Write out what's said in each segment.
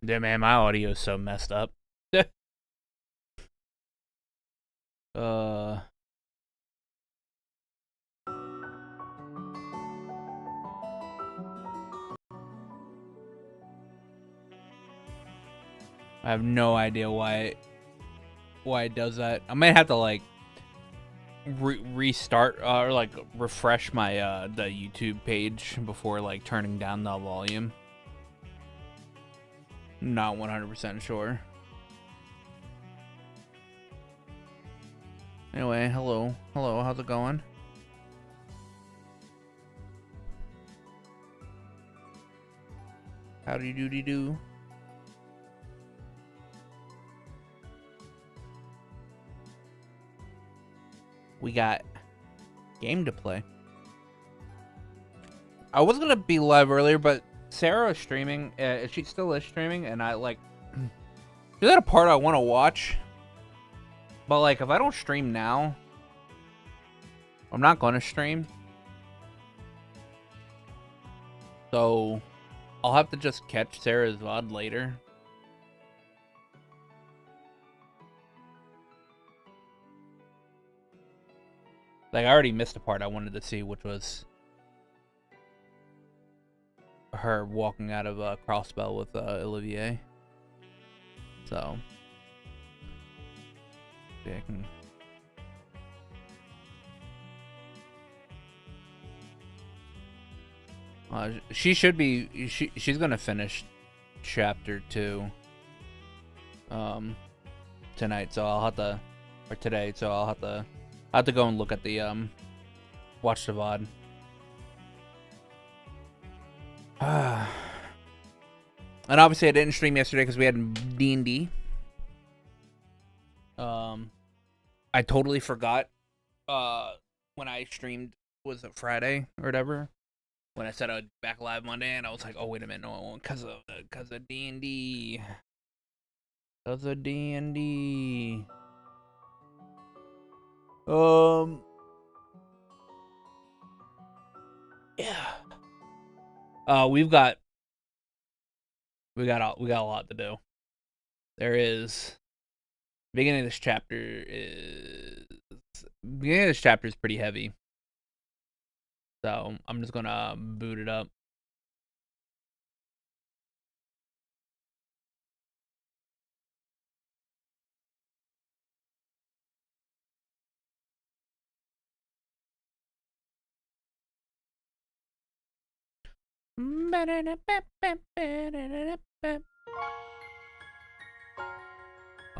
Yeah, man, my audio is so messed up. uh, I have no idea why it does that. I might have to like restart or like refresh my the YouTube page before like turning down the volume. Not 100% sure. Anyway, hello, how's it going? Howdy doody do. We got game to play. I was gonna be live earlier, but Sarah is streaming. She still is streaming, and I like. Is that a part I want to watch? But like, if I don't stream now, I'm not gonna stream. So I'll have to just catch Sarah's VOD later. Like, I already missed a part I wanted to see, which was her walking out of Crossbell with Olivier. So, yeah, I can. She should be. She's gonna finish chapter 2 tonight, so I'll have to, or today, so I'll have to go and look at the watch the VOD. And obviously I didn't stream yesterday because we had D&D. I totally forgot when I streamed, was it Friday or whatever? When I said I'd be back live Monday, and I was like, oh wait a minute, no, because of D&D. Because of D&D. Yeah. We got a lot to do. There is beginning of this chapter is pretty heavy. So I'm just gonna boot it up.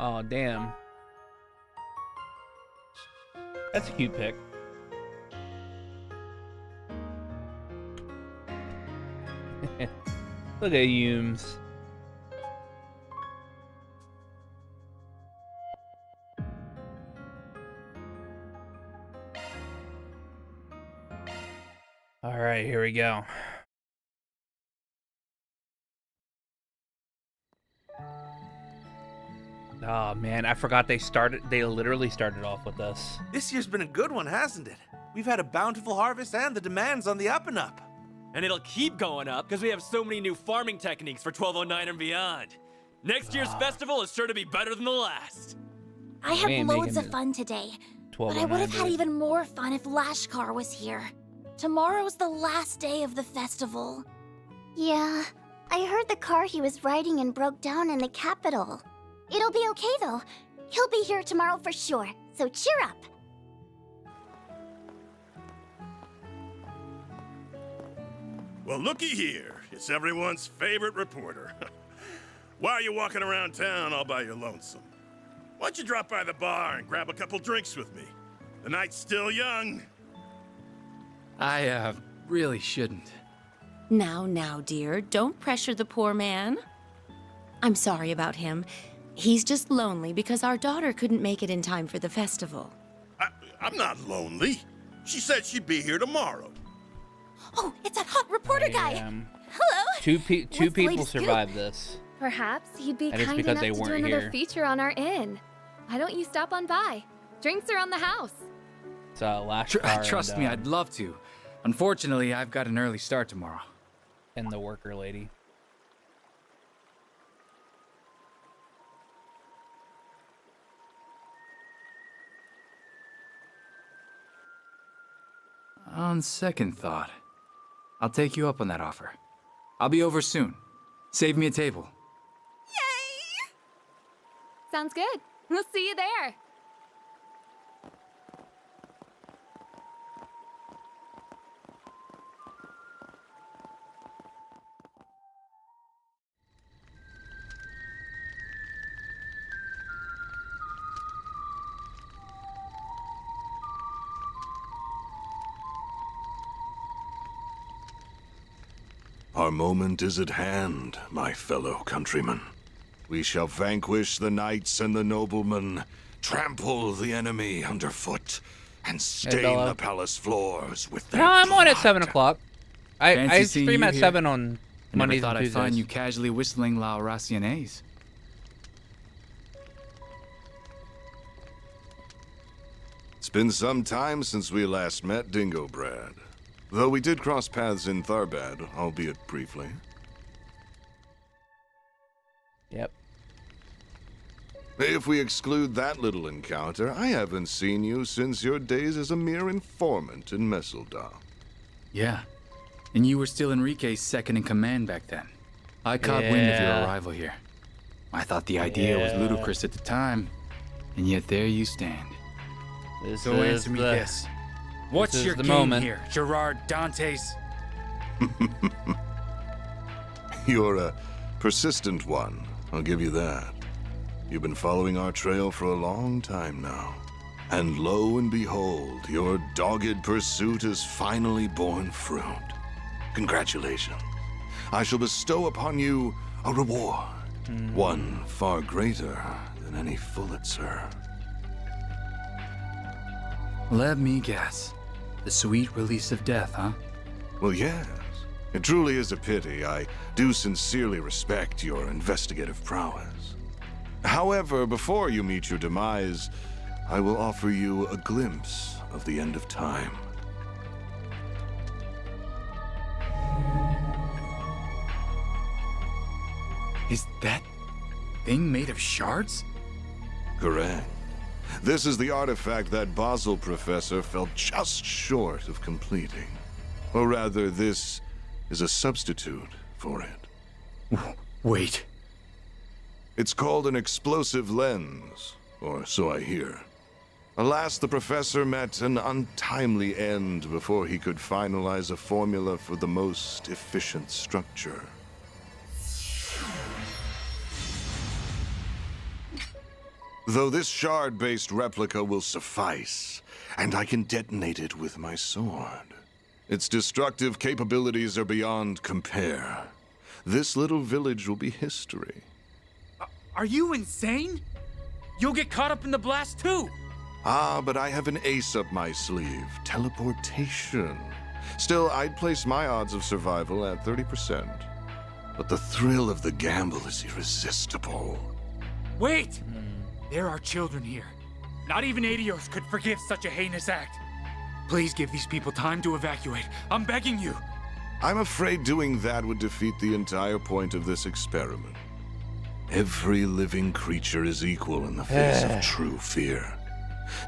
Oh, damn. That's a cute pic. Look at Humes. All right, here we go. Oh man, I forgot they literally started off with this. This year's been a good one, hasn't it? We've had a bountiful harvest and the demand's on the up and up. And it'll keep going up because we have so many new farming techniques for 1209 and beyond. Next year's festival is sure to be better than the last. I had loads of fun today, but I would have had even more fun if Lashkar was here. Tomorrow's the last day of the festival. Yeah, I heard the car he was riding in broke down in the capital. It'll be okay though. He'll be here tomorrow for sure, so cheer up. Well, looky here. It's everyone's favorite reporter. Why are you walking around town all by your lonesome? Why don't you drop by the bar and grab a couple drinks with me? The night's still young. I, really shouldn't. Now, dear, don't pressure the poor man. I'm sorry about him. He's just lonely because our daughter couldn't make it in time for the festival. I'm not lonely. She said she'd be here tomorrow. Oh, it's that hot reporter guy! Hello! Two people survived this. Perhaps you'd be And it's kind because enough they to do weren't another here. feature on our inn. Why don't you stop on by? Drinks are on the house. It's Lashkar Trust me, I'd love to. Unfortunately, I've got an early start tomorrow. and the worker lady. On second thought, I'll take you up on that offer. I'll be over soon. Save me a table. Yay! Sounds good. We'll see you there. Our moment is at hand, my fellow countrymen. We shall vanquish the knights and the noblemen, trample the enemy underfoot, and stain the palace floors with their No, I'm on at blood. 7 o'clock. I Fancy seeing stream you at here. 7 on I never Mondays thought and I'd find Tuesdays. you casually whistling La Raciones. It's been some time since we last met, Dingo Brad. Though we did cross paths in Tharbad, albeit briefly. Yep. If we exclude that little encounter, I haven't seen you since your days as a mere informant in Messeldom. Yeah. And you were still Enrique's second in command back then. I caught wind of your Yeah. arrival here. I thought the idea was Yeah. ludicrous at the time, and yet there you stand. This So is answer me the- this. What's is your the game moment. here, Gerard Dantes? You're a persistent one, I'll give you that. You've been following our trail for a long time now. And lo and behold, your dogged pursuit has finally borne fruit. Congratulations. I shall bestow upon you a reward. One far greater than any Pulitzer. Let me guess. The sweet release of death, huh? Well, yes. It truly is a pity. I do sincerely respect your investigative prowess. However, before you meet your demise, I will offer you a glimpse of the end of time. Is that thing made of shards? Correct. This is the artifact that Basel professor fell just short of completing. Or rather, this is a substitute for it. Wait. It's called an explosive lens, or so I hear. Alas, the professor met an untimely end before he could finalize a formula for the most efficient structure. Though this shard-based replica will suffice, and I can detonate it with my sword. Its destructive capabilities are beyond compare. This little village will be history. Are you insane? You'll get caught up in the blast too! Ah, but I have an ace up my sleeve. Teleportation. Still, I'd place my odds of survival at 30%. But the thrill of the gamble is irresistible. Wait! There are children here. Not even Adios could forgive such a heinous act. Please give these people time to evacuate. I'm begging you. I'm afraid doing that would defeat the entire point of this experiment. Every living creature is equal in the face of true fear.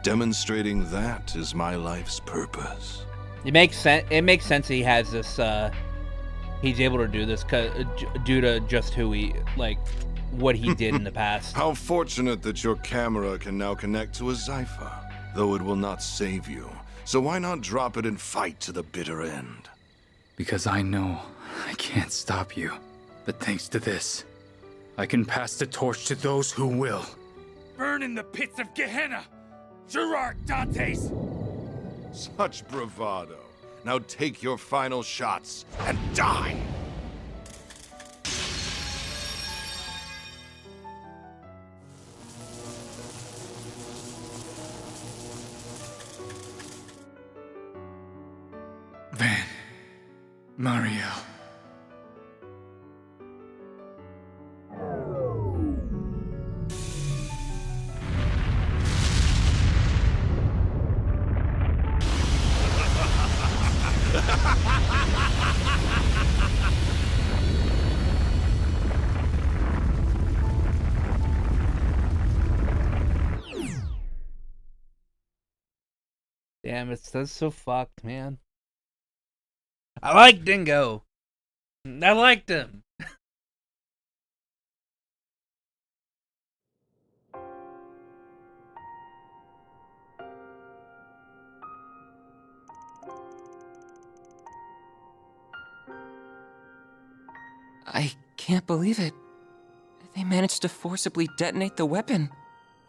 Demonstrating that is my life's purpose. It makes sense. It makes sense he has this. He's able to do this due to just who he what he did in the past. How fortunate that your camera can now connect to a Zypher, though it will not save you. So why not drop it and fight to the bitter end? Because I know I can't stop you. But thanks to this, I can pass the torch to those who will. Burn in the pits of Gehenna! Gerard Dantes! Such bravado. Now take your final shots and die! Van. Mario. Damn, that's so fucked, man. I like Dingo. I liked him. I can't believe it. They managed to forcibly detonate the weapon.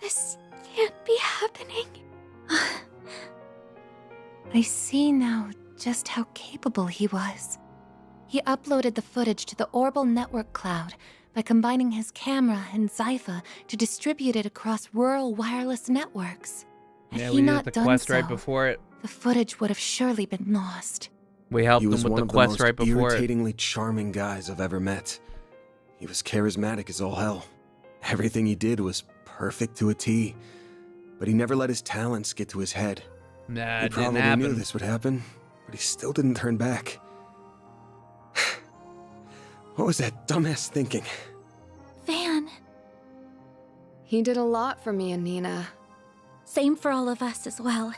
This can't be happening. I see now just how capable he was. He uploaded the footage to the Orbal network cloud by combining his camera and Zypha to distribute it across rural wireless networks. Yeah, Had we he did not the done quest so, right before it. the footage would have surely been lost. We helped He him was with one the of the quest most right before it. irritatingly charming guys I've ever met. He was charismatic as all hell. Everything he did was perfect to a T. But he never let his talents get to his head. Nah, He it didn't probably happen. knew this would happen, but he still didn't turn back. What was that dumbass thinking? Van. He did a lot for me and Nina. Same for all of us as well.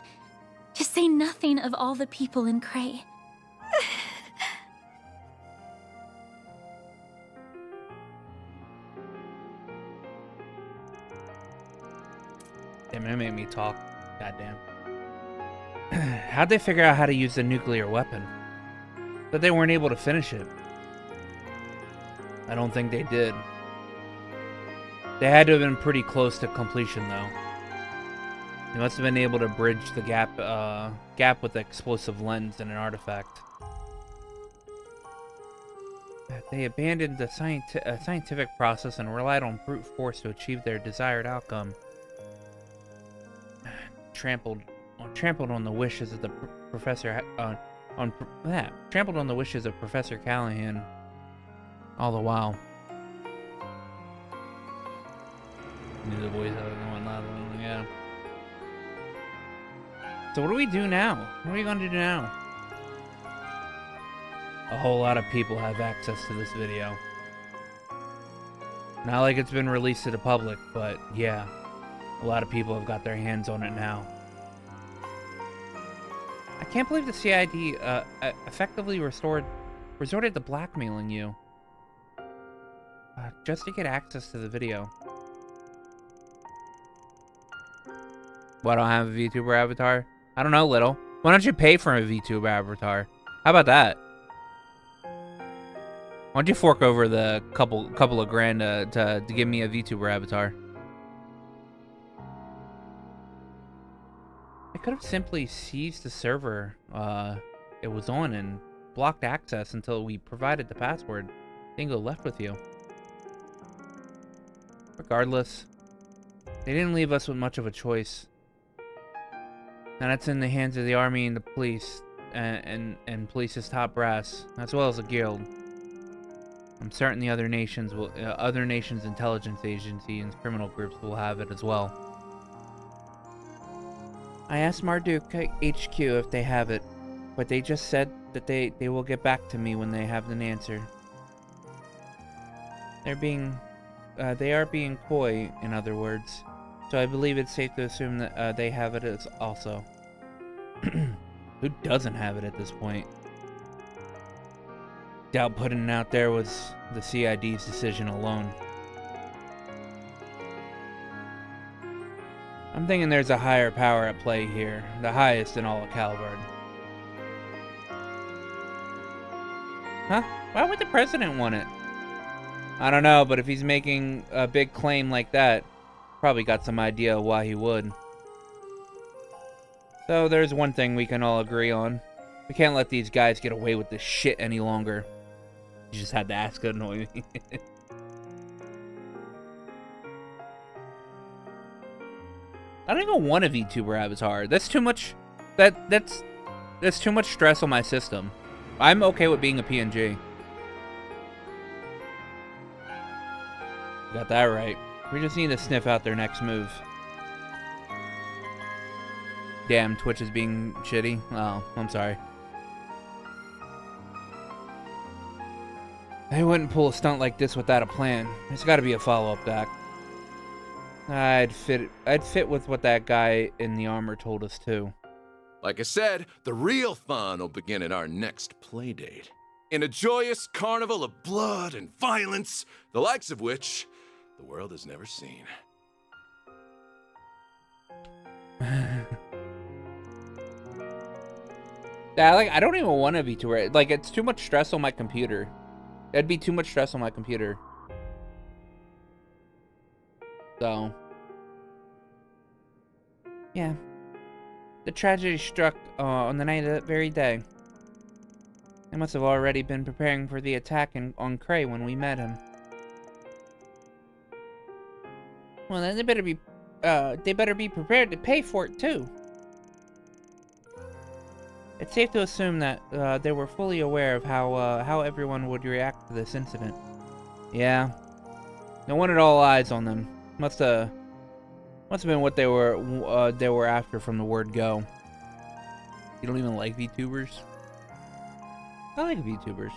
To say nothing of all the people in Cray. Damn, that made me talk. Goddamn. How'd they figure out how to use the nuclear weapon? But they weren't able to finish it. I don't think they did. They had to have been pretty close to completion, though. They must have been able to bridge the gap with the explosive lens and an artifact. They abandoned the scientific process and relied on brute force to achieve their desired outcome. Trampled on the wishes of the professor trampled on the wishes of Professor Callahan. All the while. Knew the voice of it and whatnot. Yeah. So what do we do now? What are we going to do now? A whole lot of people have access to this video. Not like it's been released to the public, but yeah. A lot of people have got their hands on it now. I can't believe the CID effectively resorted to blackmailing you. Just to get access to the video. Why don't I have a VTuber avatar? I don't know, Little. Why don't you pay for a VTuber avatar? How about that? Why don't you fork over the couple of grand to give me a VTuber avatar? I could have simply seized the server it was on and blocked access until we provided the password. Dingo left with you. Regardless, they didn't leave us with much of a choice. And that's in the hands of the army and the police, and police's top brass, as well as the guild. I'm certain the other nations' intelligence agency and criminal groups will have it as well. I asked Marduk HQ if they have it, but they just said that they will get back to me when they have an answer. They are being coy, in other words, so I believe it's safe to assume that they have it as also. Who doesn't have it at this point? Doubt putting it out there was the CID's decision alone. I'm thinking there's a higher power at play here, the highest in all of Calvard. Huh? Why would the president want it? I don't know, but if he's making a big claim like that, probably got some idea of why he would. So there's one thing we can all agree on. We can't let these guys get away with this shit any longer. You just had to ask to annoy me. I don't even want a VTuber avatar. That's too much. That's too much stress on my system. I'm okay with being a PNG. Got that right. We just need to sniff out their next move. Damn, Twitch is being shitty. Oh, I'm sorry. They wouldn't pull a stunt like this without a plan. There's got to be a follow-up back. I'd fit with what that guy in the armor told us too. Like I said, the real fun will begin at our next playdate. In a joyous carnival of blood and violence, the likes of which the world has never seen. Yeah, I don't even want to be too right. Like, it's too much stress on my computer. That'd be too much stress on my computer. So, yeah. The tragedy struck on the night of that very day. They must have already been preparing for the attack on Cray when we met him. Well, then they better be prepared to pay for it too. It's safe to assume that they were fully aware of how everyone would react to this incident. Yeah, no one had all eyes on them. Must have been what they were after from the word go. You don't even like VTubers? I like VTubers.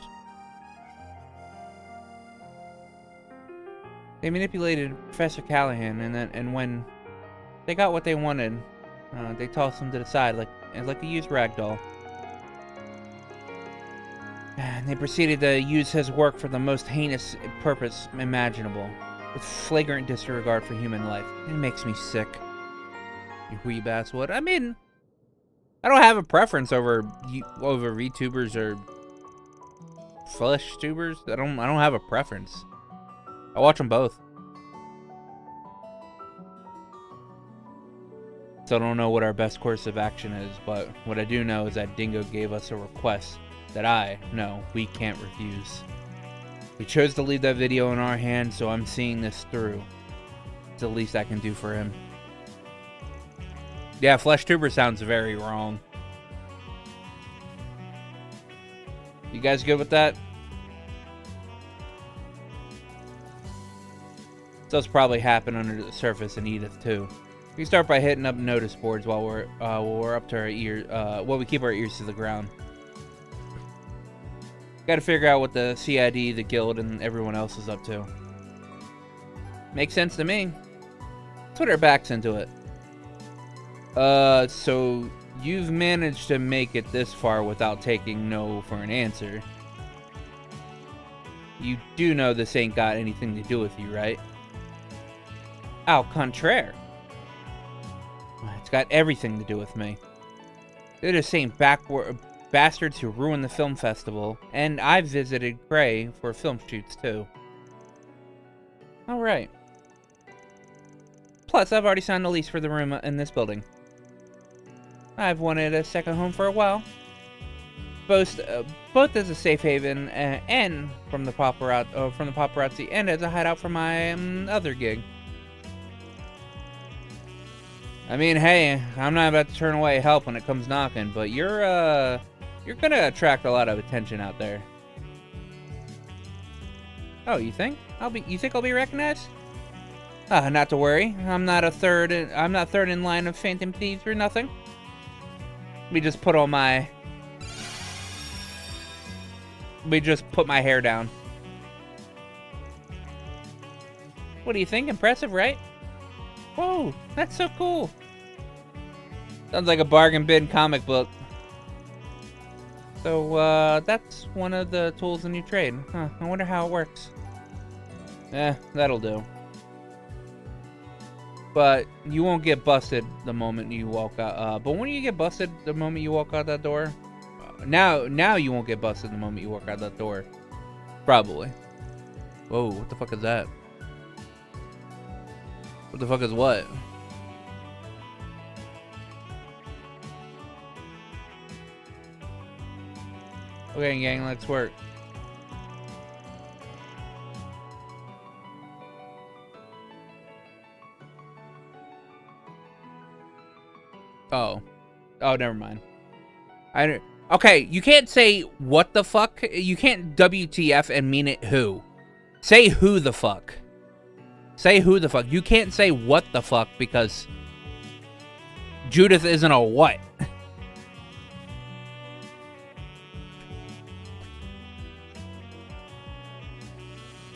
They manipulated Professor Callahan, and when they got what they wanted, they tossed him to the side like a used ragdoll. And they proceeded to use his work for the most heinous purpose imaginable, with flagrant disregard for human life. It makes me sick. You weeb ass would. I mean, I don't have a preference over VTubers or flesh tubers. I don't have a preference. I watch them both. So I don't know what our best course of action is, but what I do know is that Dingo gave us a request that I know we can't refuse. He chose to leave that video in our hands, so I'm seeing this through. It's the least I can do for him. Yeah, flesh tuber sounds very wrong. You guys good with that? So it's probably happened under the surface in Edith too. We start by hitting up notice boards while we're up to our ears. While we keep our ears to the ground. Got to figure out what the CID, the guild, and everyone else is up to. Makes sense to me. Let's put our backs into it. So you've managed to make it this far without taking no for an answer. You do know this ain't got anything to do with you, right? Au contraire. It's got everything to do with me. They're the same bastards who ruined the film festival, and I've visited Gray for film shoots too. Alright. Plus, I've already signed the lease for the room in this building. I've wanted a second home for a while. Both as a safe haven and from the paparazzi, and as a hideout for my other gig. I mean, hey, I'm not about to turn away help when it comes knocking, but you're gonna attract a lot of attention out there. Oh, you think? You think I'll be recognized? Not to worry. I'm not third in line of phantom thieves or nothing. Let me just put my hair down. What do you think? Impressive, right? Whoa, that's so cool. Sounds like a bargain bin comic book. So, that's one of the tools in your trade. Huh, I wonder how it works. That'll do. But you won't get busted the moment you walk out. But when you get busted the moment you walk out that door? Now you won't get busted the moment you walk out that door. Probably. Whoa, what the fuck is that? What the fuck is what? Okay, gang, let's work. Oh, never mind. Okay, you can't say what the fuck. You can't WTF and mean it who. Say who the fuck. Say who the fuck. You can't say what the fuck because Judith isn't a what.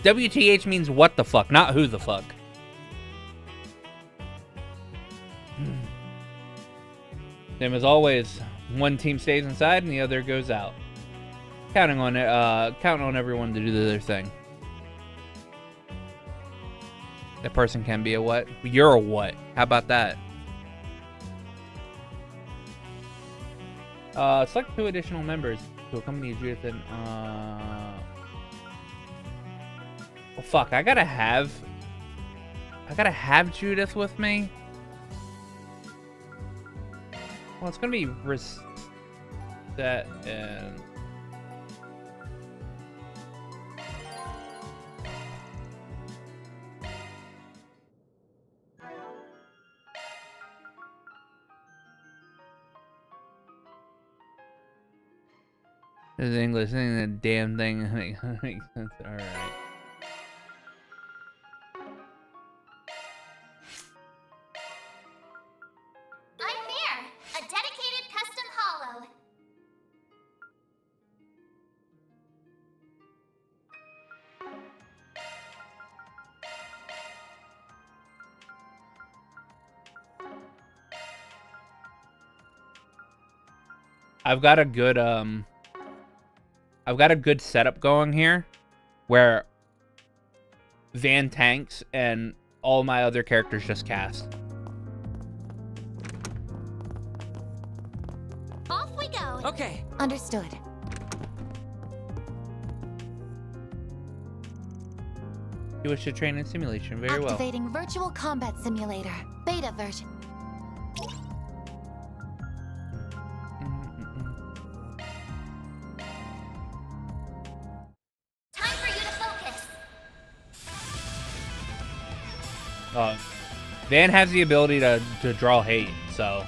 WTH means what the fuck, not who the fuck. Same as always, one team stays inside and the other goes out. Counting on everyone to do their thing. That person can be a what? You're a what? How about that? Select 2 additional members to accompany Judith and well, fuck, I gotta have Judith with me. Well, it's gonna be Reset and this English thing, that damn thing makes sense. All right. I'm here, a dedicated custom hollow. I've got a good setup going here where Van tanks and all my other characters just cast. Off we go. Okay. Understood. You wish to train in simulation. Very well. Activating Virtual Combat Simulator. Beta version. Time for you to focus. Van has the ability to draw hate, so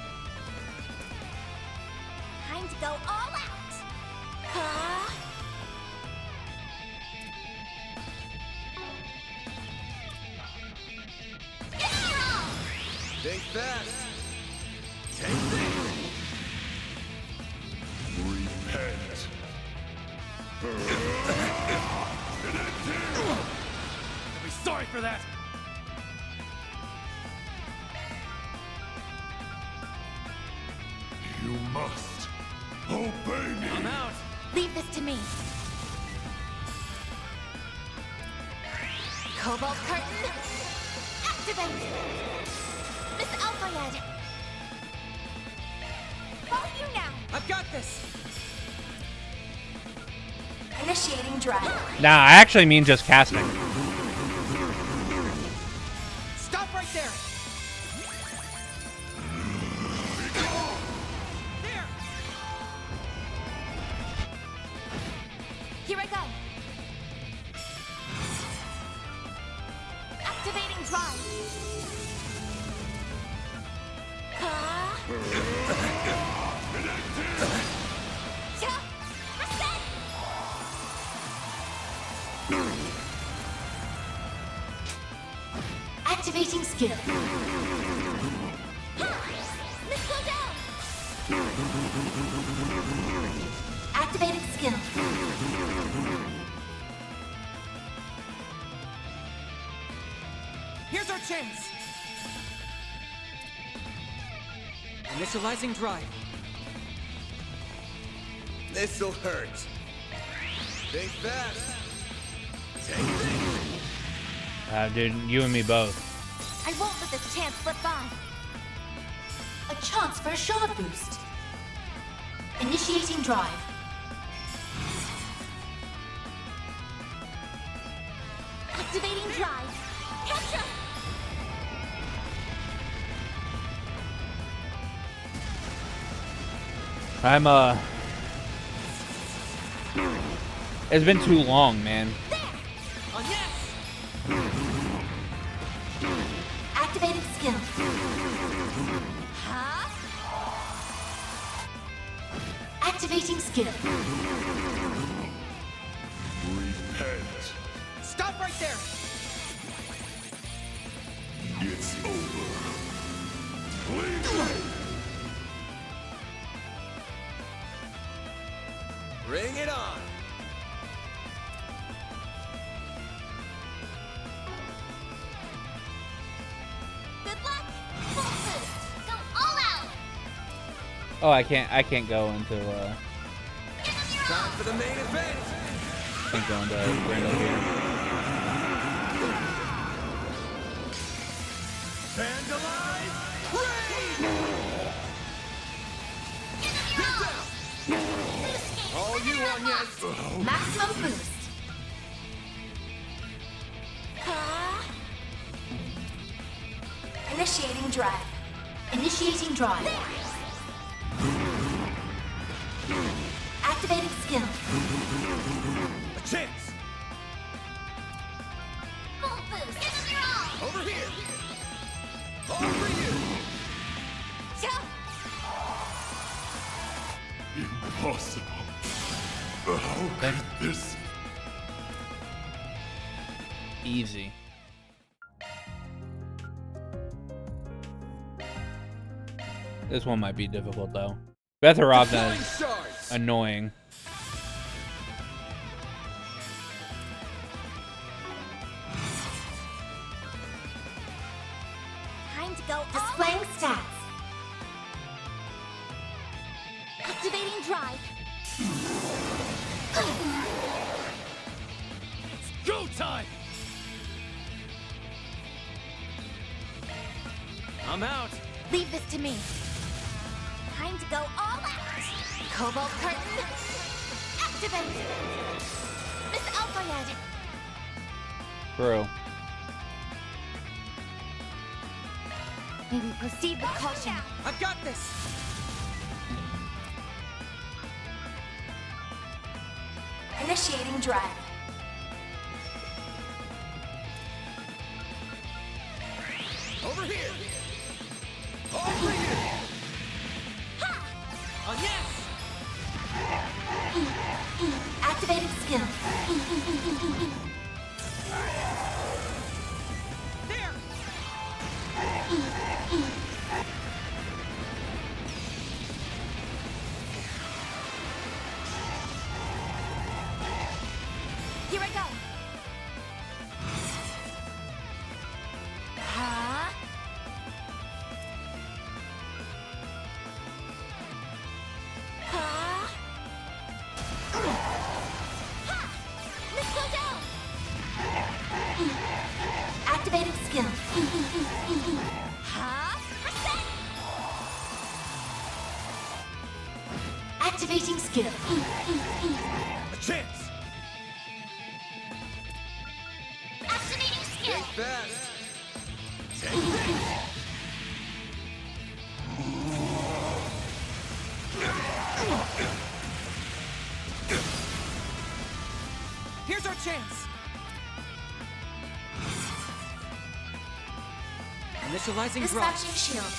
Time to go all out. Huh? Give it your all. Think fast. Repent. I'll be sorry for that. You must obey me. I'm out. Leave this to me. Cobalt Curtain. Activate. Miss Alpha-Ed. Both you now. I've got this. Initiating drive. nah, I actually mean just casting. Stop right there. There. Here I go. Activating drive. Reset. Activating skill. Let's go down. Activating skill. Here's our chance. Initializing drive. This'll hurt. Think fast. Dude, you and me both. I won't let this chance slip by. A chance for a shot boost. Initiating drive. Activating drive. Capture. It's been too long, man. On yes. Activating skill. Huh? Activating skill. Repent. Stop right there. It's over. Please. Bring it on. Good luck. Full boost. Go all out. Oh, I can't go into Time for the main event. can't go into Randall here. Vandalize Raid! Get down! All you on, yes. Maximum boost. Initiating drive. Initiating drive. Activating skill. A chance. Full boost. Give them your all. Over here. All for you. Impossible. How could this? Easy. This one might be difficult though. Betharovna is annoying. Time to go. Displaying stats. Activating drive. Go time! I'm out. Leave this to me. Time to go all out. Cobalt curtain. Activate. Miss Alphanet. Bro. May we proceed with caution. I've got this. Initiating drive. Over here. All for you. On yes. Activating skill. There. Here I go. Let's go down. Activating skill. Reset. Activating skill. A chance. Activating skill. Fast. Take this. Here's our chance. Initializing drop. Dispatching shield.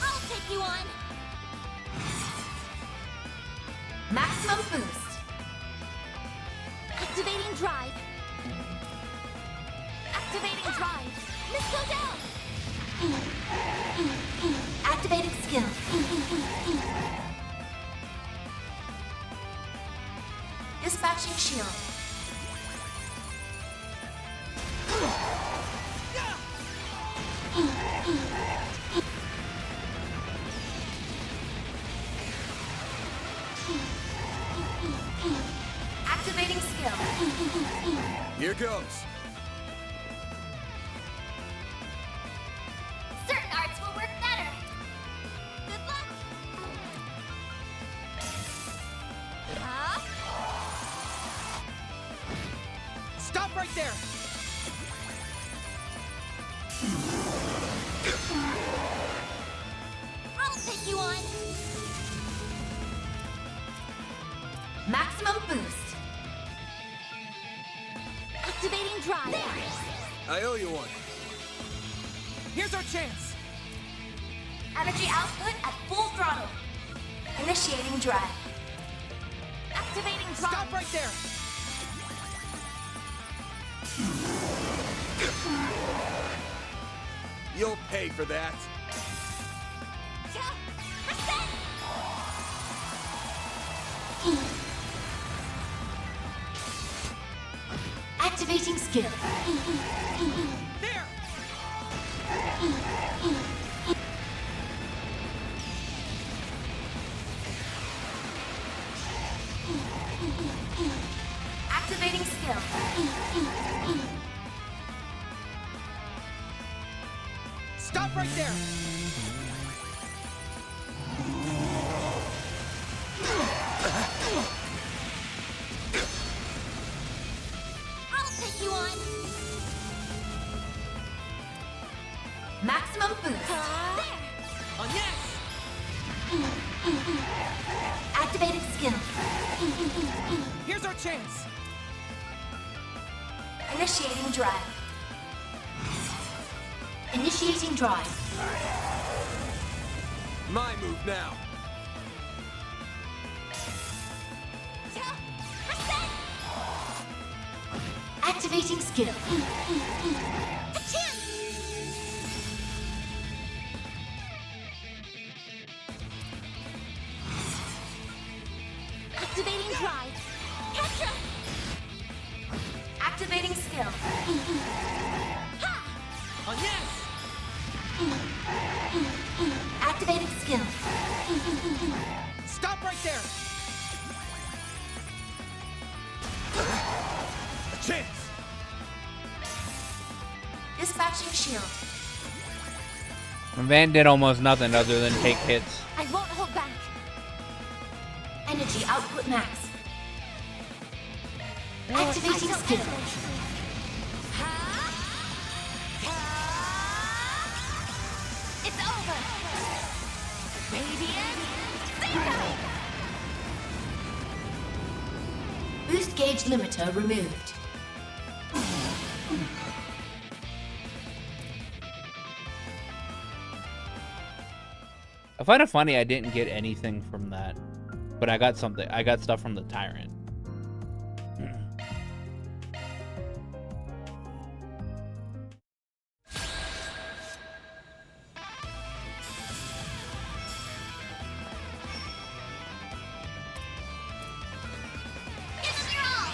I'll take you on. Maximum boost. Activating drive. Activating drive. Let's go down. Activating skill. Dispatching shield. Activating skill. Here goes. Certain arts will work better. Good luck. Stop right there. I'll take you on. Maximum boost. Activating drive. I owe you one. Here's our chance. Energy output at full throttle. Initiating drive. Activating drive. Stop right there. You'll pay for that. Reset. Activating skill. There. Activating skill. Stop right there! I'll take you on. Maximum boost. On yes! Activating skill. Here's our chance! Initiating drive. Initiating drive. My move now. Activating skill. Activating drive. Petra! Activating skill. On yes! Activating skill. Stop right there! A chance! Dispatching shield. Van did almost nothing other than take hits. I won't hold back. Energy output max. Activating skill. It's over. Radiant Boost gauge limiter removed. I find it funny I didn't get anything from that, but I got something. I got stuff from the Tyrant.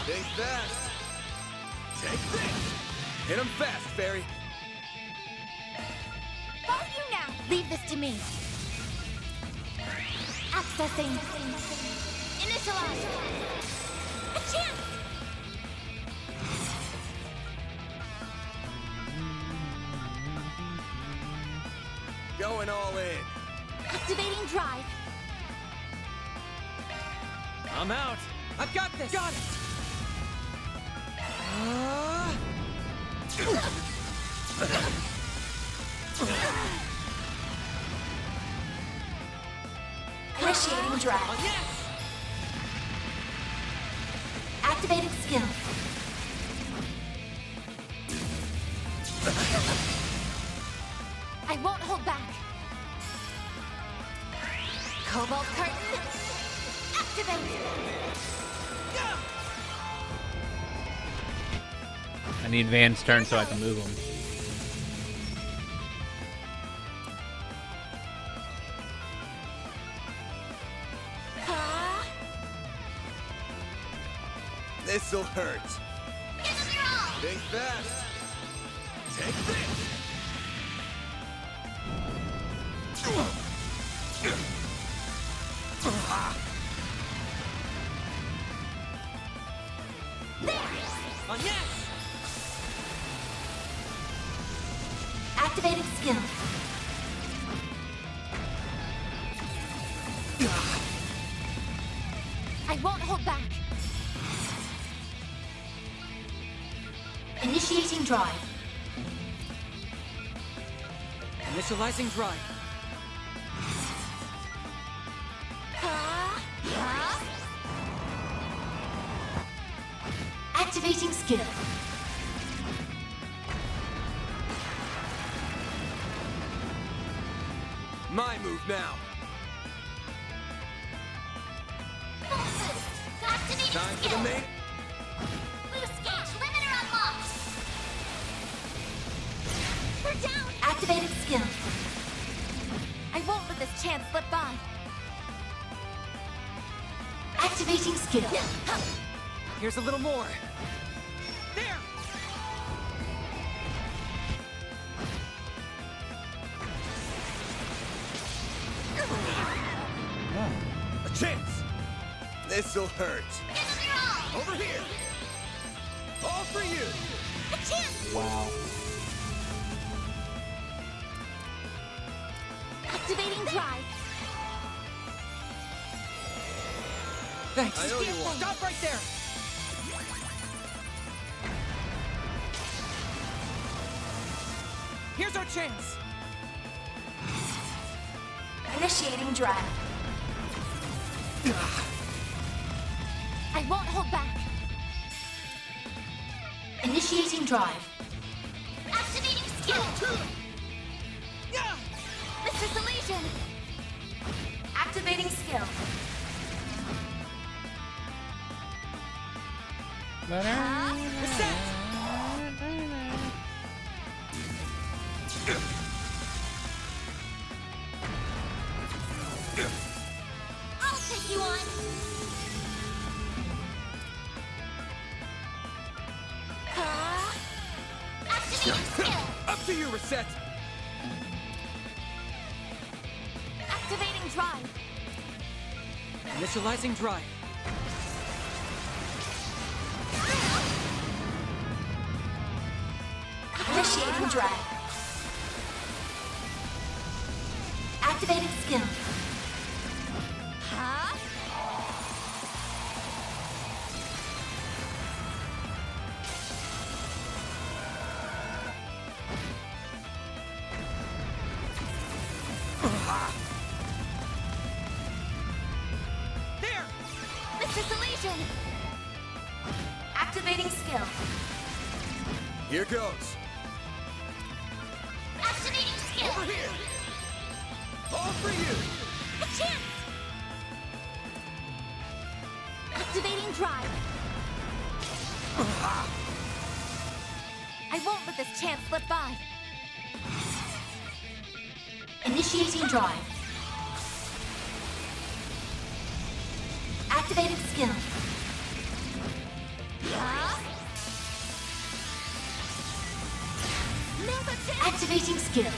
Think fast. Take this. Hit him fast, Fairy. Both you now. Leave this to me. Accessing. Initialize. A chance. Going all in. Activating drive. I'm out! I've got this! Got it! Initiating drive. On yes! Activating skill. I won't hold back. Cobalt curtain. Activate. I need Van's turn so I can move him. This'll hurt. Think fast. Take this. On yes! Activating skill. I won't hold back. Initiating drive. Initializing drive. Activating skill. My move now. Activating Time for the skill. main. Boost gauge limiter unlocked. We're down. Activating skill. I won't let this chance slip by. Activating skill. Here's a little more. There! A chance. This'll hurt. Over here! All for you! Wow. Activating drive. Thanks. I owe you one. Stop right there! Here's our chance! Initiating drive. I won't hold back. Initiating drive. Activating skill. Mr. Salesian. Activating skill. Reset. I'll take you on. Activating skill. Up to you, Reset! Activating drive. Initializing drive. Initiating drive. Activating skill. There! Mr. Salesian. Activating skill. Here goes. Activating skill. Over here! All for you! A chance. Activating drive. I won't let this chance slip by. Initiating drive. Activating skill. Activating skill.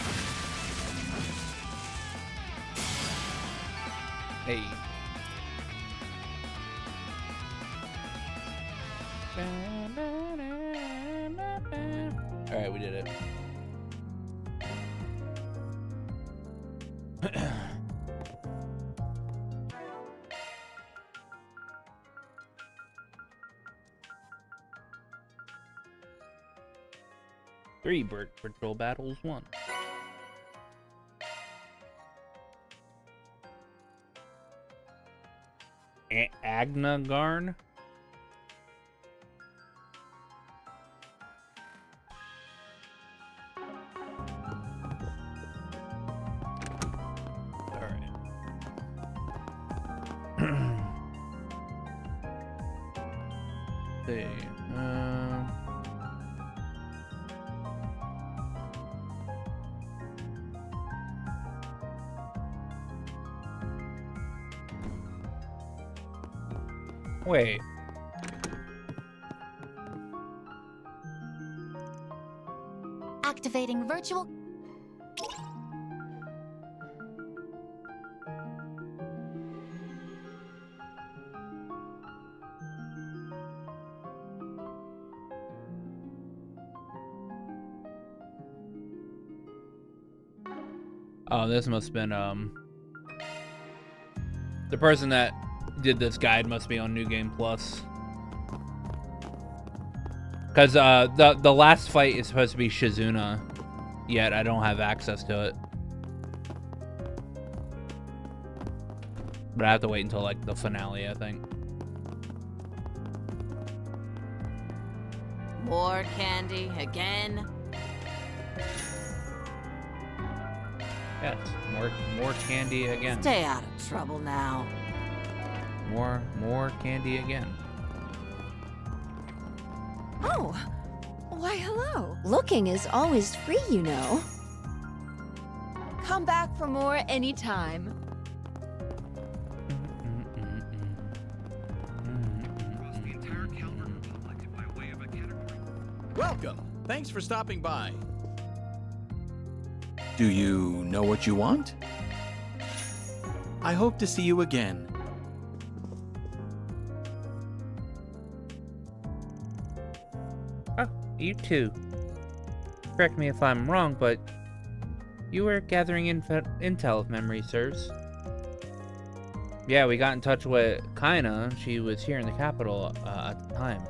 Hey. Alright, we did it. Three virtual battles won. Agnagarn? Alright. See. Wait. Activating virtual. Oh, this must have been the person that did this guide must be on New Game Plus. Cause the last fight is supposed to be Shizuna, yet I don't have access to it. But I have to wait until like the finale, I think. More candy again? Yes, more candy again. Stay out of trouble now. More candy again. Oh, why hello. Looking is always free, you know. Come back for more anytime. Welcome. Thanks for stopping by. Do you know what you want? I hope to see you again. Oh, you too. Correct me if I'm wrong, but you were gathering intel, if memory serves. Yeah, we got in touch with Kaina. She was here in the capital at the time.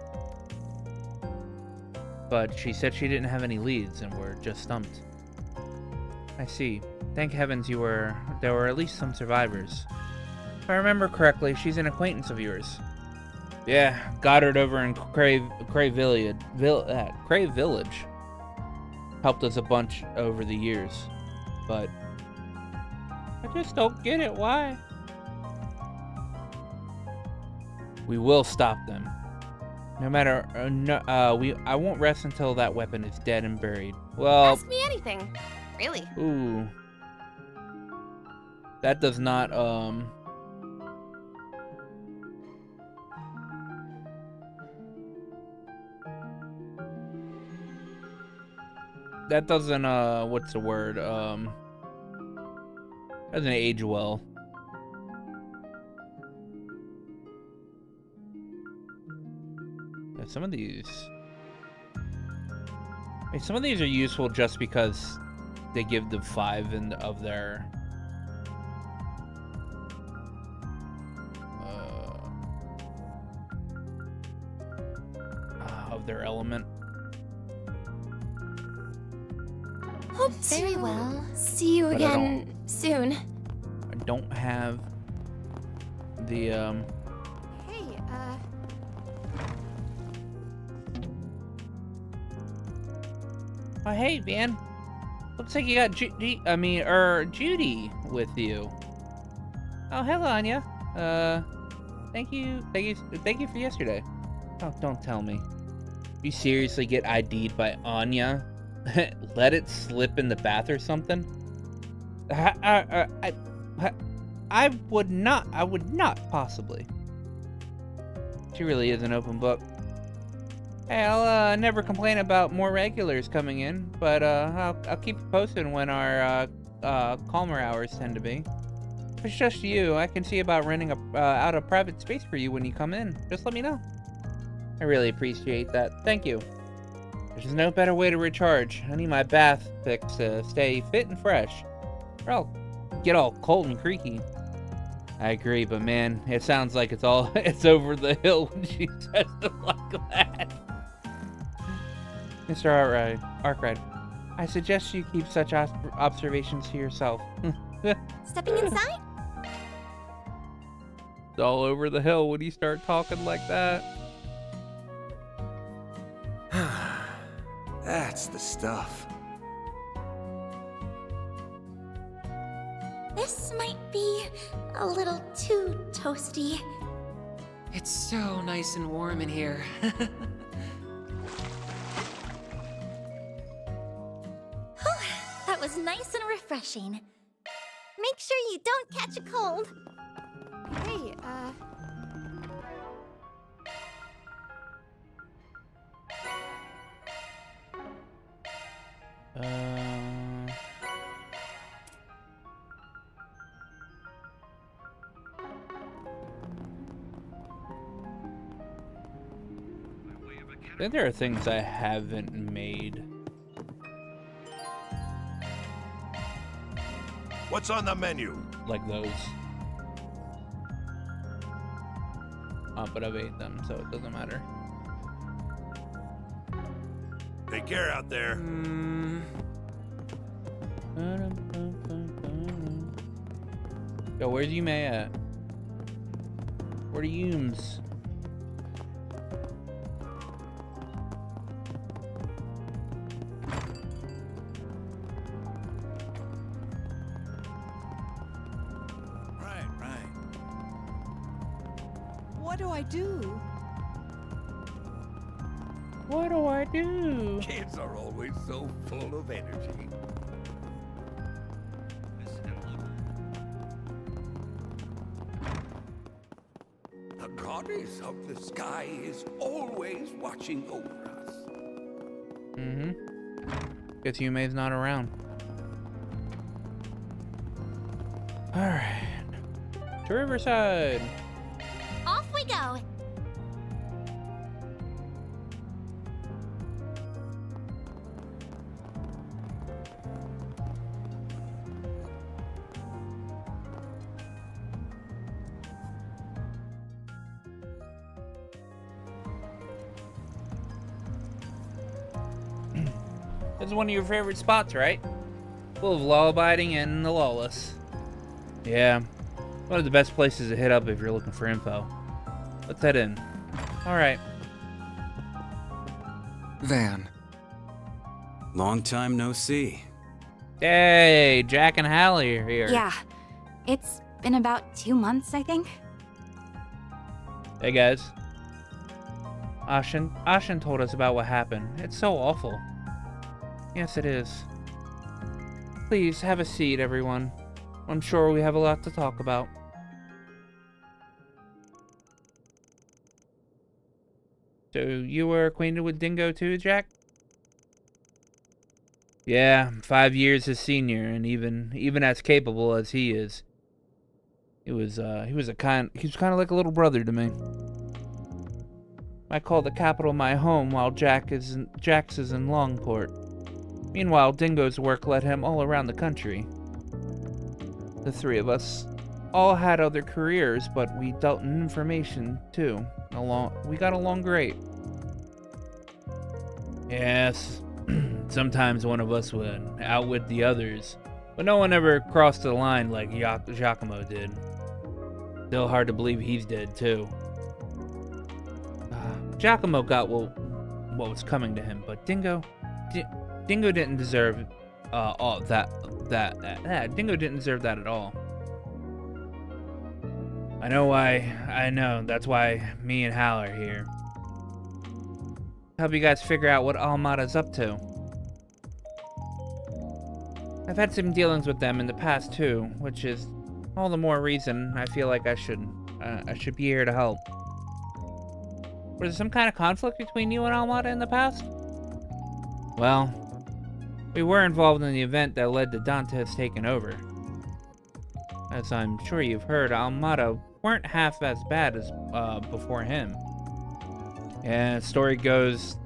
But she said she didn't have any leads and were just stumped. I see. Thank heavens there were at least some survivors. If I remember correctly, she's an acquaintance of yours. Yeah, got her over in Crave Village. Helped us a bunch over the years. But I just don't get it, why? We will stop them. No matter, I won't rest until that weapon is dead and buried. Well, ask me anything, really. Ooh, that does not, that doesn't, what's the word, doesn't age well. Some of these are useful just because they give the 5 of their element. Hope very well. See you again soon. I don't have the Hey, Oh, hey, Van. Looks like you got Judy with you. Oh, hello, Anya. Thank you for yesterday. Oh, don't tell me. You seriously get ID'd by Anya? Let it slip in the bath or something? I would not possibly. She really is an open book. Hey, I'll never complain about more regulars coming in, but I'll keep you posted when our calmer hours tend to be. If it's just you, I can see about renting out a private space for you when you come in. Just let me know. I really appreciate that. Thank you. There's no better way to recharge. I need my bath fix to stay fit and fresh, or I'll get all cold and creaky. I agree, but man, it sounds like it's over the hill when she says it like that. Mr. Arkwright, I suggest you keep such observations to yourself. Stepping inside? It's all over the hill when you start talking like that. That's the stuff. This might be a little too toasty. It's so nice and warm in here. That was nice and refreshing. Make sure you don't catch a cold. hey, I think there are things I haven't made. What's on the menu? Like those. But I've ate them, so it doesn't matter. Take care out there. Yo, where's Yume at? Where are Yums? What do I do? What do I do? Kids are always so full of energy. The goddess of the sky is always watching over us. Mm-hmm. Guess Yume's not around. Alright. To Riverside. Off we go. This is one of your favorite spots, right? Full of law-abiding and the lawless. Yeah, one of the best places to hit up if you're looking for info. Let's head in. Alright. Van. Long time no see. Hey, Jack and Hallie are here. Yeah. It's been about 2 months, I think. Hey guys. Ashen told us about what happened. It's so awful. Yes, it is. Please, have a seat, everyone. I'm sure we have a lot to talk about. So, you were acquainted with Dingo too, Jack? Yeah, 5 years his senior, and even as capable as he is. He was kind of like a little brother to me. I call the capital my home while Jax is in Longport. Meanwhile, Dingo's work led him all around the country. The three of us all had other careers, but we dealt in information too. We got along great. Yes, sometimes one of us would outwit the others, but no one ever crossed the line like Giacomo did. Still hard to believe he's dead too. Giacomo got what was coming to him, but Dingo didn't deserve all that. Dingo didn't deserve that at all. I know why. I know. That's why me and Hal are here. Help you guys figure out what Almada's up to. I've had some dealings with them in the past too, which is all the more reason I feel like I should be here to help. Was there some kind of conflict between you and Almada in the past? Well, we were involved in the event that led to Dante's taking over. As I'm sure you've heard, Almada weren't half as bad as before him. And the story goes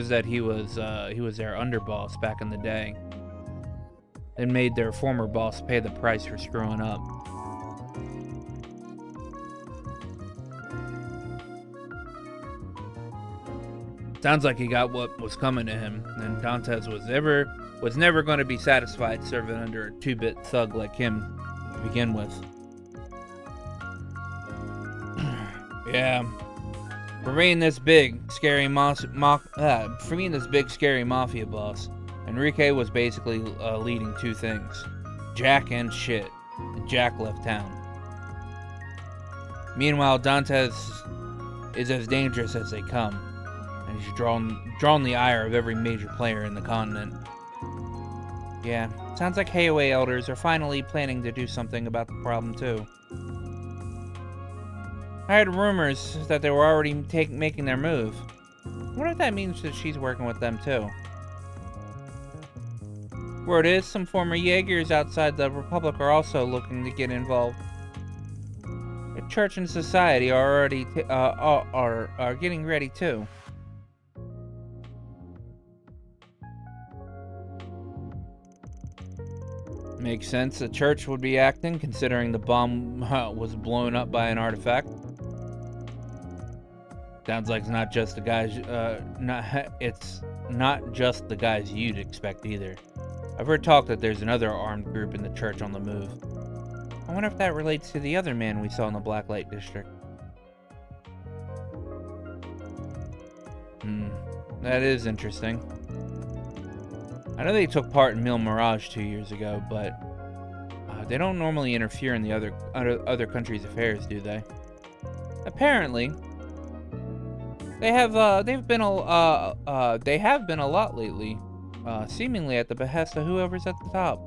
that he was their underboss back in the day, and made their former boss pay the price for screwing up. Sounds like he got what was coming to him, and Dantes was never going to be satisfied serving under a 2-bit thug like him to begin with. Yeah, for being this big, scary mafia boss, Enrique was basically leading two things: Jack and shit. And Jack left town. Meanwhile, Dantes is as dangerous as they come. And he's drawn the ire of every major player in the continent. Yeah, sounds like Heiaway elders are finally planning to do something about the problem too. I heard rumors that they were already making their move. I wonder if that means that she's working with them too. Word is, some former Jaegers outside the Republic are also looking to get involved. The church and society are already are getting ready too. Makes sense. The church would be acting, considering the bomb was blown up by an artifact. Sounds like it's not just the guys. It's not just the guys you'd expect either. I've heard talk that there's another armed group in the church on the move. I wonder if that relates to the other man we saw in the Blacklight District. That is interesting. I know they took part in Mil Mirage 2 years ago, but they don't normally interfere in the other countries' affairs, do they? Apparently, they have been a lot lately, seemingly at the behest of whoever's at the top.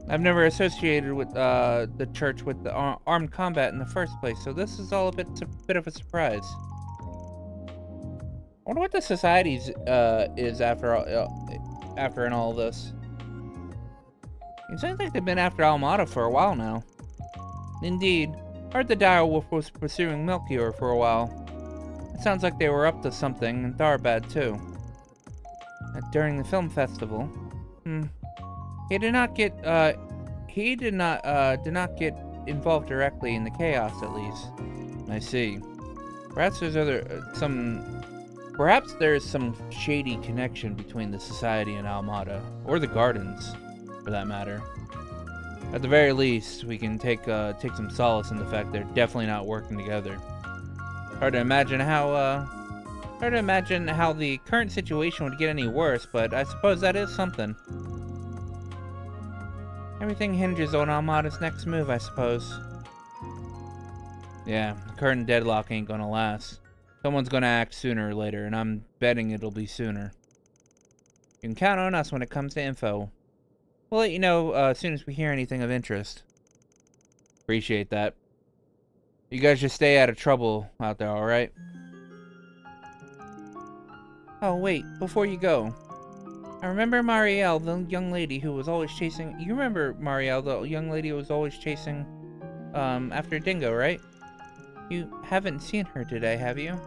I've never associated with the church with the armed combat in the first place, so this is all a bit of a surprise. I wonder what the society's is after in all this. It seems like they've been after Almada for a while now. Indeed, heard the Direwolf was pursuing Melchior for a while. It sounds like they were up to something in Tharbad too. During the film festival, he did not get involved directly in the chaos, at least. I see. Perhaps there's some shady connection between the Society and Almada, or the Gardens, for that matter. At the very least, we can take some solace in the fact they're definitely not working together. Hard to imagine how the current situation would get any worse, but I suppose that is something. Everything hinges on Almada's next move, I suppose. Yeah, the current deadlock ain't gonna last. Someone's gonna act sooner or later, and I'm betting it'll be sooner. You can count on us when it comes to info. We'll let you know as soon as we hear anything of interest. Appreciate that. You guys just stay out of trouble out there, alright? Oh, wait, before you go. I remember Marielle, the young lady who was always chasing... You remember Marielle, the young lady who was always chasing, after Dingo, right? You haven't seen her today, have you?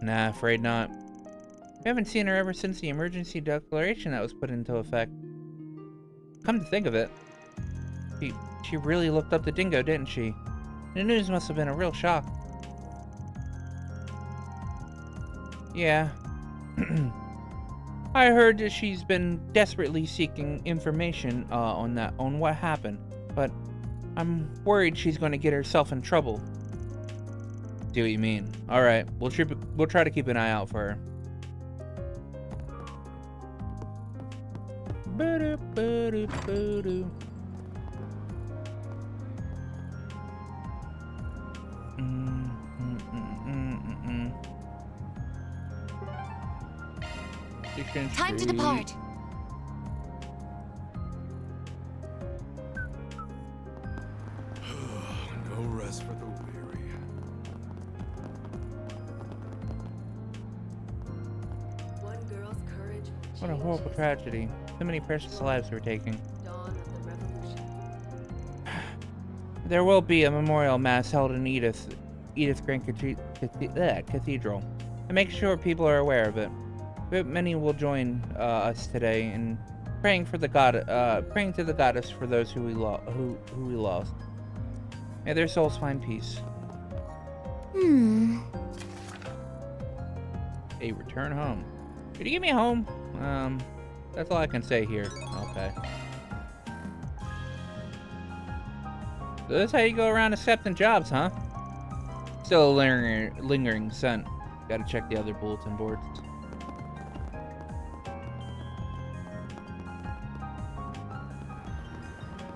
Nah, afraid not. We haven't seen her ever since the emergency declaration that was put into effect. Come to think of it, she really looked up the Dingo, didn't she? The news must have been a real shock. Yeah. I heard that she's been desperately seeking information on what happened, but I'm worried she's going to get herself in trouble. See what you mean. Alright, we'll try to keep an eye out for her. Time to depart. No rest for the weary. One girl's courage. What a horrible tragedy. So many precious lives were taken. Dawn of the revolution. There will be a memorial mass held in Edith Grand Cathedral. And make sure people are aware of it. Many will join us today in praying to the goddess for those who we lost. May their souls find peace. A return home. Could you give me a home? That's all I can say here. Okay. So that's how you go around accepting jobs, huh? Still a lingering scent. Gotta check the other bulletin boards.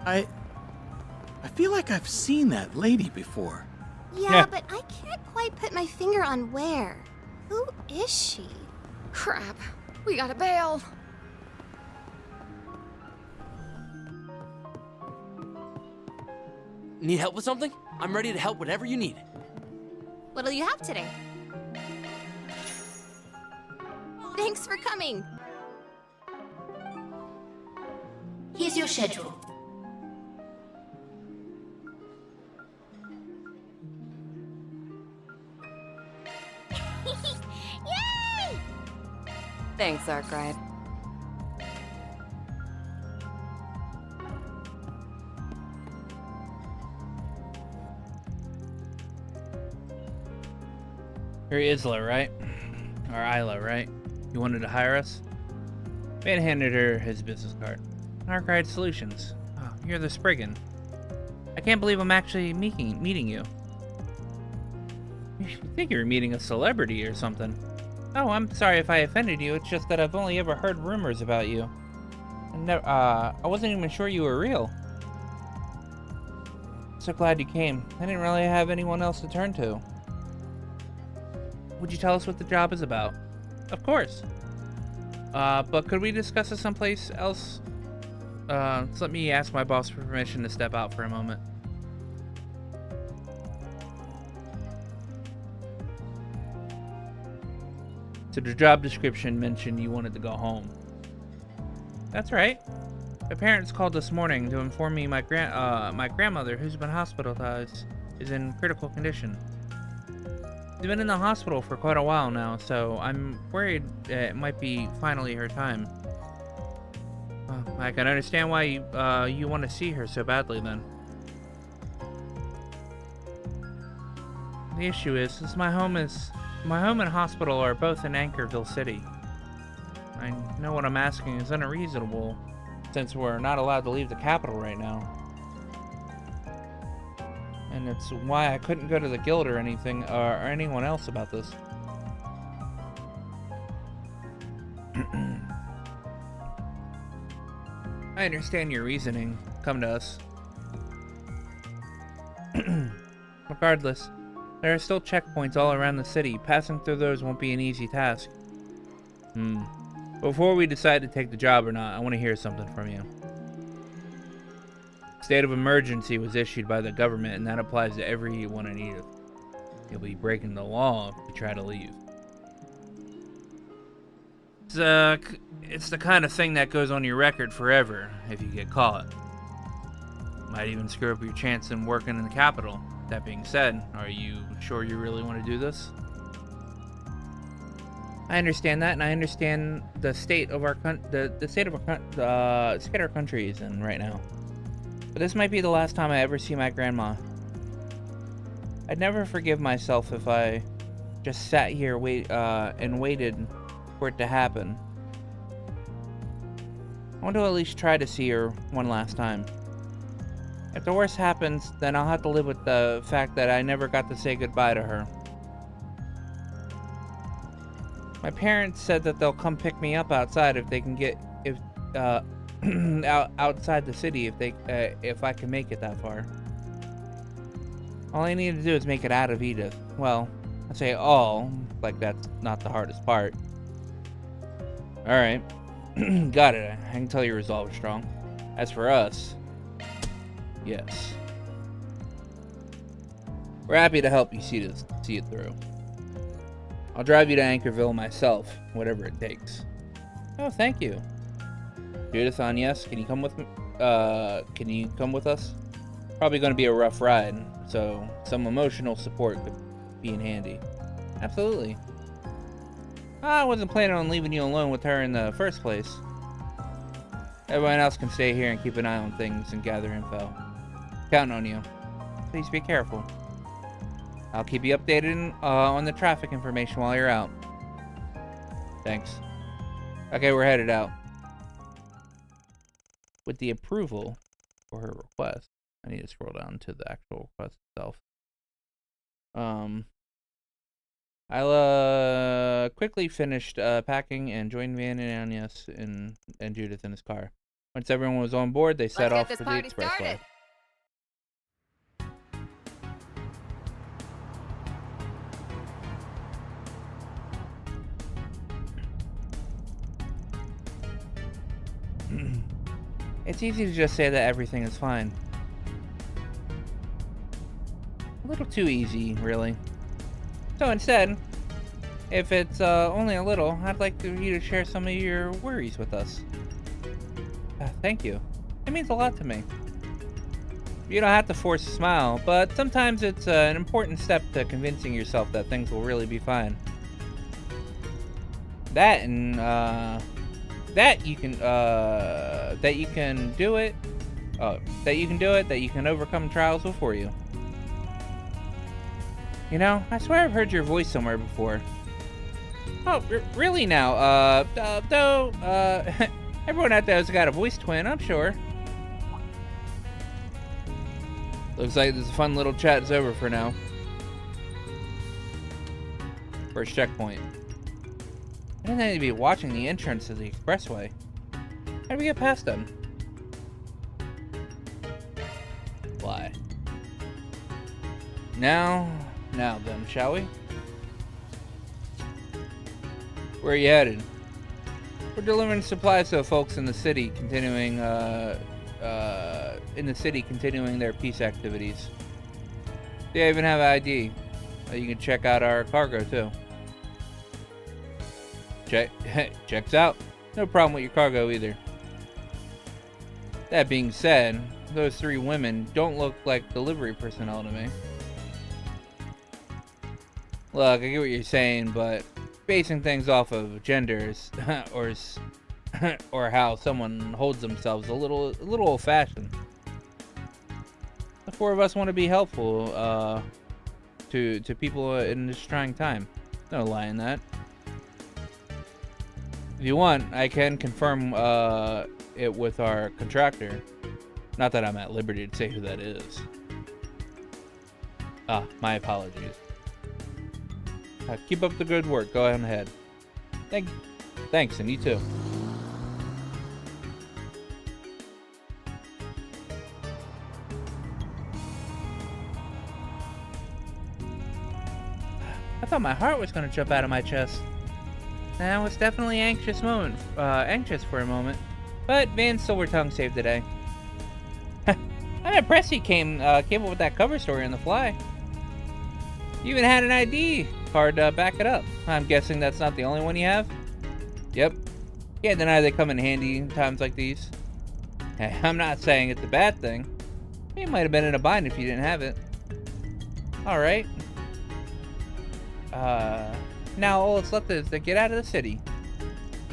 I feel like I've seen that lady before. Yeah, but I can't quite put my finger on where. Who is she? Crap. We gotta bail. Need help with something? I'm ready to help whatever you need. What'll you have today? Thanks for coming. Here's your schedule. Yay! Thanks, Arkwright. You're Isla, right? Or Isla, right? You wanted to hire us? Man handed her his business card. Arkwright Solutions. Oh, you're the Spriggan. I can't believe I'm actually meeting you. You think you were meeting a celebrity or something. Oh, I'm sorry if I offended you. It's just that I've only ever heard rumors about you. I wasn't even sure you were real. So glad you came. I didn't really have anyone else to turn to. Would you tell us what the job is about? Of course. But could we discuss it someplace else? Let me ask my boss for permission to step out for a moment. So the job description mentioned you wanted to go home. That's right. My parents called this morning to inform me my grandmother, who's been hospitalized, is in critical condition. She's been in the hospital for quite a while now, so I'm worried it might be finally her time. I can understand why you want to see her so badly then. The issue is my home and hospital are both in Anchorville City. I know what I'm asking is unreasonable, since we're not allowed to leave the capital right now. And it's why I couldn't go to the guild or anything, or anyone else about this. I understand your reasoning. Come to us. Regardless, there are still checkpoints all around the city. Passing through those won't be an easy task. Before we decide to take the job or not, I want to hear something from you. State of emergency was issued by the government, and that applies to everyone in Edith. You'll be breaking the law if you try to leave. It's the kind of thing that goes on your record forever if you get caught. Might even screw up your chance in working in the capital. That being said, are you sure you really want to do this? I understand that, and I understand the state of our state our country is in right now. But this might be the last time I ever see my grandma. I'd never forgive myself if I just sat here and waited for it to happen. I want to at least try to see her one last time. If the worst happens, then I'll have to live with the fact that I never got to say goodbye to her. My parents said that they'll come pick me up outside if they can outside the city if I can make it that far. All I need to do is make it out of Edith. Well, I say all, like that's not the hardest part. Alright. Got it. I can tell your resolve is strong. As for us, yes. We're happy to help you see it through. I'll drive you to Anchorville myself, whatever it takes. Oh, thank you. Judith on yes. Can you come with me? Can you come with us? Probably going to be a rough ride, so some emotional support could be in handy. Absolutely. I wasn't planning on leaving you alone with her in the first place. Everyone else can stay here and keep an eye on things and gather info. Counting on you. Please be careful. I'll keep you updated on the traffic information while you're out. Thanks. Okay, we're headed out. With the approval for her request, I need to scroll down to the actual request itself. I quickly finished packing and joined Van and Agnes and Judith in his car. Once everyone was on board, they set off for the expressway. It's easy to just say that everything is fine. A little too easy, really. So instead, if it's only a little, I'd like you to share some of your worries with us. Thank you. It means a lot to me. You don't have to force a smile, but sometimes it's an important step to convincing yourself that things will really be fine. That and that you can do it. That you can overcome trials before you. You know, I swear I've heard your voice somewhere before. Oh, really now? Everyone out there's got a voice twin, I'm sure. Looks like this fun little chat is over for now. First checkpoint. I didn't need to be watching the entrance to the expressway. How do we get past them? Why? Now then, shall we? Where are you headed? We're delivering supplies to folks in the city, continuing their peace activities. They even have ID. You can check out our cargo too. Checks out. No problem with your cargo either. That being said, those three women don't look like delivery personnel to me. Look, I get what you're saying, but basing things off of genders or how someone holds themselves a little old-fashioned. The four of us want to be helpful. to people in this trying time. No lie in that. If you want, I can confirm it with our contractor. Not that I'm at liberty to say who that is. Ah, my apologies. Keep up the good work. Go ahead. Thanks, and you too. I thought my heart was gonna jump out of my chest. That was definitely anxious for a moment. But Van Silvertongue saved the day. I'm impressed he came up with that cover story on the fly. You even had an ID card to back it up. I'm guessing that's not the only one you have? Yep. Can't deny they come in handy in times like these. Hey, I'm not saying it's a bad thing. You might have been in a bind if you didn't have it. Alright. Now all that's left is to get out of the city.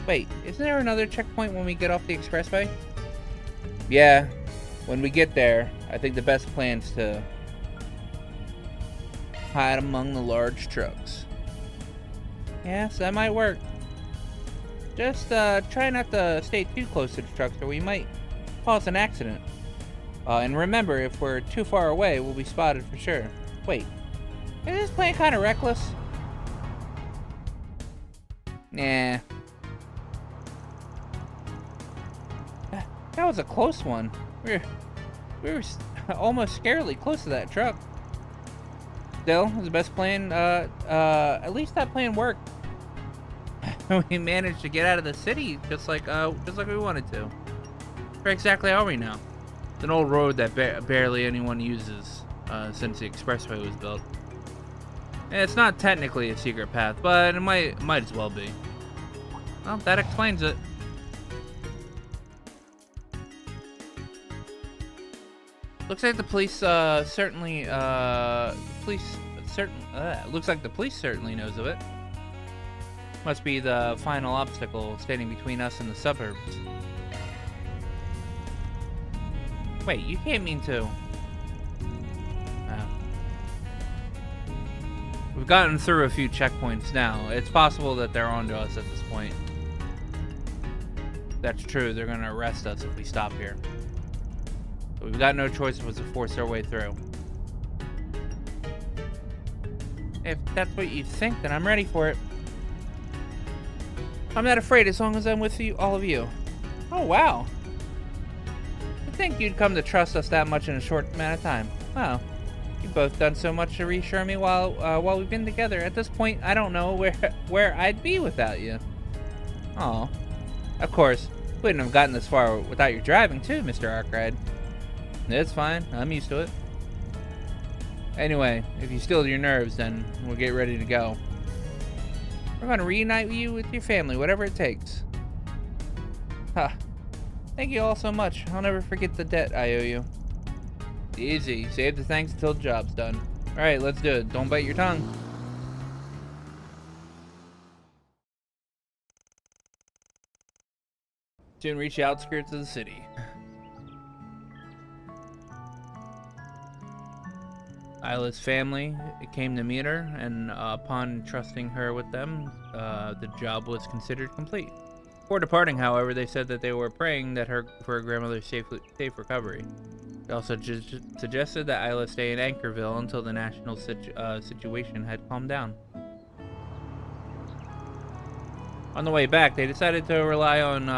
Wait, isn't there another checkpoint when we get off the expressway? Yeah, when we get there, I think the best plan is to hide among the large trucks. Yes, that might work. Just try not to stay too close to the trucks or we might cause an accident. And remember, if we're too far away, we'll be spotted for sure. Wait, is this plan kind of reckless? Nah. That was a close one. We were almost scarily close to that truck. Still, it was the best plan. At least that plan worked. We managed to get out of the city just like we wanted to. Where exactly are we now? It's an old road that barely anyone uses since the expressway was built. And it's not technically a secret path, but it might as well be. Well, that explains it. Looks like the police certainly knows of it. Must be the final obstacle standing between us and the suburbs. Wait, you can't mean to... We've gotten through a few checkpoints now. It's possible that they're onto us at this point. That's true, they're gonna arrest us if we stop here. But we've got no choice but to force our way through. If that's what you think, then I'm ready for it. I'm not afraid as long as I'm with you, all of you. Oh, wow. I think you'd come to trust us that much in a short amount of time. Wow. You've both done so much to reassure me while we've been together. At this point, I don't know where I'd be without you. Aw. Of course, we wouldn't have gotten this far without your driving too, Mr. Arkwright. It's fine. I'm used to it. Anyway, if you stilled your nerves, then we'll get ready to go. We're going to reunite you with your family, whatever it takes. Huh. Thank you all so much. I'll never forget the debt I owe you. Easy. Save the thanks until the job's done. Alright, let's do it. Don't bite your tongue. Soon reach the outskirts of the city. Isla's family came to meet her, and upon trusting her with them, the job was considered complete. Before departing, however, they said that they were praying for her grandmother's safe recovery. They also suggested that Isla stay in Anchorville until the national situation had calmed down. On the way back, they decided to rely on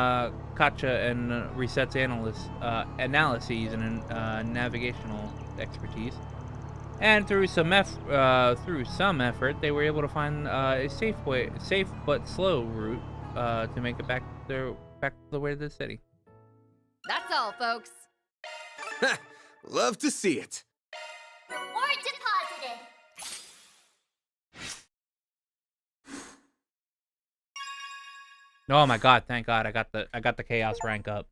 Katja and Reset's analyses and navigational expertise. And through some effort, they were able to find a safe but slow route to make it back the way to the city. That's all, folks. Love to see it. Reward deposited. Oh my god, thank god, I got the chaos rank up.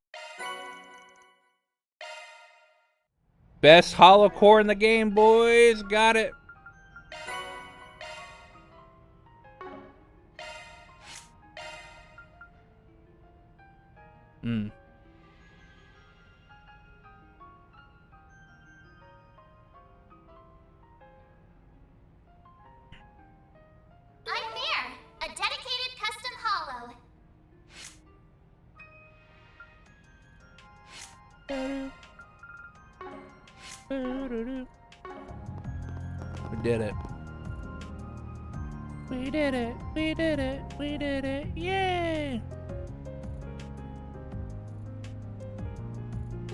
Best hollow core in the game, boys. Got it. We did it. We did it. We did it. We did it. Yay!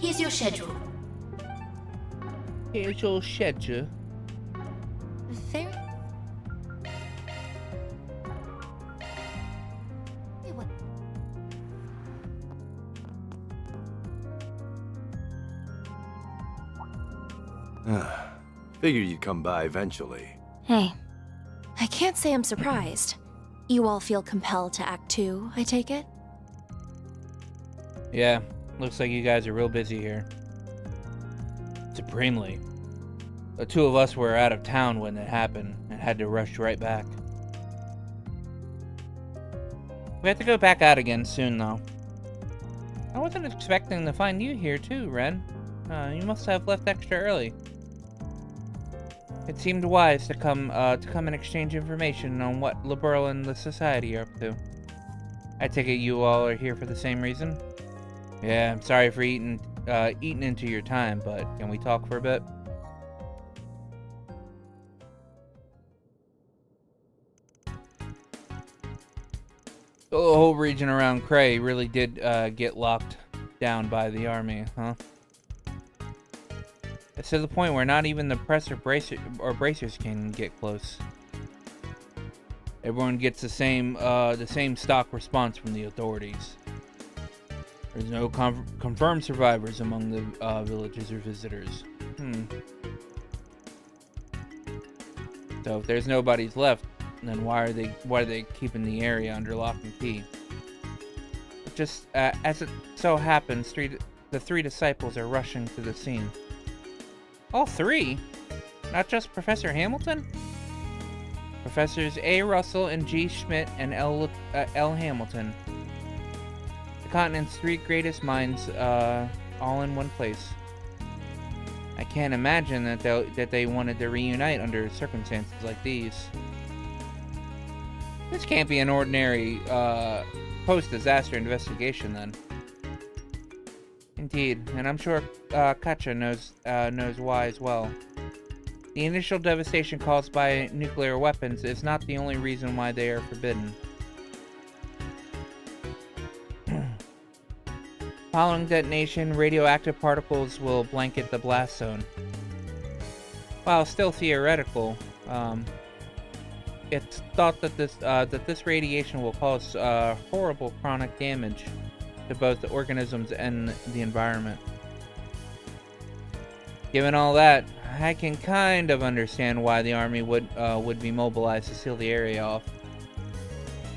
Here's your schedule. Here's your schedule. Very. What? Figured you'd come by eventually. Hey. I can't say I'm surprised. You all feel compelled to act too, I take it? Yeah, looks like you guys are real busy here. Supremely. The two of us were out of town when it happened and had to rush right back. We have to go back out again soon, though. I wasn't expecting to find you here, too, Ren. You must have left extra early. It seemed wise to come and exchange information on what Liberal and the Society are up to. I take it you all are here for the same reason? Yeah, I'm sorry for eating into your time, but can we talk for a bit? The whole region around Cray really did get locked down by the army, huh? It's to the point where not even the press or bracers can get close. Everyone gets the same stock response from the authorities. There's no confirmed survivors among the villagers or visitors. So if there's nobody's left, then why are they keeping the area under lock and key? Just as it so happens, the three disciples are rushing to the scene. All three? Not just Professor Hamilton? Professors A. Russell and G. Schmidt and L. Hamilton. The continent's three greatest minds, all in one place. I can't imagine that they wanted to reunite under circumstances like these. This can't be an ordinary post-disaster investigation, then. Indeed, and I'm sure Katja knows why as well. The initial devastation caused by nuclear weapons is not the only reason why they are forbidden. Following detonation, radioactive particles will blanket the blast zone. While still theoretical, it's thought that this radiation will cause horrible chronic damage to both the organisms and the environment. Given all that, I can kind of understand why the army would be mobilized to seal the area off.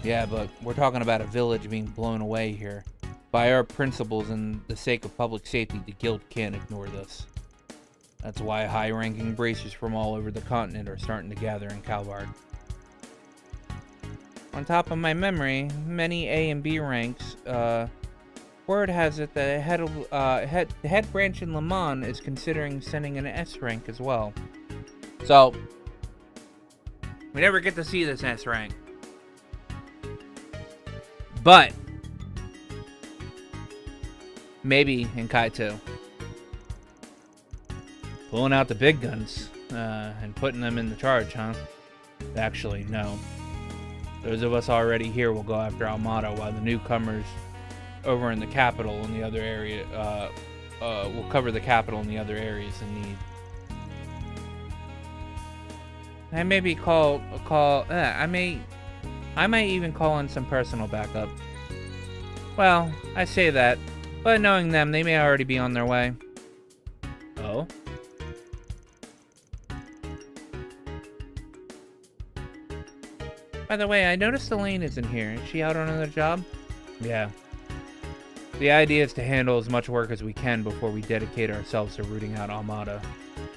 Yeah, but we're talking about a village being blown away here. By our principles and the sake of public safety, the guild can't ignore this. That's why high-ranking bracers from all over the continent are starting to gather in Calvard. On top of my memory, many A and B ranks, word has it that the head branch in Le Mans is considering sending an S rank as well. So, we never get to see this S rank. But maybe in Kaito. Pulling out the big guns and putting them in the charge, huh? Actually, no. Those of us already here will go after Almada, while the newcomers over in the capital and the other area will cover the capital and the other areas in need. I may even call in some personal backup. Well, I say that, but knowing them, they may already be on their way. Oh? By the way, I noticed Elaine isn't here. Is she out on another job? Yeah. The idea is to handle as much work as we can before we dedicate ourselves to rooting out Almada.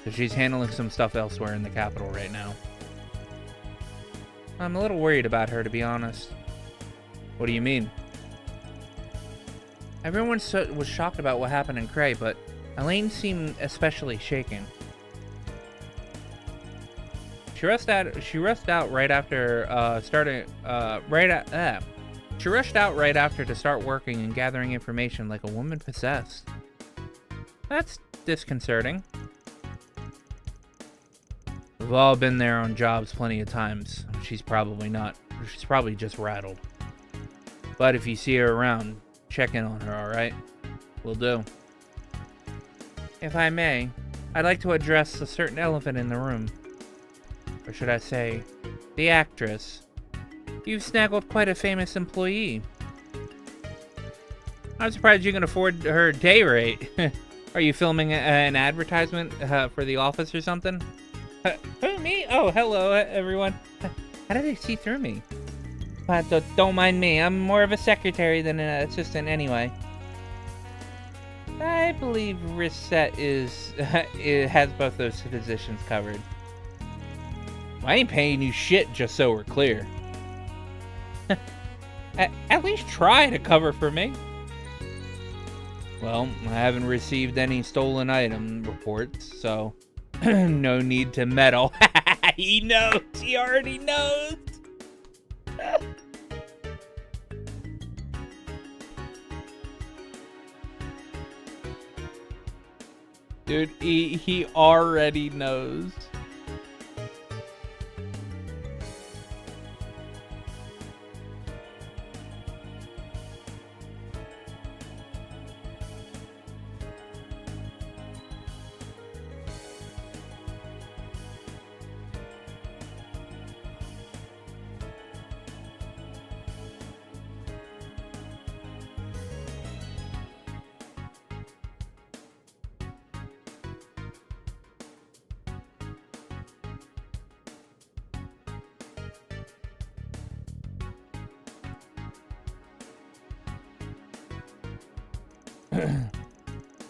So she's handling some stuff elsewhere in the capital right now. I'm a little worried about her, to be honest. What do you mean? Everyone was shocked about what happened in Cray, but Elaine seemed especially shaken. She rushed out right after She rushed out right after to start working and gathering information like a woman possessed. That's disconcerting. We've all been there on jobs plenty of times. She's probably not. She's probably just rattled. But if you see her around, check in on her, alright? Will do. If I may, I'd like to address a certain elephant in the room. Or should I say, the actress. You've snaggled quite a famous employee. I'm surprised you can afford her day rate. Are you filming an advertisement for the office or something? Who, me? Oh, hello, everyone. How did they see through me? Don't mind me. I'm more of a secretary than an assistant anyway. I believe Reset it has both those positions covered. I ain't paying you shit, just so we're clear. At least try to cover for me. Well, I haven't received any stolen item reports, so no need to meddle. He knows. He already knows. Dude, he already knows.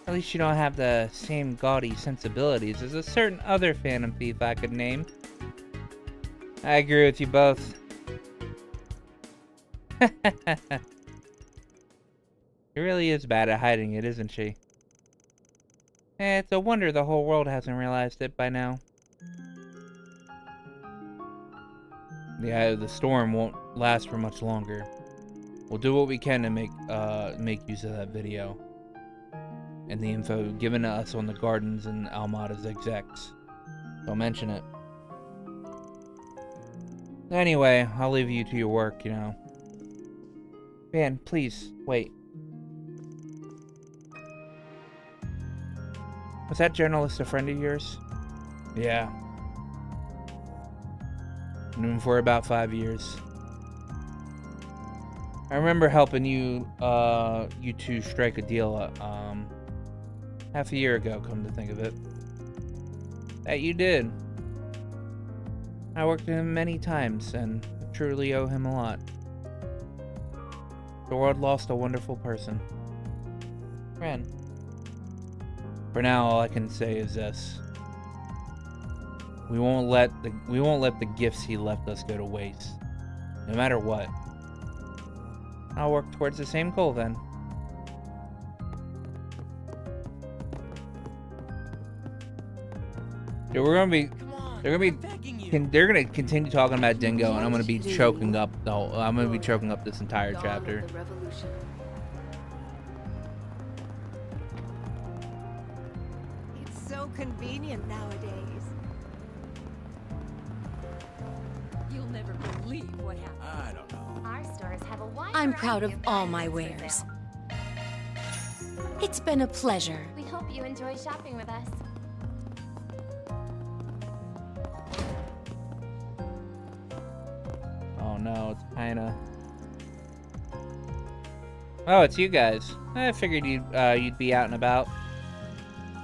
At least you don't have the same gaudy sensibilities as a certain other Phantom Thief I could name. I agree with you both. She really is bad at hiding it, isn't she? It's a wonder the whole world hasn't realized it by now. Yeah, the storm won't last for much longer. We'll do what we can to make use of that video. And the info given to us on the Gardens and Almada's execs. Don't mention it. Anyway, I'll leave you to your work, you know. Man, please, wait. Was that journalist a friend of yours? Yeah. Knew him for about 5 years. I remember helping you, you two strike a deal, half a year ago, come to think of it. That you did. I worked with him many times, and I truly owe him a lot. The world lost a wonderful person. Friend. For now, all I can say is this. We won't let the gifts he left us go to waste. No matter what. I'll work towards the same goal then. Dude, they're gonna continue talking about Dingo, and I'm gonna be choking up this entire chapter. It's so convenient nowadays. You'll never believe what happened. I don't know. Our stores have a wide I'm proud of variety all my items for wares. sale. It's been a pleasure. We hope you enjoy shopping with us. Oh no, it's kinda... Oh, it's you guys. I figured you'd be out and about.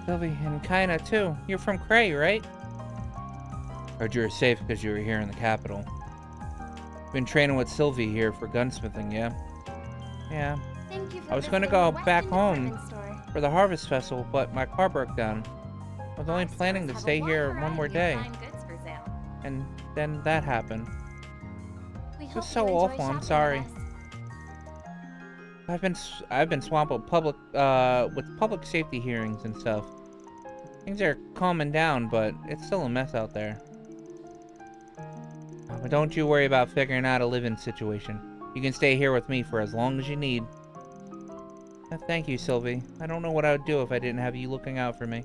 Sylvie and Kaina too. You're from Cray, right? Heard you were safe because you were here in the capital. Been training with Sylvie here for gunsmithing, yeah? Yeah. Thank you for I was gonna visiting go the Western back home Department Store. for the Harvest Festival, but my car broke down. I was only planning to Have a stay wide here one more variety day. of fine goods for sale. And then that happened. We It hope was so you enjoy awful, I'm shopping sorry. with us. I've been swamped with public safety hearings and stuff. Things are calming down, but it's still a mess out there. But don't you worry about figuring out a living situation. You can stay here with me for as long as you need. Thank you, Sylvie. I don't know what I would do if I didn't have you looking out for me.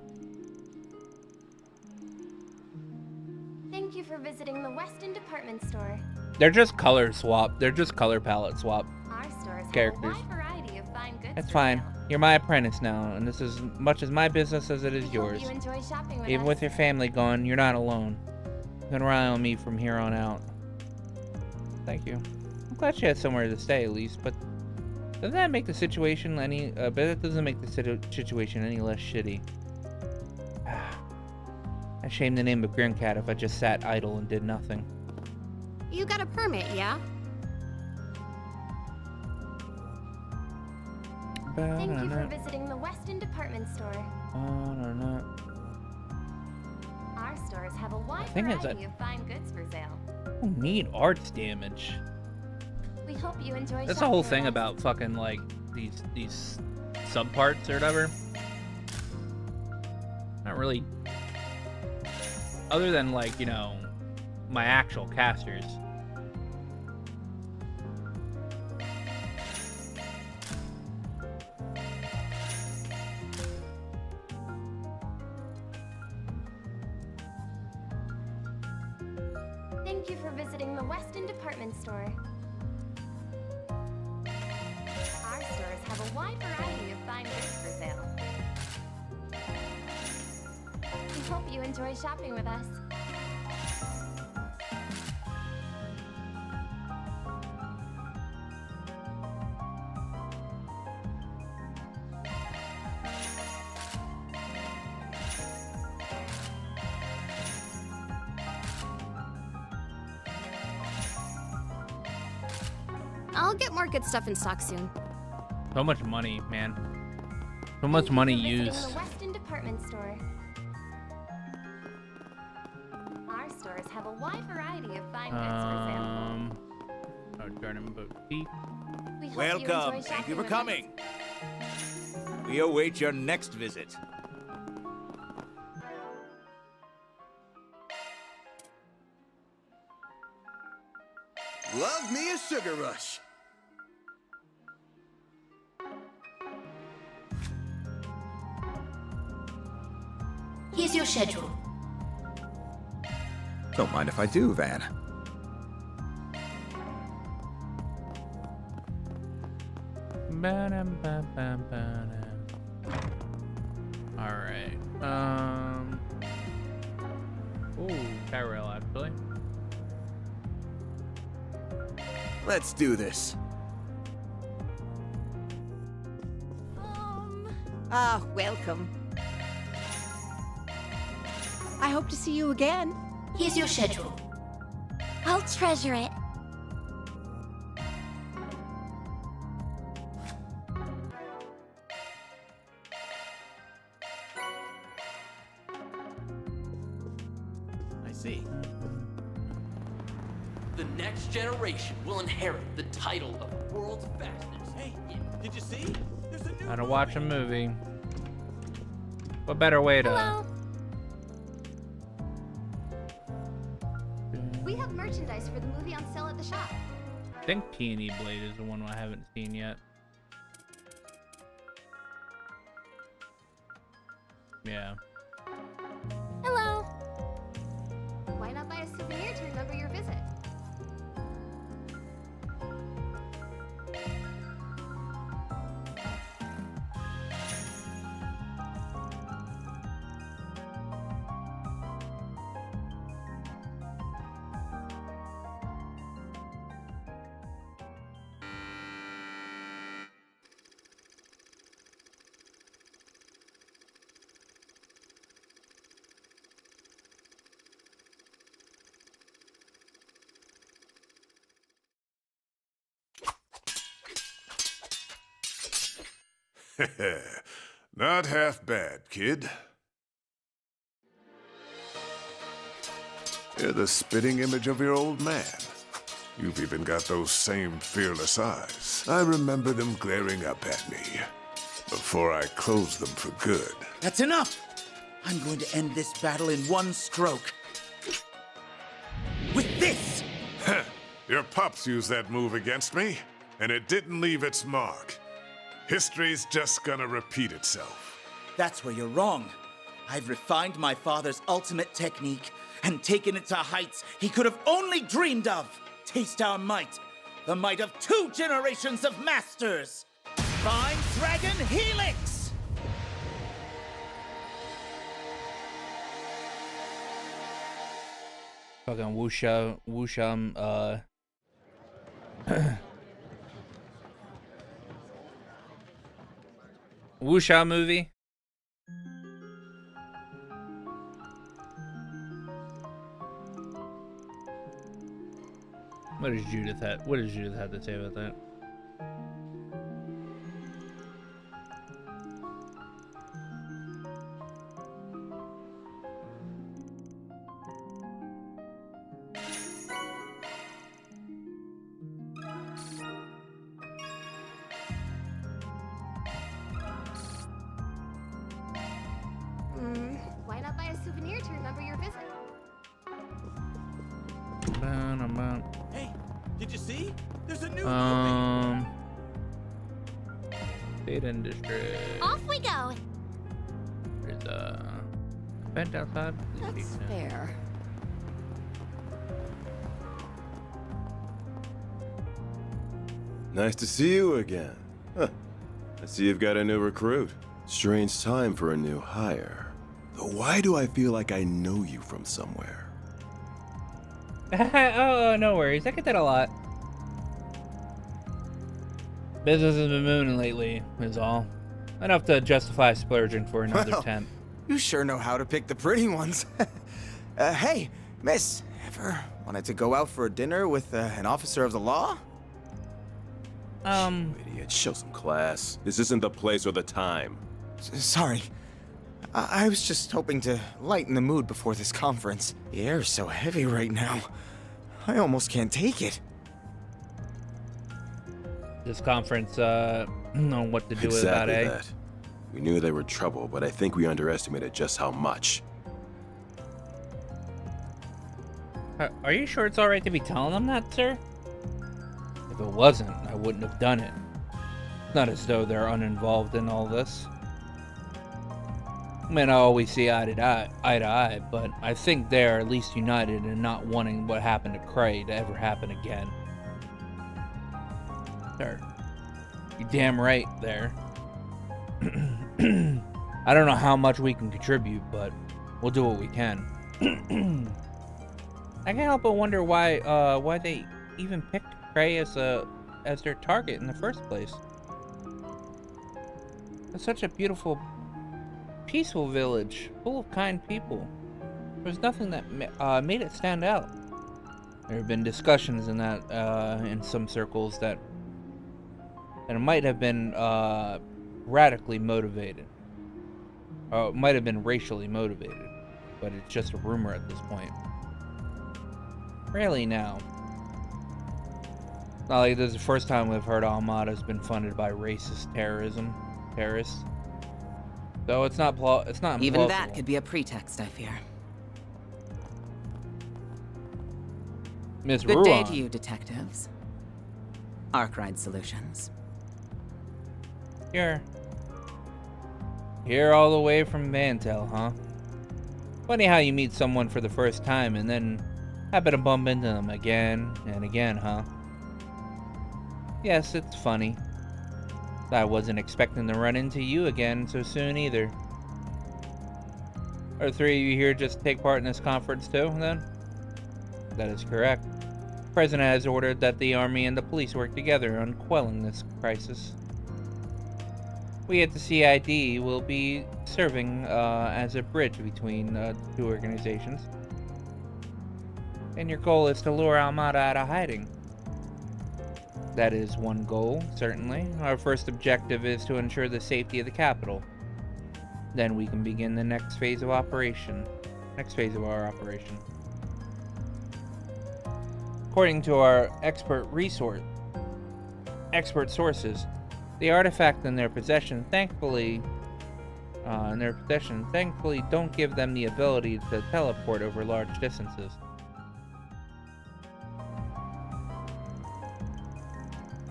Thank you for visiting the Weston department store. They're just color swap. They're just color palette swap Our stores characters. have a wide variety of fine goods. That's fine. You're my apprentice now, and this is as much as my business as it is yours. You enjoy shopping with Even us. with your family gone, you're not alone. You can rely on me from here on out. Thank you. I'm glad she has somewhere to stay at least, but doesn't that make the situation any? But that doesn't make the situation any less shitty. I shame the name of Grimcat if I just sat idle and did nothing. You got a permit, yeah? Thank you for visiting the Weston department store. Our stores have a wide variety of fine goods for sale. I don't need arts damage. We hope you enjoy. That's the whole thing about fucking like these subparts or whatever. Not really. Other than like, you know, my actual casters. Thank you for visiting the Weston department store. Our stores have a wide variety of fine goods for sale. We hope you enjoy shopping with us. I'll get more good stuff in stock soon. So much money, man. So much money used. The Weston department store. Our stores have a wide variety of fine goods for sale. Garden Boutique. We hope Welcome. Thank you for coming. We await your next visit. Love me a sugar rush. Here's your schedule. Don't mind if I do, Van. Alright. Ooh, Tyrell, actually. Let's do this. Ah, welcome. I hope to see you again. Here's your schedule. I'll treasure it. I see. The next generation will inherit the title of world's fastest. Hey, did you see? There's a new How to watch a movie. What better way to... Hello. We have merchandise for the movie on sale at the shop. I think Peony Blade is the one I haven't seen yet. Yeah. Hello. Why not buy a souvenir to remember your visit? Not half bad, kid. You're the spitting image of your old man. You've even got those same fearless eyes. I remember them glaring up at me before I closed them for good. That's enough! I'm going to end this battle in one stroke. With this! Your pops used that move against me, and it didn't leave its mark. History's just gonna repeat itself. That's where you're wrong. I've refined my father's ultimate technique and taken it to heights he could have only dreamed of. Taste our might, the might of 2 generations of masters. Divine Dragon Helix! Fucking Wusham, Wuxia movie. What does Judith have to say about that? Why not buy a souvenir to remember your visit? Hey, did you see? There's a new Data industry. Off we go. There's a vent outside. That's fair. Nice to see you again. Huh. I see you've got a new recruit. Strange time for a new hire. Though why do I feel like I know you from somewhere? Oh, no worries. I get that a lot. Business has been moving lately, is all. Enough to justify splurging for another temp. You sure know how to pick the pretty ones. Hey, miss, ever wanted to go out for a dinner with an officer of the law? Idiot, show some class. This isn't the place or the time. Sorry. I was just hoping to lighten the mood before this conference. The air's so heavy right now. I almost can't take it. This conference, know what to do about, Exactly that. We knew they were trouble, but I think we underestimated just how much. Are you sure it's alright to be telling them that, sir? If it wasn't, I wouldn't have done it. It's not as though they're uninvolved in all this. I may not always see eye to eye, but I think they're at least united in not wanting what happened to Cray to ever happen again. Sir, you're damn right there. I don't know how much we can contribute, but we'll do what we can. I can't help but wonder why they even picked Cray as their target in the first place. It's such a beautiful, peaceful village, full of kind people. There's nothing that made it stand out. There have been discussions in some circles that it might have been radically motivated. It might have been racially motivated, but it's just a rumor at this point. Really now. Not like this is the first time we've heard Almada's been funded by racist terrorists. So it's not Even implausible. that could be a pretext, I fear. Miss Good day Ruan. to you, detectives. Arkwright Solutions. Here all the way from Mantel, huh? Funny how you meet someone for the first time and then happen to bump into them again and again, huh? Yes, it's funny. I wasn't expecting to run into you again so soon either. Are the three of you here just to take part in this conference too, then? That is correct. The President has ordered that the Army and the police work together on quelling this crisis. We at the CID will be serving as a bridge between the two organizations. And your goal is to lure Almada out of hiding. That is one goal, certainly. Our first objective is to ensure the safety of the capital. Then we can begin the next phase of our operation. According to our expert sources, the artifact in their possession thankfully don't give them the ability to teleport over large distances.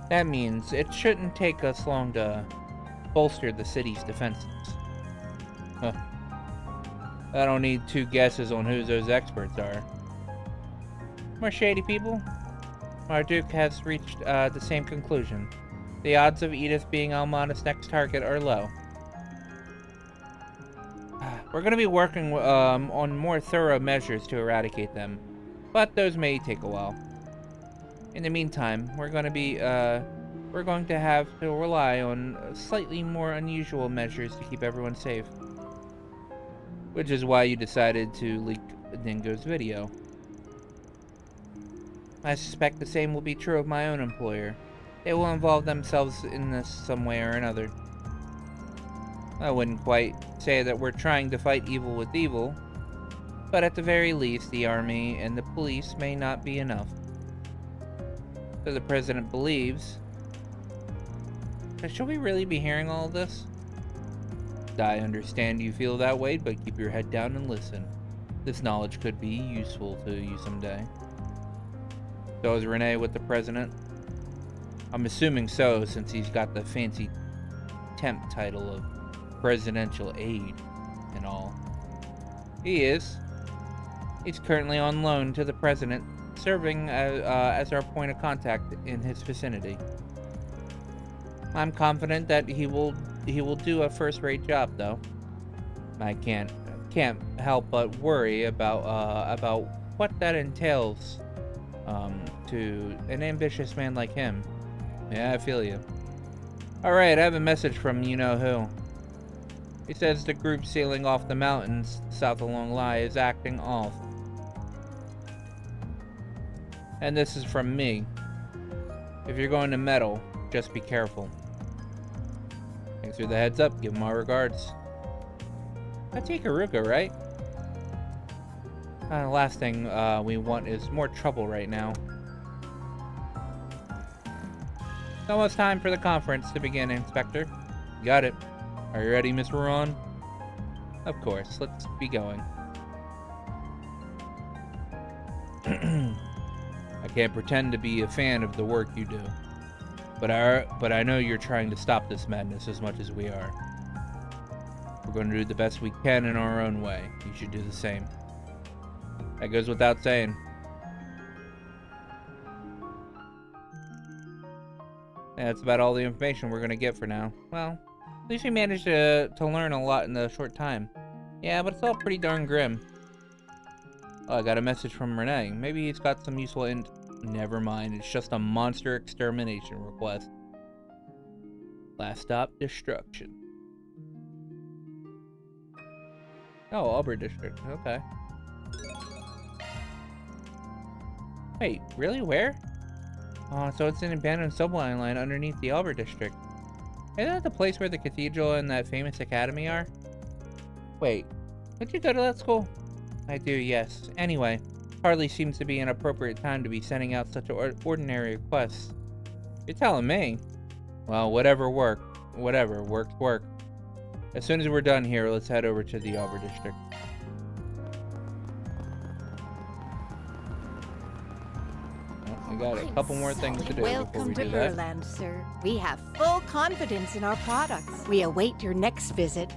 That means it shouldn't take us long to bolster the city's defenses. I don't need 2 guesses on who those experts are. More shady people? Marduk has reached the same conclusion. The odds of Edith being Almana's next target are low. We're going to be working on more thorough measures to eradicate them, but those may take a while. In the meantime, we're going to have to rely on slightly more unusual measures to keep everyone safe. Which is why you decided to leak Dingo's video. I suspect the same will be true of my own employer. They will involve themselves in this some way or another. I wouldn't quite say that we're trying to fight evil with evil, but at the very least, the army and the police may not be enough. So the president believes... Should we really be hearing all of this? I understand you feel that way, but keep your head down and listen. This knowledge could be useful to you someday. So is Renee with the president? I'm assuming so, since he's got the fancy temp title of presidential aide and all. He is. He's currently on loan to the president, serving as our point of contact in his vicinity. I'm confident that he will do a first-rate job, though. I can't help but worry about what that entails to an ambitious man like him. Yeah, I feel you. Alright, I have a message from you-know-who. He says the group sailing off the mountains south of Long Lai is acting off. And this is from me. If you're going to meddle, just be careful. Thanks for the heads up. Give him our regards. That's Ikaruga, right? The last thing we want is more trouble right now. It's almost time for the conference to begin, Inspector. Got it. Are you ready, Miss Ron? Of course. Let's be going. I can't pretend to be a fan of the work you do. But I know you're trying to stop this madness as much as we are. We're going to do the best we can in our own way. You should do the same. That goes without saying. Yeah, that's about all the information we're going to get for now. Well, at least we managed to learn a lot in a short time. Yeah, but it's all pretty darn grim. Oh, I got a message from Renee. Maybe he's got some useful Never mind, it's just a monster extermination request. Last stop, destruction. Oh, Auburn District, okay. Wait, really? Where? Oh, so it's an abandoned subway line underneath the Albert District. Isn't that the place where the cathedral and that famous academy are? Wait, did you go to that school? I do, yes. Anyway, hardly seems to be an appropriate time to be sending out such ordinary requests. You're telling me? Well, whatever works. As soon as we're done here, let's head over to the Albert District. We got a couple more things to do before we Welcome do to that. Erland, sir. We have full confidence in our products. We await your next visit.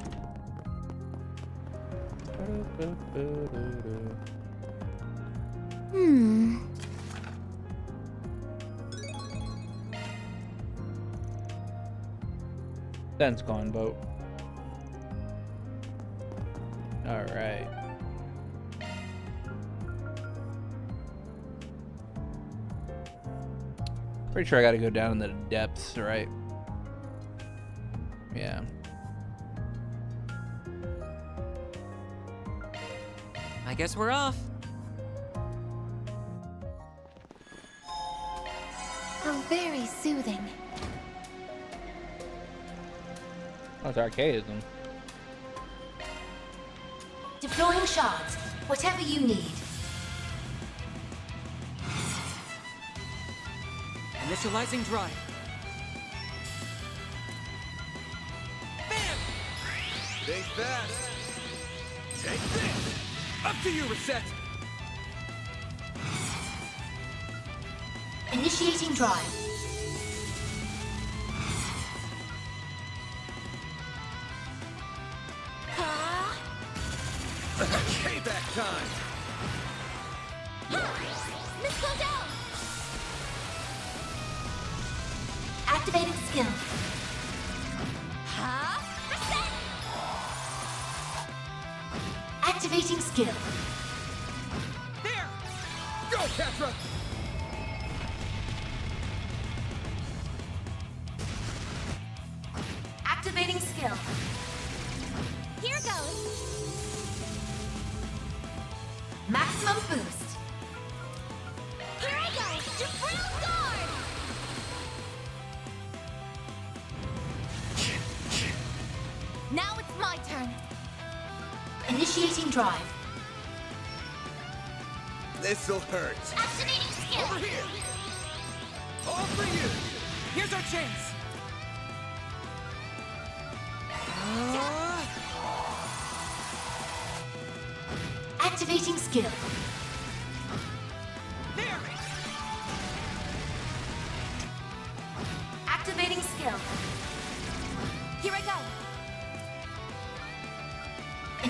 Sense gone, boat. Alright. Pretty sure I gotta go down in the depths, right? Yeah. I guess we're off. How very soothing. That's archaism. Deploying shards. Whatever you need. Initializing drive. Think fast. Take this! Up to you, Reset! Initiating drive. Payback time! Miss Clodell! Activating skill. Reset! Activating skill. There! Go, Catra! Activating skill. Here goes. Maximum boost. Here I go. To Brown Guard. Now it's my turn. Initiating drive. This'll hurt. Activating skill. Over here! All for you! Here's our chance! Activating skill. There! Activating skill. Here I go.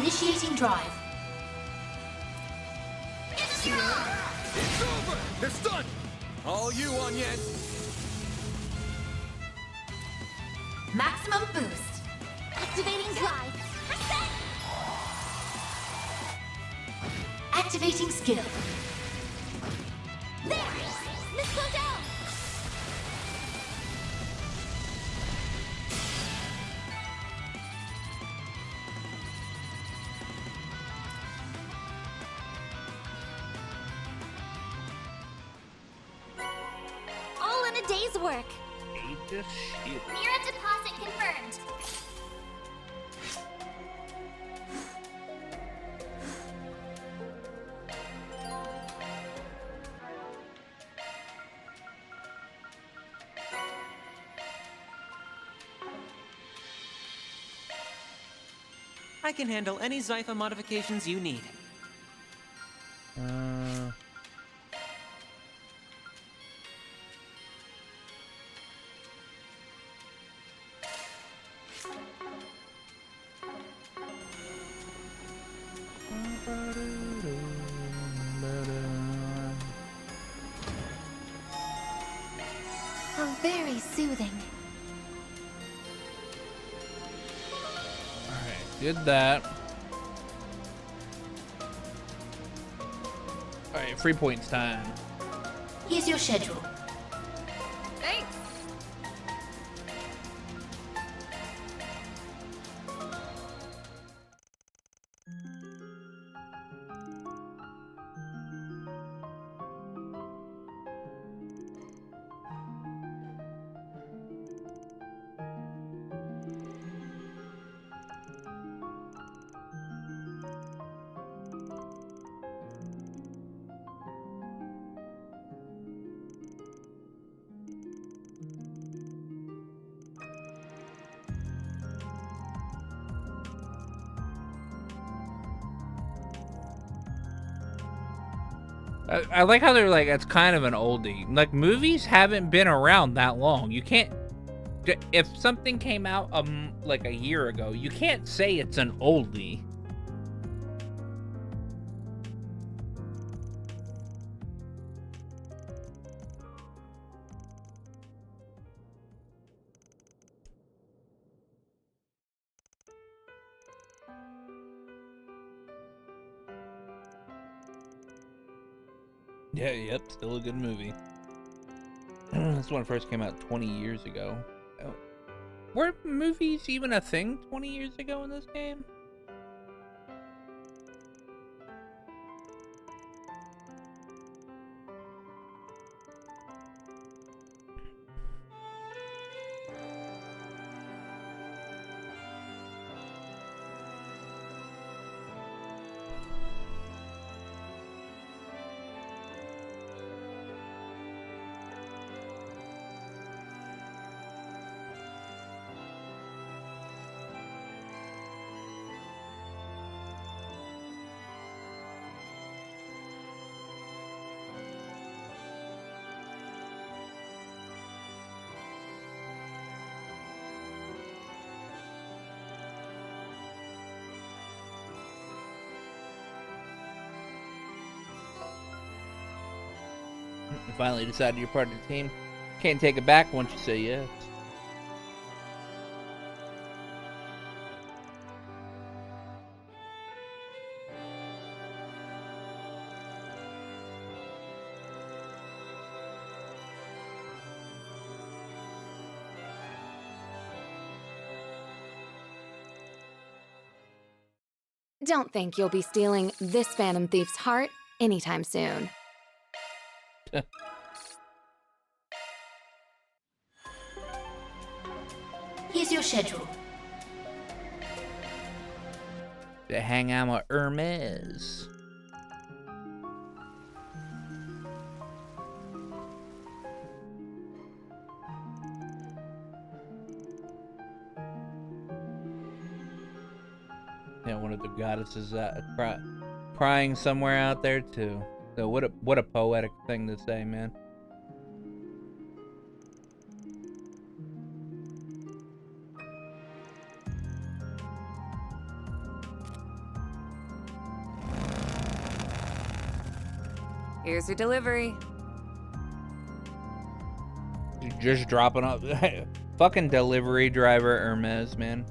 Initiating drive. It's over! It's done! All you, Onion! Maximum boost. Activating drive. Reset. Activating skill. There! Miss Clodell! All in a day's work. This shit. Mira deposit confirmed. I can handle any Zypha modifications you need. How very soothing. Alright, did that. Alright, free points time. Here's your schedule. Thanks. I like how they're like, it's kind of an oldie. Like, movies haven't been around that long. You can't, if something came out like a year ago, you can't say it's an oldie. Yeah, yep, still a good movie. This one first came out 20 years ago. Oh. Were movies even a thing 20 years ago in this game? You finally decided you're part of the team. Can't take it back once you say yes. Don't think you'll be stealing this Phantom Thief's heart anytime soon. Here's your schedule. To hang out with Hermes. Yeah, one of the goddesses crying somewhere out there too. So what a poetic thing to say, man. Here's your delivery. Just dropping off. Fucking delivery driver Hermes, man.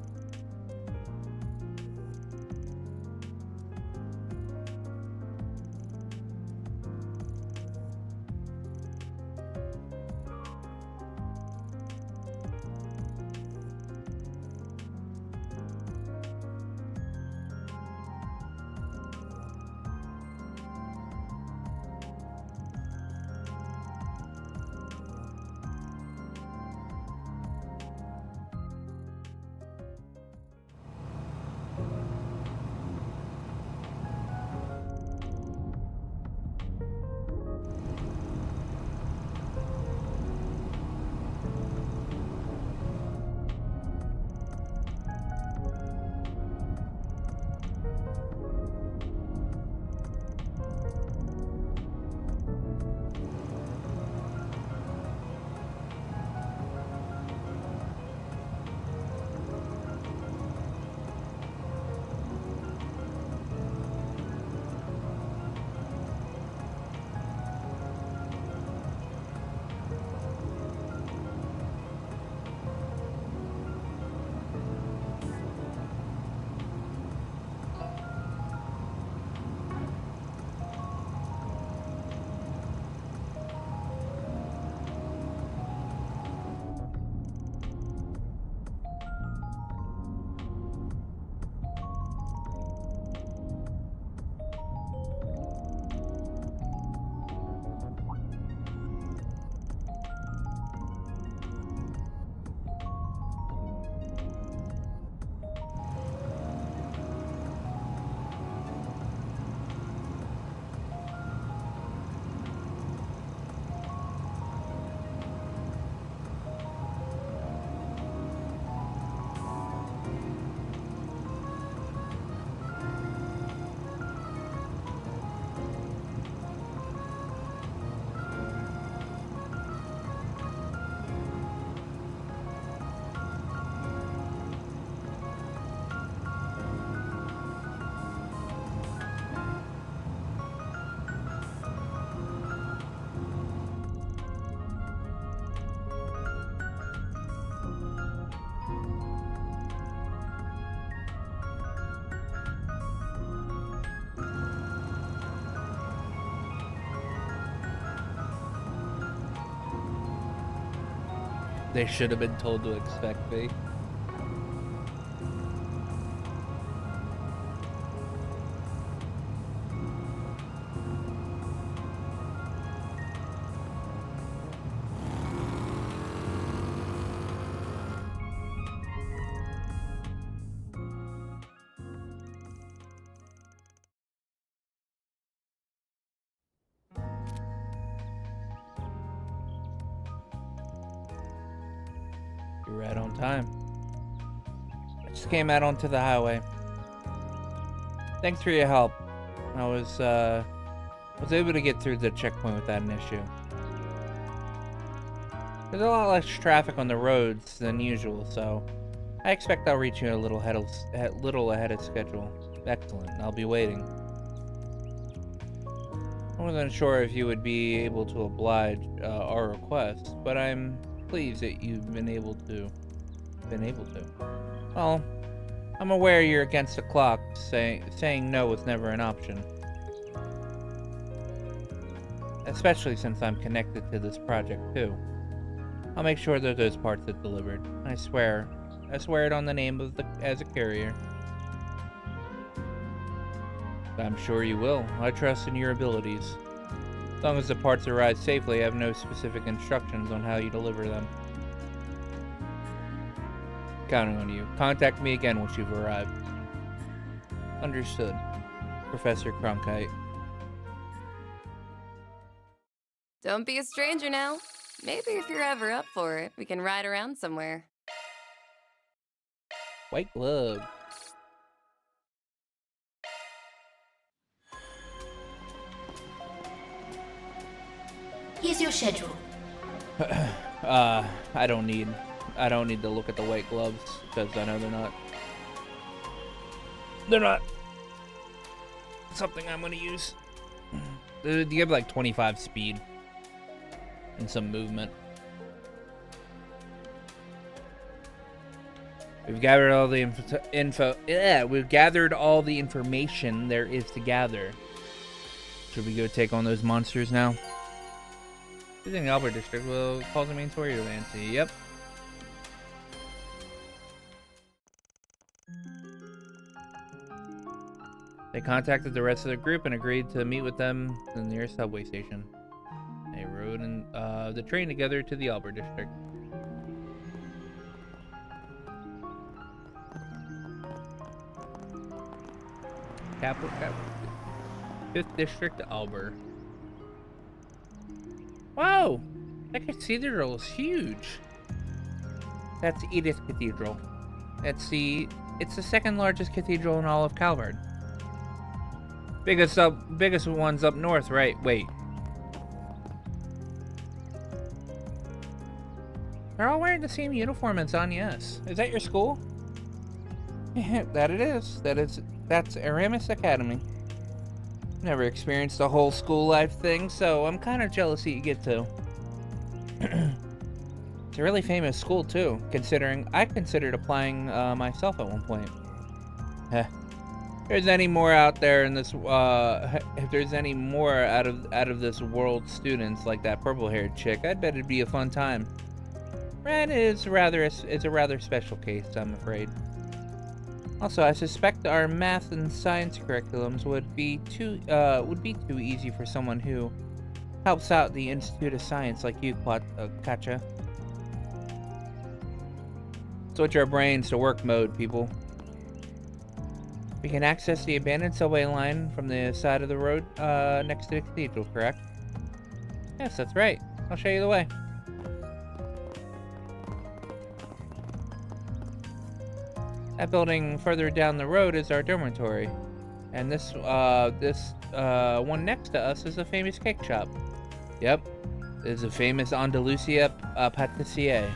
They should have been told to expect me. You're right on time. I just came out onto the highway. Thanks for your help. I was able to get through the checkpoint without an issue. There's a lot less traffic on the roads than usual, so I expect I'll reach you a little ahead of schedule. Excellent. I'll be waiting. I wasn't sure if you would be able to oblige our request, but I'm pleased that you've been able to. Well, I'm aware you're against the clock. Saying no was never an option. Especially since I'm connected to this project too. I'll make sure that those parts are delivered. I swear it on the name of as a courier. I'm sure you will. I trust in your abilities. As long as the parts arrive safely, I have no specific instructions on how you deliver them. Counting on you. Contact me again once you've arrived. Understood. Professor Cronkite. Don't be a stranger now. Maybe if you're ever up for it, we can ride around somewhere. White glove. Here's your schedule. I don't need to look at the white gloves because I know they're not something I'm gonna use. They give like 25 speed and some movement. We've gathered all the we've gathered all the information there is to gather. Should we go take on those monsters now? Using the Albert District will cause the main story to advance. Yep. They contacted the rest of the group and agreed to meet with them in the nearest subway station. They rode in the train together to the Albert District. Capital 5th District, Albert. Wow! That cathedral is huge. That's Edith Cathedral. It's the second largest cathedral in all of Calvard. Biggest one's up north, right? Wait. They're all wearing the same uniform as Agnes. Is that your school? That it is. That's Aramis Academy. Never experienced the whole school life thing, so I'm kind of jealous that you get to. It's a really famous school too, considering I considered applying myself at one point. If there's any more out there in this, if there's any more out of this world students like that purple-haired chick, I'd bet it'd be a fun time. Red is a rather special case, I'm afraid. Also, I suspect our math and science curriculums would be too easy for someone who helps out the Institute of Science like you, Katja. Switch our brains to work mode, people. We can access the abandoned subway line from the side of the road next to the cathedral, correct? Yes, that's right. I'll show you the way. That building further down the road is our dormitory. And this one next to us is a famous cake shop. Yep, it's a famous Andalusia patissier.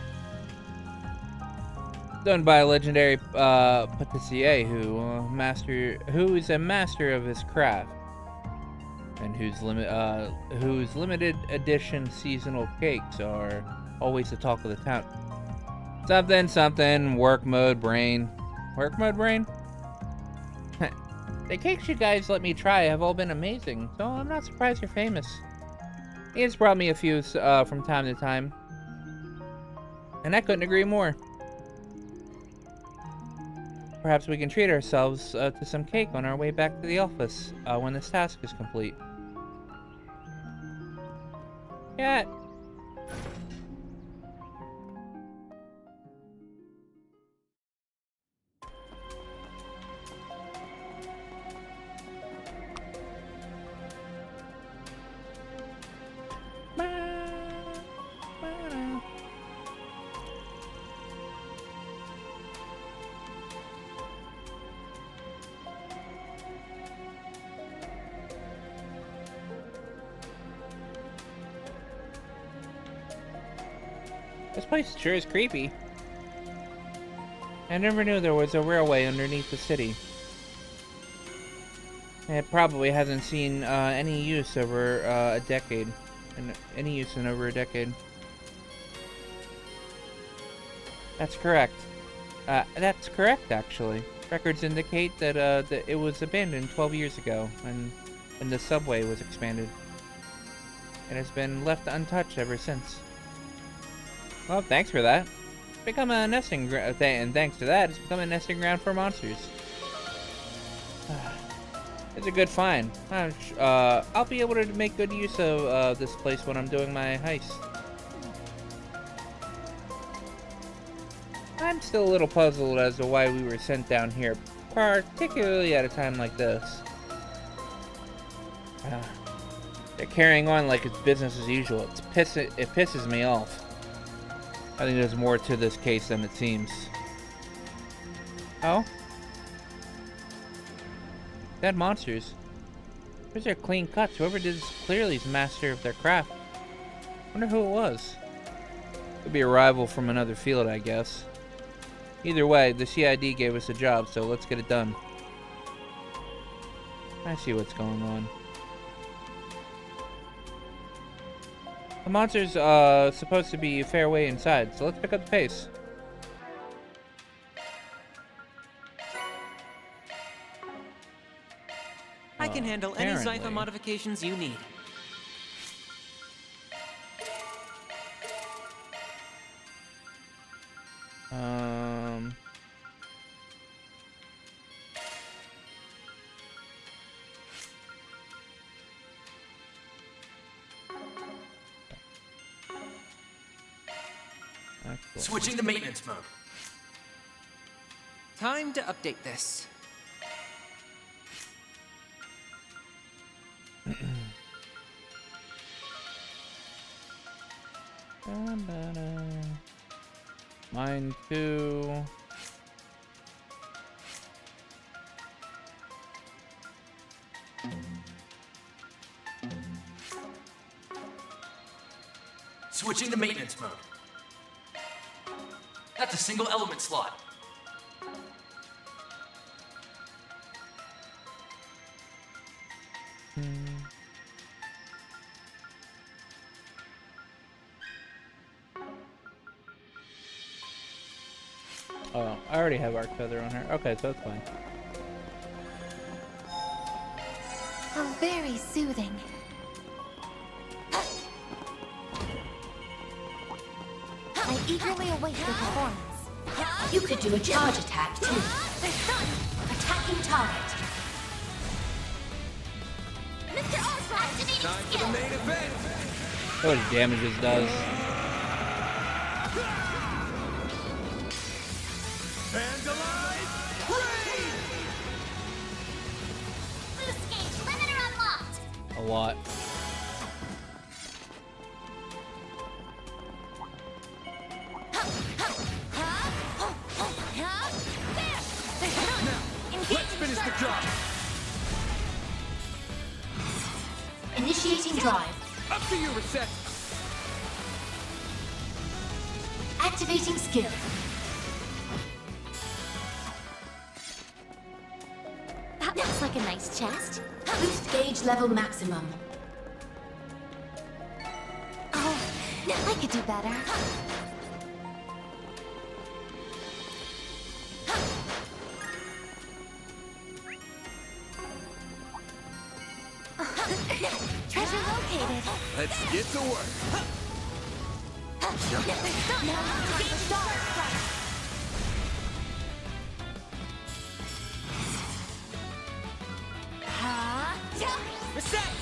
Done by a legendary patissier who is a master of his craft. And whose limited edition seasonal cakes are always the talk of the town. Something, work mode brain. Work mode brain? The cakes you guys let me try have all been amazing, so I'm not surprised you're famous. He's brought me a few from time to time. And I couldn't agree more. Perhaps we can treat ourselves to some cake on our way back to the office when this task is complete. Yeah. This place sure is creepy. I never knew there was a railway underneath the city. It probably hasn't seen any use over a decade. Any use in over a decade. That's correct. That's correct, actually. Records indicate that, that it was abandoned 12 years ago when the subway was expanded. It has been left untouched ever since. Well, thanks for that. It's become a nesting ground, and thanks to that, it's become a nesting ground for monsters. It's a good find. I'll be able to make good use of this place when I'm doing my heist. I'm still a little puzzled as to why we were sent down here, particularly at a time like this. They're carrying on like it's business as usual. It pisses me off. I think there's more to this case than it seems. Oh? Dead monsters. Where's their clean cuts? Whoever did this clearly is master of their craft. Wonder who it was. Could be a rival from another field, I guess. Either way, the CID gave us a job, so let's get it done. I see what's going on. The monster's supposed to be a fair way inside, so let's pick up the pace. I can handle any Zypha modifications you need. Switching to maintenance mode. Time to update this. Mine too. Switching to maintenance mode. That's a single element slot. Oh, I already have Arc Feather on her. Okay, so that's fine. How very soothing. I eagerly await your performance. You could do a charge attack, too. Attacking target. Mr. Osborne, activating Time for the main event. What damage this does. Vandalize! Raid! Boost gauge limiter unlocked. A lot. Let's finish the job. Initiating drive. Up to you, Reset. Activating skill. That looks like a nice chest. Boost gauge level maximum. Oh, I could do better. Treasure located. Let's get to work. Reset!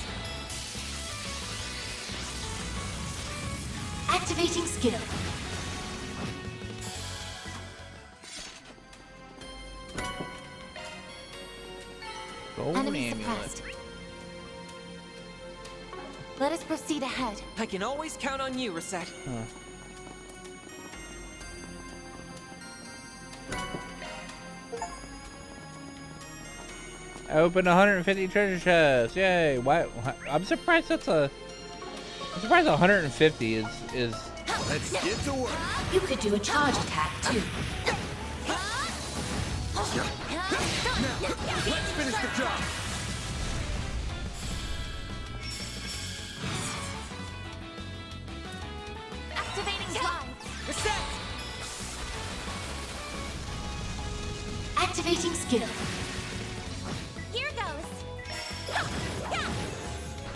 Activating skill. Golden Enemy amulet. suppressed. Let us proceed ahead. I can always count on you, Reset. Huh. I opened 150 treasure chests. Yay! Why? I'm surprised that's a. I'm surprised 150 is. Let's get to work. You could do a charge attack, too. Now, let's finish the job. skill. Here goes.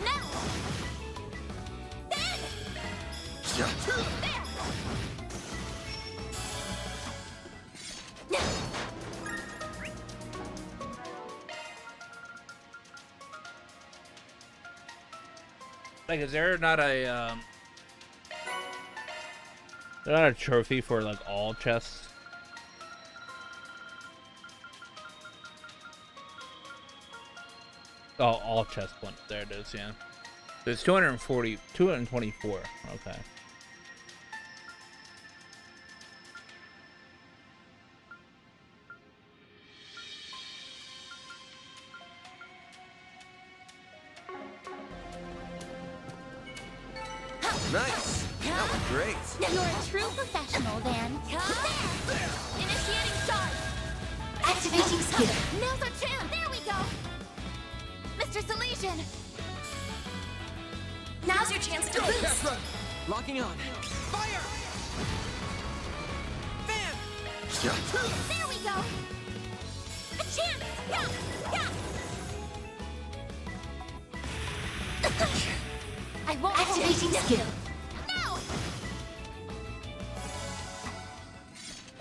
No. Then. There. Like, is there not a trophy for like all chests? Oh, all chest points. There it is. Yeah, there's 224. Okay. Nice. That was great. You're a true professional, Van. There. Initiating charge. Activating skill. Now's our chance. There we go. Mr. Salesian. Now's your chance to boost. Test run. Locking on. Fire! Fan! There we go. A chance. I won't. Activating skill. No.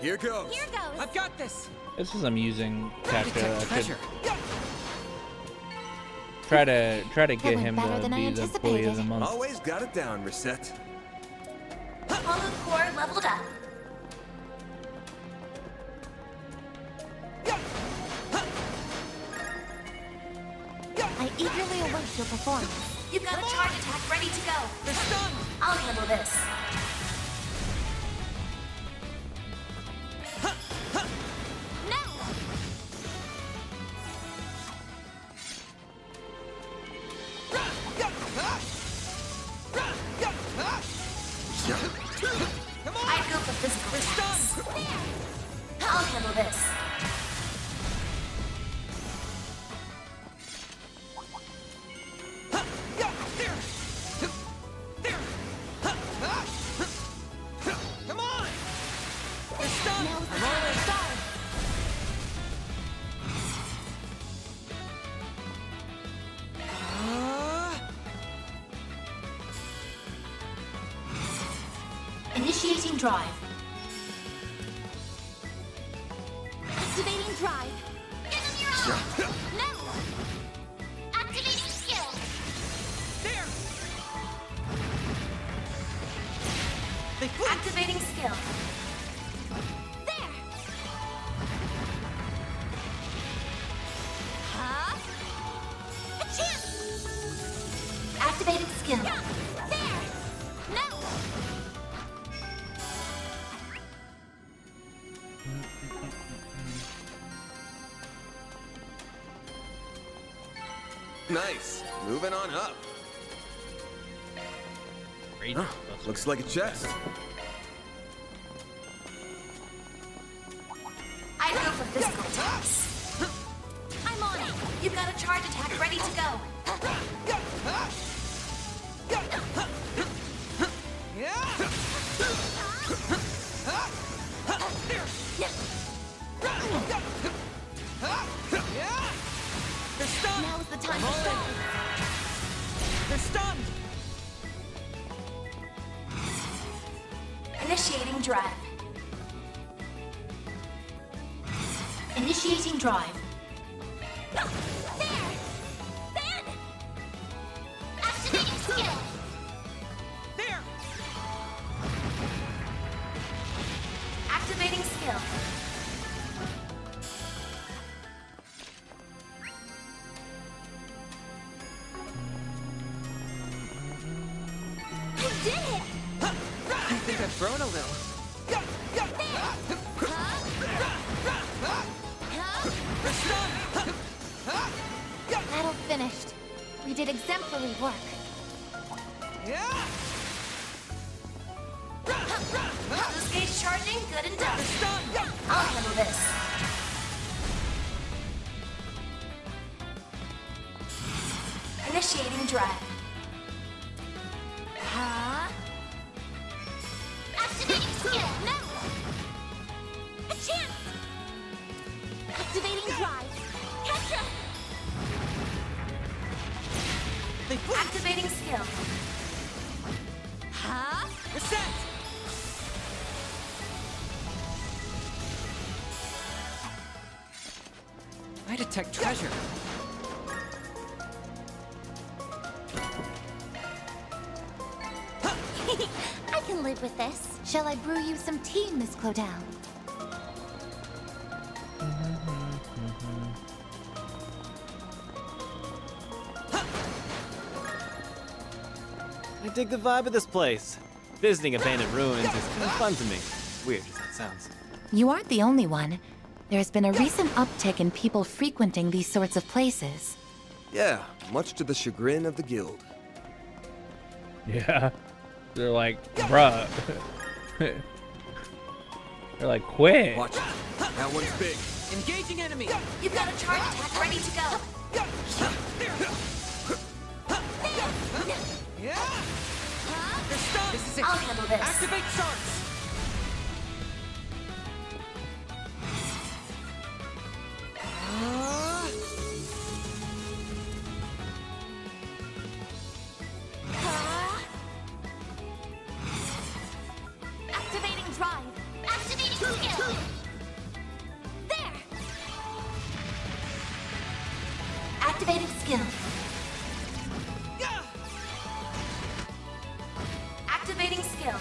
Here goes. Here goes. I've got this. This is amusing character. I should Treasure. try to get went him better to than I be the employee of the anticipated. month. Always got it down, Reset. Hollow core leveled up. I eagerly await your performance. You've got a charge attack ready to go. They're stunned. I'll handle this. No. I'd go for physical attacks. I'll handle this. Come on! They're stunned. Now's the I'm time on to it. start. Initiating drive. Activating drive. Give them your all. No. Activating skill. There! They Activating skill. There. Huh? A chance. Activating skill. There. No. Nice. Moving on up. Great. Huh, looks like a chest. I'd go for physical attacks. I'm on it. You've got a charge attack ready to go. They're stunned. Now's the time to start. They're stunned. Initiating drive. Initiating drive. There. Then. Activating skill. There! Activating skill. You did it. I think I've grown a little. They're stunned. Battle finished. We did exemplary work. Yeah! Loose gauge charging, good and done. They're stunned. I'll handle this. Initiating drive. Huh? Activating skill. No. A chance. Activating drive. Ketra! Activating skill. Huh? Reset! I detect treasure. I can live with this. Shall I brew you some tea, Miss Clodell? I dig the vibe of this place. Visiting abandoned ruins is kind of fun to me. Weird as that sounds. You aren't the only one. There's been a recent uptick in people frequenting these sorts of places. Yeah, much to the chagrin of the guild. Yeah. They're like, bruh. They're like, quit. Watch it. That one's big. Engaging enemy. You've got a charge attack ready to go. They're stunned. This is it. I'll handle this. Activate sharks. Activating drive. Activating skill. There. Activating skill. Activating skill.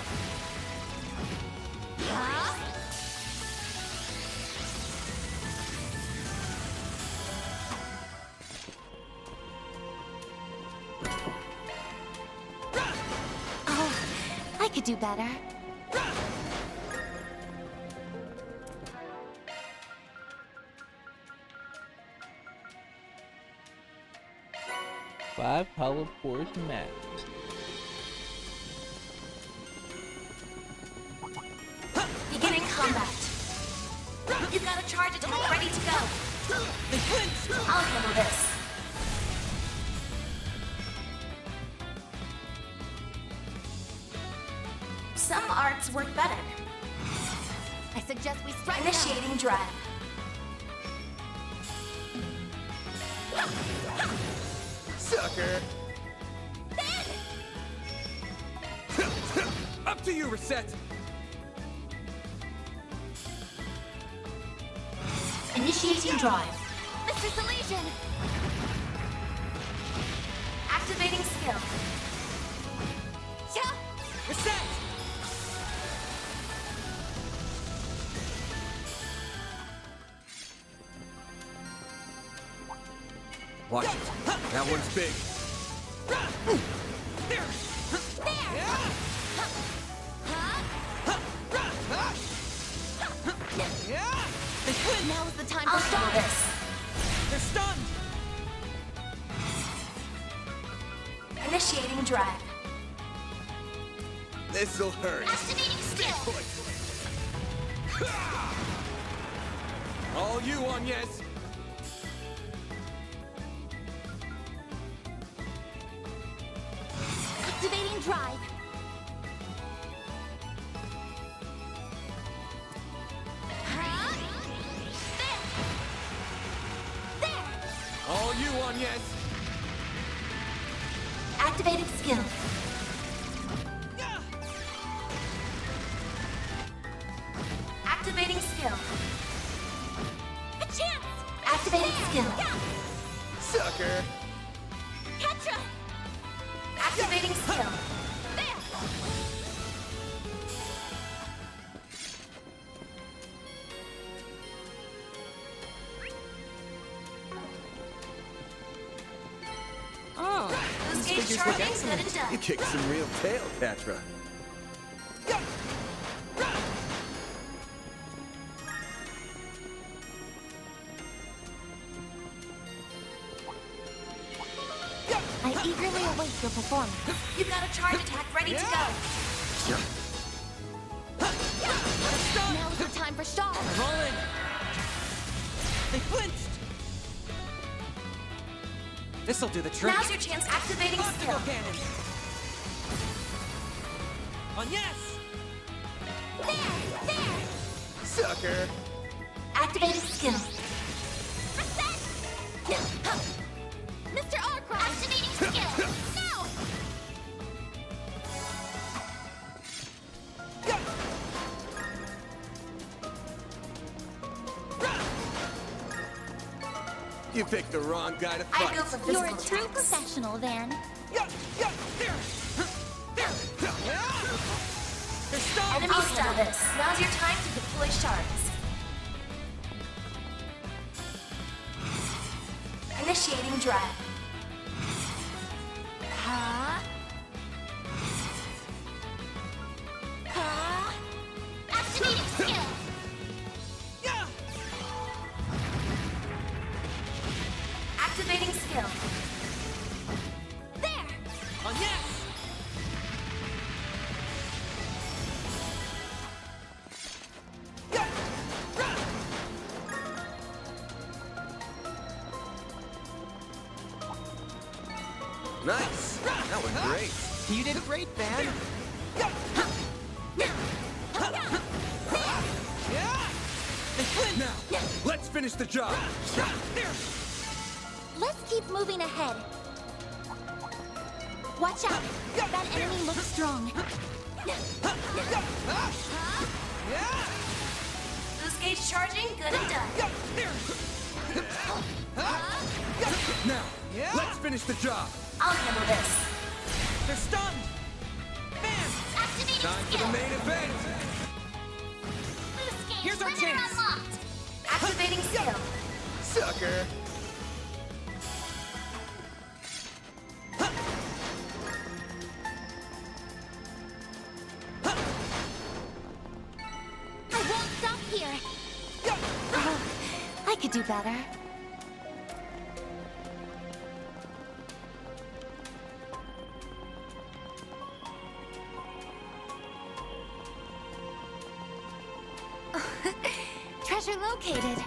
Oh, I could do better. Five hollow pores max. Beginning combat. You've got a charge attack ready to go. They flinched. I'll handle this. Some arts work better. I suggest we strike initiating drive. Sucker! Up to you, Reset! Initiating drive. Mr. Salesian! Activating skill. Reset! Watch it. That one's big. Now's the time to stop this. They're stunned. Initiating drive. This'll hurt. Activating skill. All you, Agnes! Activating drive. All you, Agnes! Activating skill. Activating skill. A chance! Activating skill. Sucker! Ketra! Activating skill. There! Oh, Those these gauge figures look charging, good excellent. and done. You kicked some real tail, Catra. I eagerly await your performance. You've got a charge attack ready to go. Now's the time for Shaw. Rolling. They flinched. This'll do the trick. Now's your chance activating Obstacle skill. cannon. On yes. There! Sucker! Activating skill. You picked the wrong guy to I fight. go for physical. You're a true professional, Van. Enemy status. Now's your time to deploy shards. Initiating drive. Activating skill. Activating skill. There. Nice. That went great. You did great, Van. Now, let's finish the job. Let's keep moving ahead. Watch out. That enemy looks strong. Boost gauge charging. Good and done. Now, let's finish the job. I'll handle this. They're stunned. Activating Time for skill. the main event. Boost gauge Here's our limiter chance. unlocked. Activating skill. Sucker. I won't stop here. Oh, I could do better. Treasure located.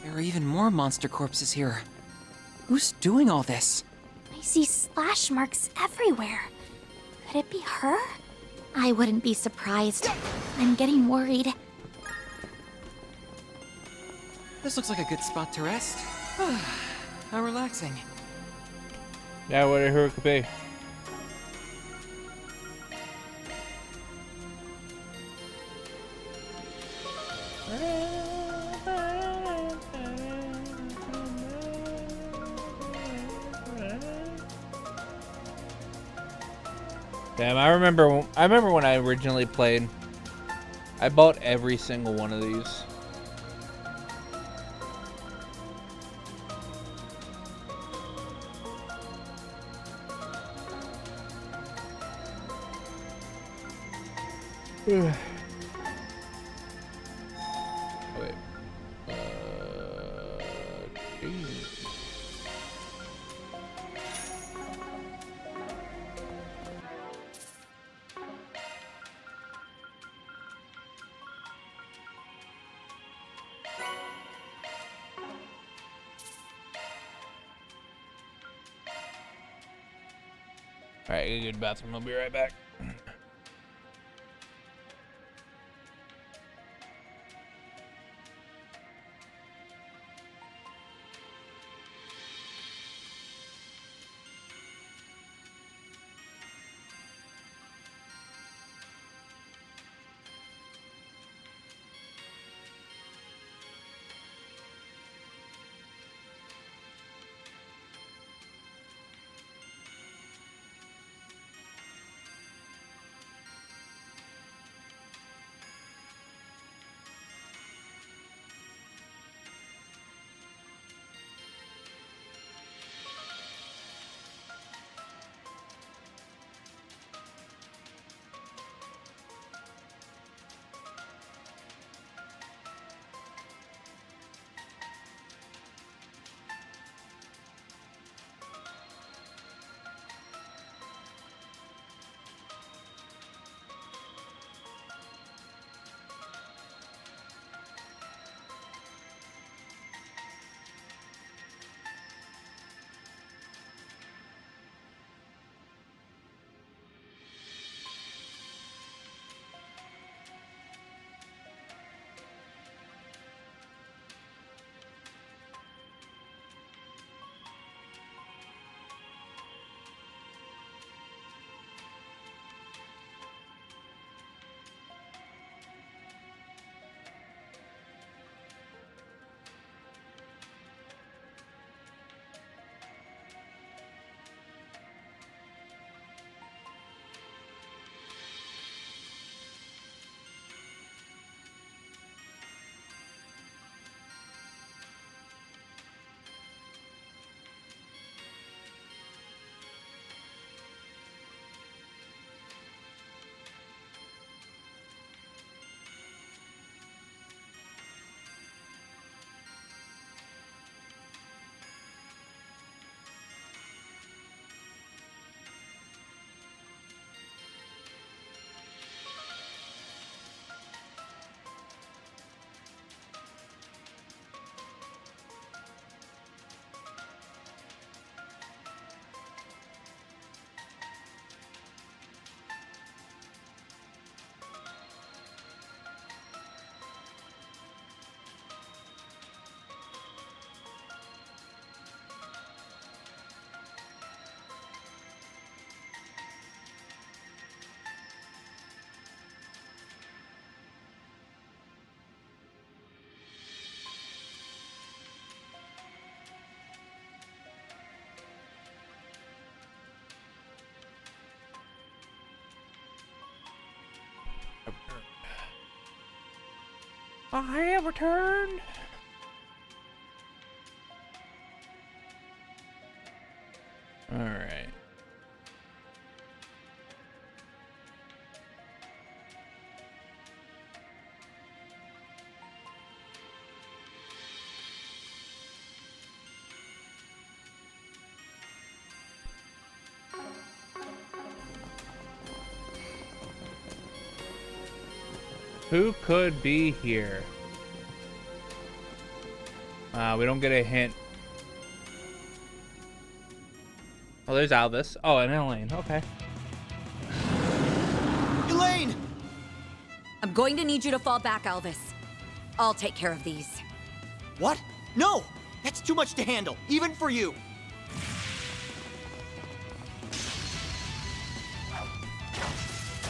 There are even more monster corpses here. Who's doing all this? I see slash marks everywhere. Could it be her? I wouldn't be surprised. I'm getting worried. This looks like a good spot to rest. How relaxing. Yeah, what who it could be. Damn, I remember when I originally played. I bought every single one of these. Wait. Geez. Alright, I gotta go to the bathroom. I'll be right back. I have returned. All right. Who could be here? We don't get a hint. Oh, there's Albus. Oh, and Elaine. Okay. Elaine! I'm going to need you to fall back, Albus. I'll take care of these. What? No! That's too much to handle, even for you.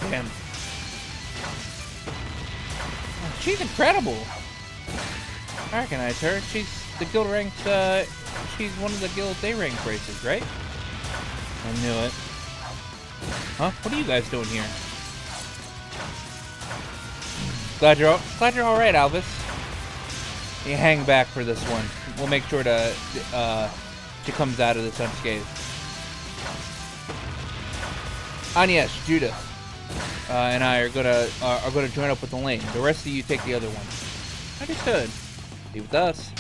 Damn. She's incredible. I recognize her. She's the guild ranked, she's one of the guild day rank races, right? I knew it. Huh? What are you guys doing here? Glad you're all right, Albus. You hang back for this one. We'll make sure to, she comes out of this unscathed. And yes, Judith. And I are gonna join up with Elaine. The rest of you take the other one. Understood. Be with us.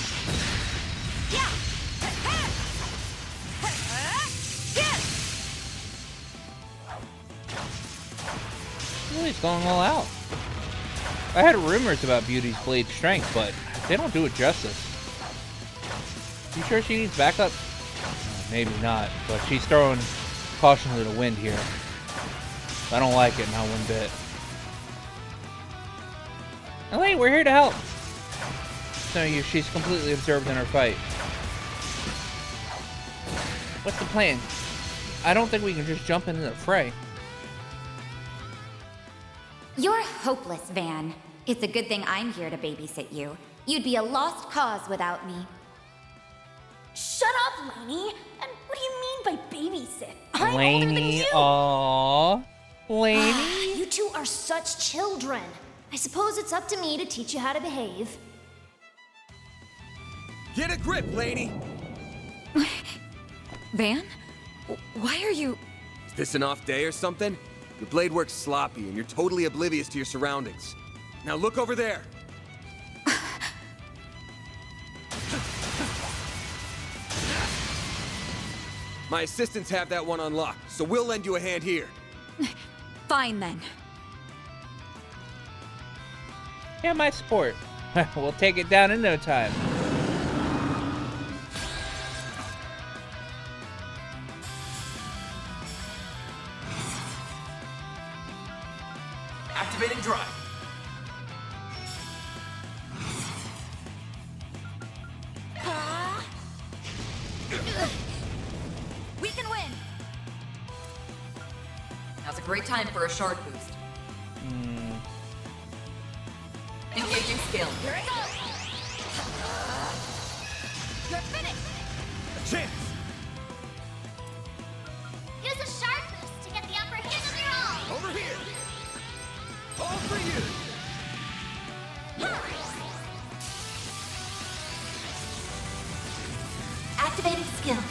Really, he's going all out. I had rumors about Beauty's blade strength, but they don't do it justice. You sure she needs backup? Maybe not, but she's throwing caution to the wind here. I don't like it, not one bit. Elaine, we're here to help. So she's completely absorbed in her fight. What's the plan? I don't think we can just jump into the fray. You're hopeless, Van. It's a good thing I'm here to babysit you. You'd be a lost cause without me. Shut up, Lainey! And what do you mean by babysit? I'm older than Lainey, you! aww. Lainey? You two are such children. I suppose it's up to me to teach you how to behave. Get a grip, Lainey! Van? Why are you... Is this an off day or something? Your blade works sloppy and you're totally oblivious to your surroundings. Now look over there! My assistants have that one on lock, so we'll lend you a hand here. Fine, then. Yeah, my support. We'll take it down in no time. Activating drive. We can win! Now's a great time for a shard boost. Engaging skill. Here it goes! You're finished! A chance! Use a sharp boost to get the upper hand of your own. Over here! All for you! Activating skill.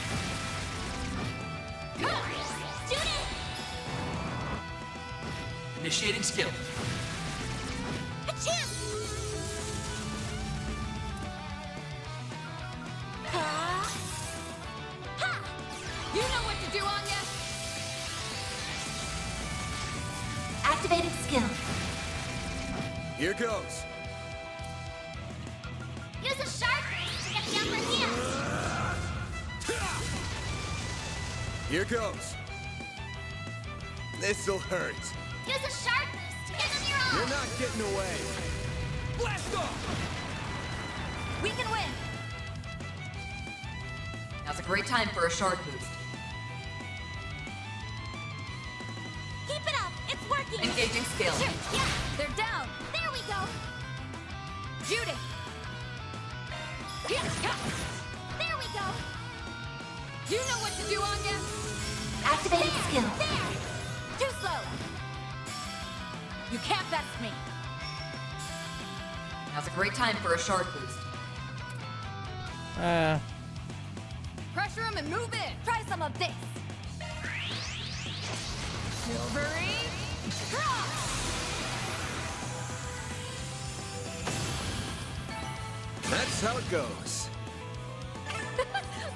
Initiating skill. You know what to do, Anya! Activating skill. Here goes. Use a sharp boost to get the upper hand. Here goes. This'll hurt. Use a sharp boost to get them your own. You're not getting away. Blast off! We can win! Now's a great time for a shard boost. Keep it up. It's working. Engaging skill. Yeah, they're down. There we go. Judith! There we go. You know what to do, Anya! Activating skill. There. Too slow! You can't best me! Now's Now's a great time for a shard boost. Pressure him and move in. Try some of this. Silvery drop. That's how it goes.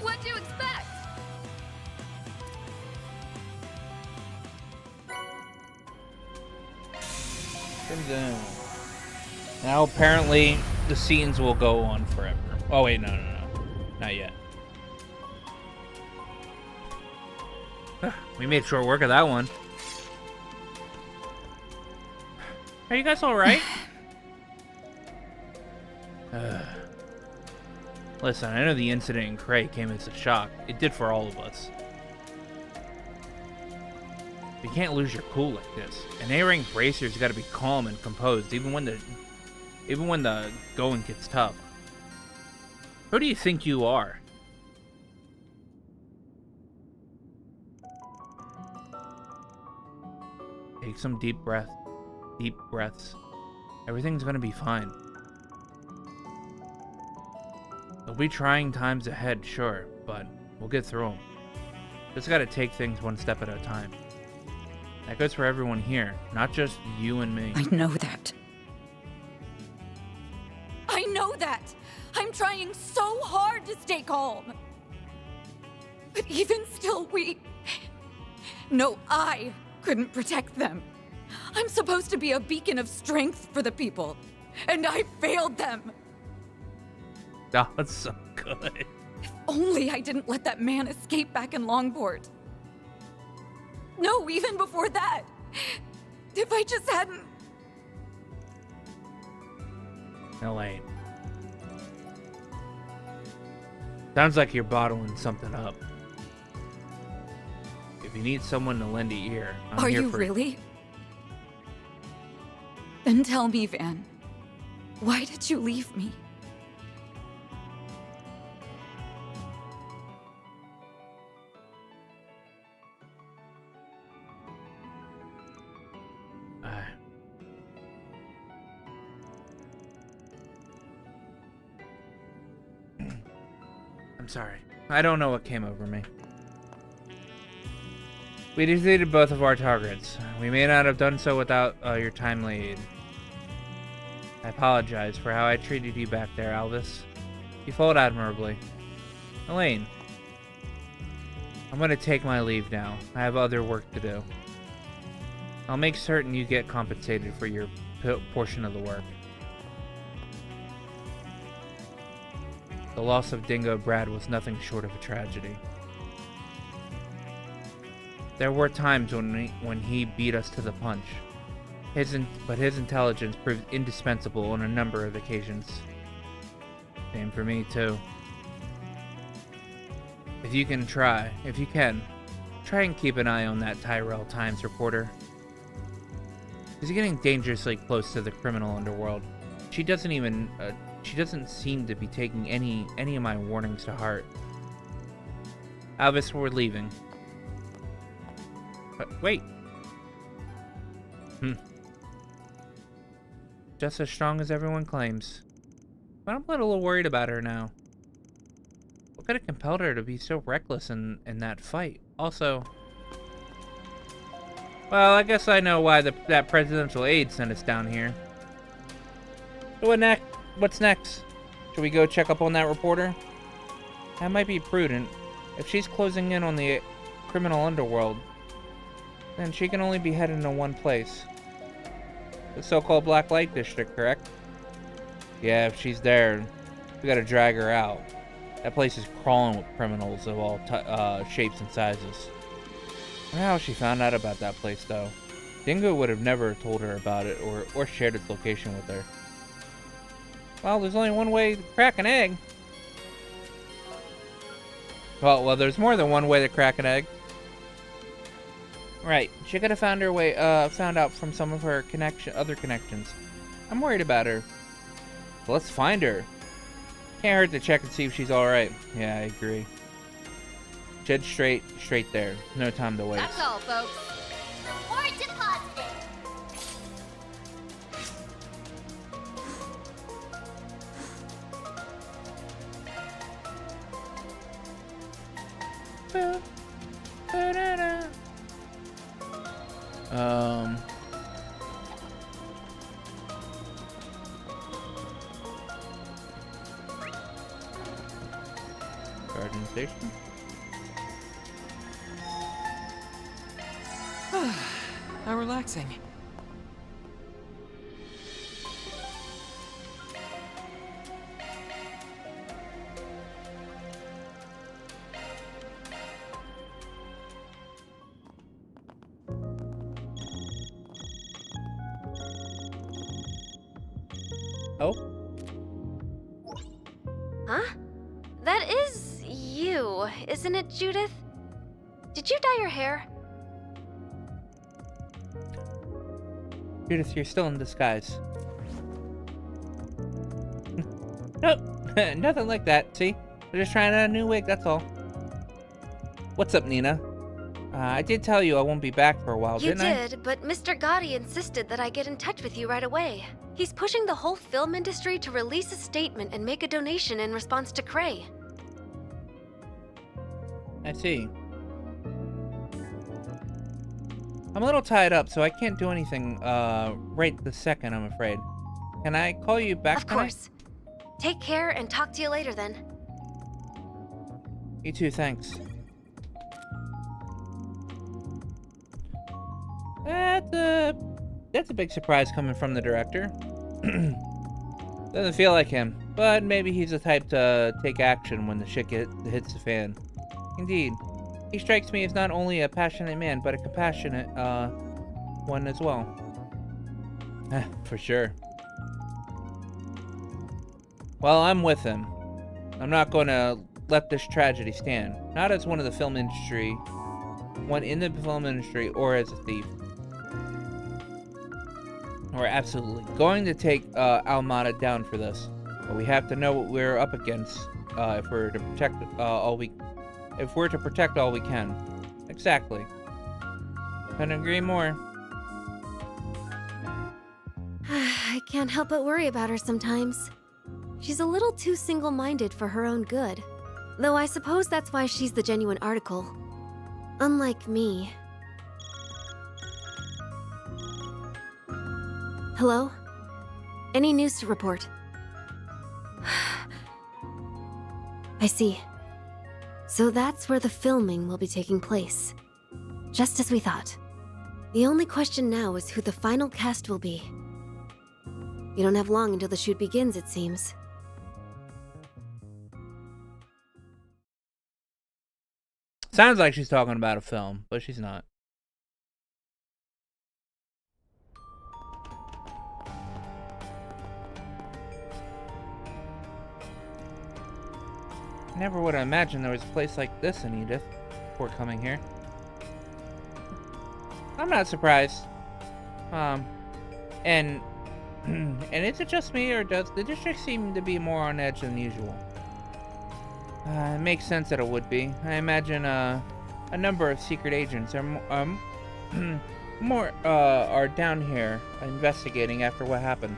What'd you expect? Now apparently the scenes will go on forever. Oh wait, no, not yet. We made short work of that one. Are you guys all right? Listen, I know the incident in Cray came as a shock. It did for all of us. You can't lose your cool like this. An A-rank bracer's got to be calm and composed, even when the going gets tough. Who do you think you are? Take some deep breaths. Everything's gonna be fine. There'll be trying times ahead, sure, but we'll get through them. Just gotta take things one step at a time. That goes for everyone here, not just you and me. I know that. I know that. I'm trying so hard to stay calm. But even still, I couldn't protect them. I'm supposed to be a beacon of strength for the people, and I failed them. Oh, that's so good. If only I didn't let that man escape back in Longport. No, even before that. If I just hadn't... Elaine. Sounds like you're bottling something up. If you need someone to lend an ear, I'm Are here you for really? Then tell me, Van. Why did you leave me? I'm sorry. I don't know what came over me. We defeated both of our targets. We may not have done so without your timely aid. I apologize for how I treated you back there, Alvis. You fought admirably. Elaine, I'm gonna take my leave now. I have other work to do. I'll make certain you get compensated for your portion of the work. The loss of Dingo Brad was nothing short of a tragedy. There were times when he beat us to the punch. But his intelligence proved indispensable on a number of occasions. Same for me, too. If you can, try and keep an eye on that Tyrell Times reporter. He's getting dangerously close to the criminal underworld. She doesn't seem to be taking any of my warnings to heart. Alvis, we're leaving. But wait. Just as strong as everyone claims. But I'm a little worried about her now. What could have compelled her to be so reckless in that fight? Also, well, I guess I know why that presidential aide sent us down here. So what's next? Should we go check up on that reporter? That might be prudent. If she's closing in on the criminal underworld, then she can only be heading to one place. The so-called Black Light District, correct? Yeah, if she's there, we gotta drag her out. That place is crawling with criminals of all shapes and sizes. I wonder how she found out about that place, though. Dingo would have never told her about it or shared its location with her. Well, there's only one way to crack an egg. Well, there's more than one way to crack an egg. Right, she could have found out from some of her other connections. I'm worried about her. Well, let's find her. Can't hurt to check and see if she's alright. Yeah, I agree. Jed straight there. No time to waste. That's all, folks. Reward deposited. Garden station. How relaxing. Oh? Huh? That is you, isn't it, Judith? Did you dye your hair? Judith, you're still in disguise. Nope, nothing like that, see? We're just trying out a new wig, that's all. What's up, Nina? I did tell you I won't be back for a while, You didn't I? did, but Mr. Gotti insisted that I get in touch with you right away. He's pushing the whole film industry to release a statement and make a donation in response to Cray. I see. I'm a little tied up, so I can't do anything right this second, I'm afraid. Can I call you back Of course. Take care and talk to you later then. You too, thanks. That's a big surprise coming from the director. Doesn't feel like him, but maybe he's the type to take action when the shit hits the fan. Indeed, he strikes me as not only a passionate man, but a compassionate one as well. For sure. Well, I'm with him. I'm not going to let this tragedy stand. Not as one in the film industry, or as a thief. We're absolutely going to take Almada down for this, but we have to know what we're up against if we're to protect all we can. Exactly. Couldn't agree more. I can't help but worry about her sometimes. She's a little too single-minded for her own good. Though I suppose that's why she's the genuine article. Unlike me. Hello? Any news to report? I see. So that's where the filming will be taking place. Just as we thought. The only question now is who the final cast will be. You don't have long until the shoot begins, it seems. Sounds like she's talking about a film, but she's not. Never would have imagined there was a place like this in Edith before coming here. I'm not surprised. And is it just me, or does the district seem to be more on edge than usual? It makes sense that it would be. I imagine a number of secret agents are are down here investigating after what happened.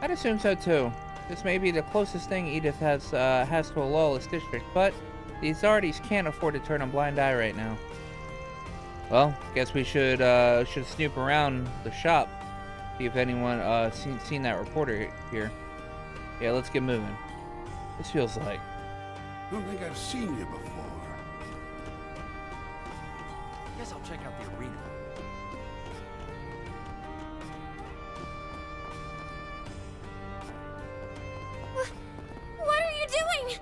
I'd assume so too. This may be the closest thing Edith has to a lawless district, but the authorities can't afford to turn a blind eye right now. Well, guess we should snoop around the shop, see if anyone seen that reporter here. Yeah, let's get moving. This feels like. Don't think I've seen you before. Guess I'll check out the arena. What are you doing?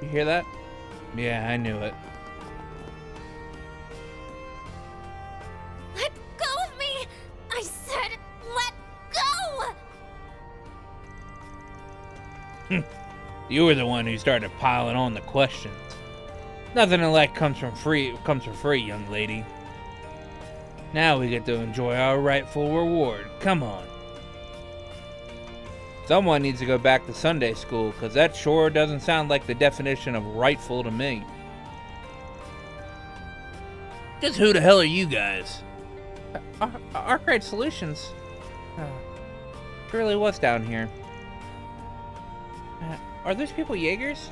You hear that? Yeah, I knew it. Let go of me! I said let go! You were the one who started piling on the questions. Nothing in life comes for free, young lady. Now we get to enjoy our rightful reward. Come on. Someone needs to go back to Sunday school, because that sure doesn't sound like the definition of rightful to me. Just who the hell are you guys? Arcade Solutions. Surely was down here. Are those people Jaegers?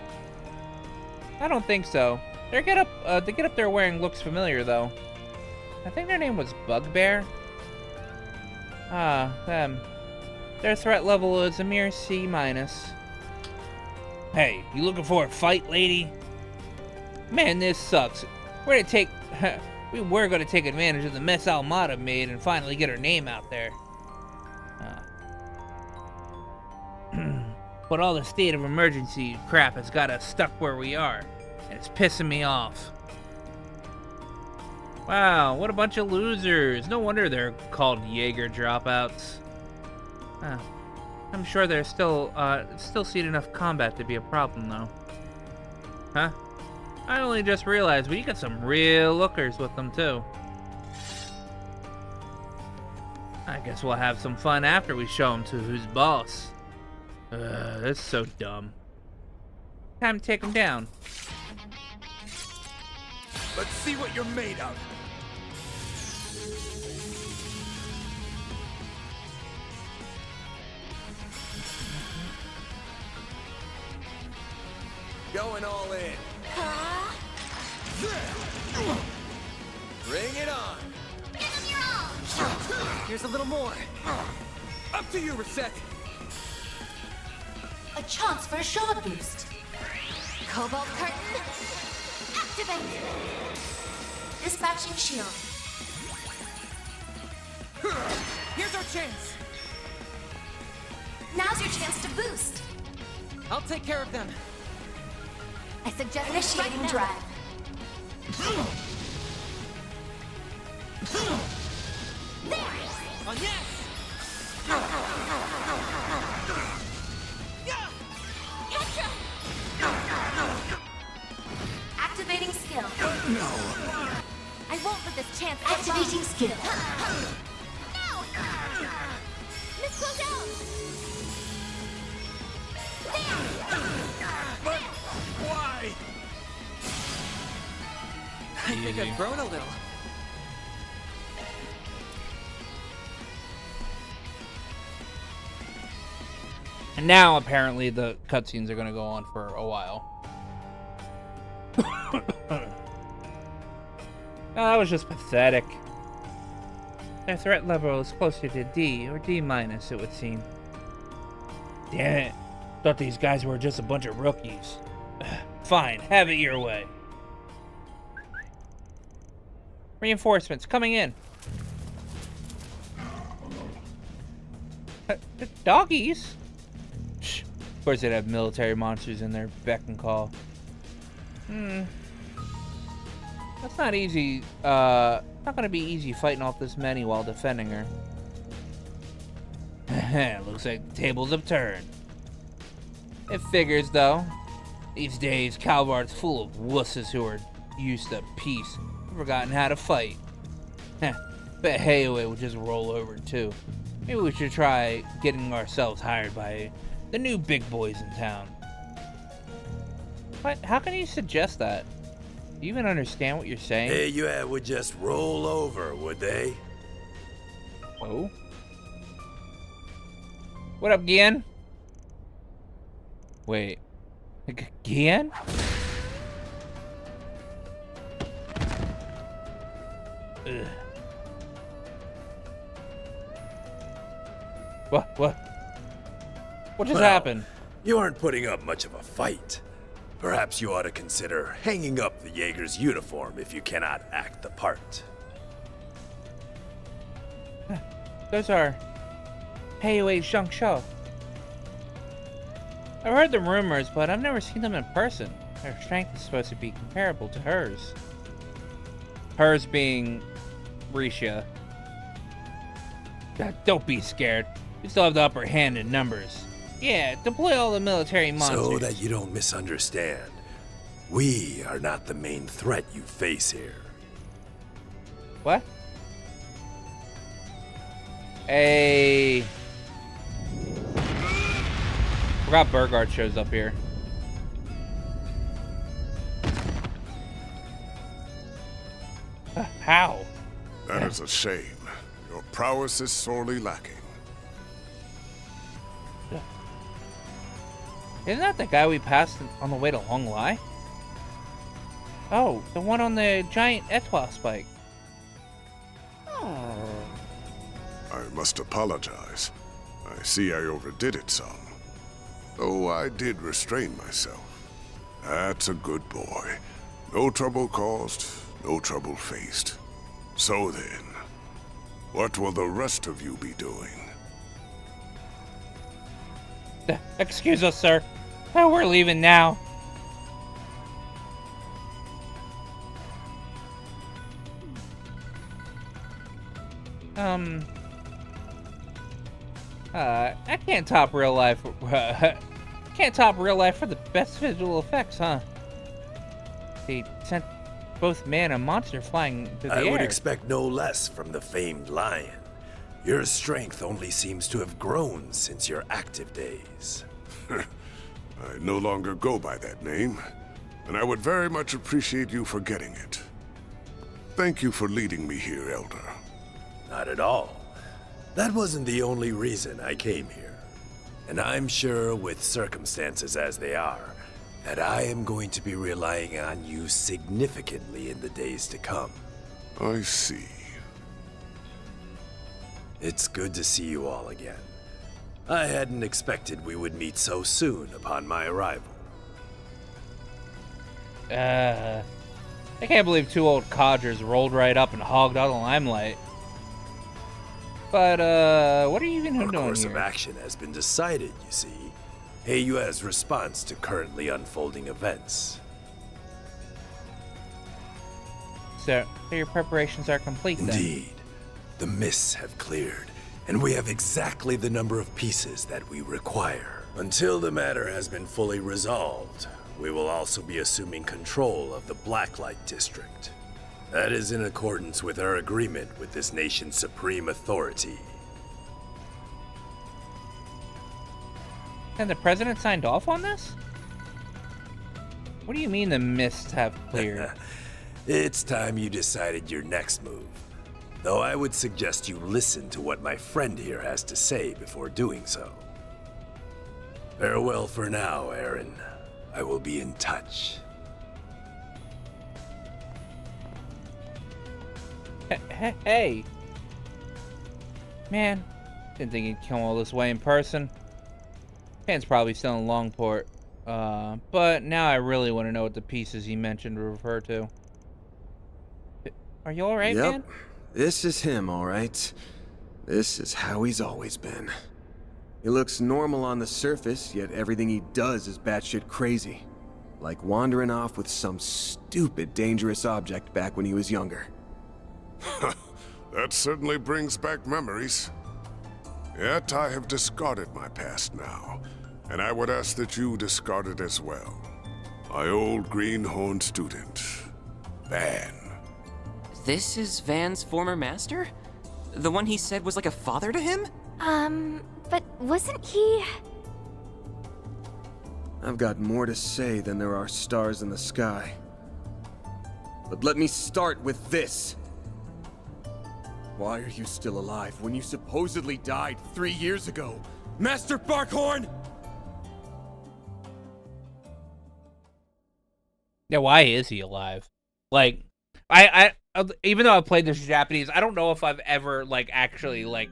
I don't think so. The get up they're wearing looks familiar though. I think their name was Bugbear. Ah, them. Their threat level is a mere C-. Hey, you looking for a fight, lady? Man, this sucks. We're gonna take advantage of the mess Almada made and finally get her name out there. But all the state of emergency crap has got us stuck where we are, and it's pissing me off. Wow, what a bunch of losers. No wonder they're called Jaeger dropouts. I'm sure there's still see enough combat to be a problem, though. Huh? I only just realized we got some real lookers with them, too. I guess we'll have some fun after we show them to who's boss. That's so dumb. Time to take them down. Let's see what you're made of. Going all in. Bring it on. Here's a little more. Up to you, Reset. A chance for a shard boost. Cobalt curtain. Activate. Dispatching shield. Here's our chance. Now's your chance to boost. I'll take care of them. I suggest initiating drive. There! Oh, yes! Petra! Activating skill. No. I won't let this chance. Activating skill. No! Miss Claudel! But why? I think I've grown a little. And now, apparently, the cutscenes are going to go on for a while. That was just pathetic. Their threat level is closer to D, or D-, it would seem. Damn it. Thought these guys were just a bunch of rookies. Fine, have it your way. Reinforcements coming in. Doggies? Of course they'd have military monsters in their beck and call. That's not easy. Not gonna be easy fighting off this many while defending her. Looks like the tables have turned. It figures, though. These days, Calvard's full of wusses who are used to peace, forgotten how to fight. Bet Hayaway will just roll over, too. Maybe we should try getting ourselves hired by the new big boys in town. What? How can you suggest that? Do you even understand what you're saying? Hey, you would just roll over, would they? Oh? What up, Gian? Wait. Gian? Ugh. What just happened? You aren't putting up much of a fight. Perhaps you ought to consider hanging up the Jaeger's uniform if you cannot act the part. Those are Heiwei Shangsho. I've heard the rumors, but I've never seen them in person. Their strength is supposed to be comparable to hers. Hers being Risha. Don't be scared. We still have the upper hand in numbers. Yeah, deploy all the military monsters. So that you don't misunderstand, we are not the main threat you face here. What? Hey. Forgot Burgard shows up here. How? That is a shame. Your prowess is sorely lacking. Isn't that the guy we passed on the way to Long Lai? Oh, the one on the giant etoile spike. I must apologize. I see I overdid it some. Though I did restrain myself. That's a good boy. No trouble caused, no trouble faced. So then, what will the rest of you be doing? Excuse us, sir. We're leaving now. I can't top real life. Can't top real life for the best visual effects, huh? They sent both man and monster flying through the air. I would expect no less from the famed lion. Your strength only seems to have grown since your active days. I no longer go by that name, and I would very much appreciate you forgetting it. Thank you for leading me here, Elder. Not at all. That wasn't the only reason I came here. And I'm sure, with circumstances as they are, that I am going to be relying on you significantly in the days to come. I see. It's good to see you all again. I hadn't expected we would meet so soon upon my arrival. I can't believe two old codgers rolled right up and hogged all the limelight. But, what are you even doing here? Our course of action has been decided, you see. AU's response to currently unfolding events. So your preparations are complete then? Indeed. The mists have cleared, and we have exactly the number of pieces that we require. Until the matter has been fully resolved, we will also be assuming control of the Blacklight District. That is in accordance with our agreement with this nation's supreme authority. And the president signed off on this? What do you mean the mists have cleared? It's time you decided your next move. Though I would suggest you listen to what my friend here has to say before doing so. Farewell for now, Aaron. I will be in touch. Hey! Man, didn't think he'd come all this way in person. Pan's probably still in Longport. But now I really want to know what the pieces he mentioned refer to. Are you alright, Yep. man? This is him, alright. This is how he's always been. He looks normal on the surface, yet everything he does is batshit crazy. Like wandering off with some stupid, dangerous object back when he was younger. That certainly brings back memories. Yet I have discarded my past now, and I would ask that you discard it as well. My old greenhorn student, Van. This is Van's former master? The one he said was like a father to him? But wasn't he... I've got more to say than there are stars in the sky. But let me start with this. Why are you still alive when you supposedly died 3 years ago? Master Barkhorn! Yeah, why is he alive? Like, I even though I've played this Japanese, I don't know if I've ever, like, actually, like,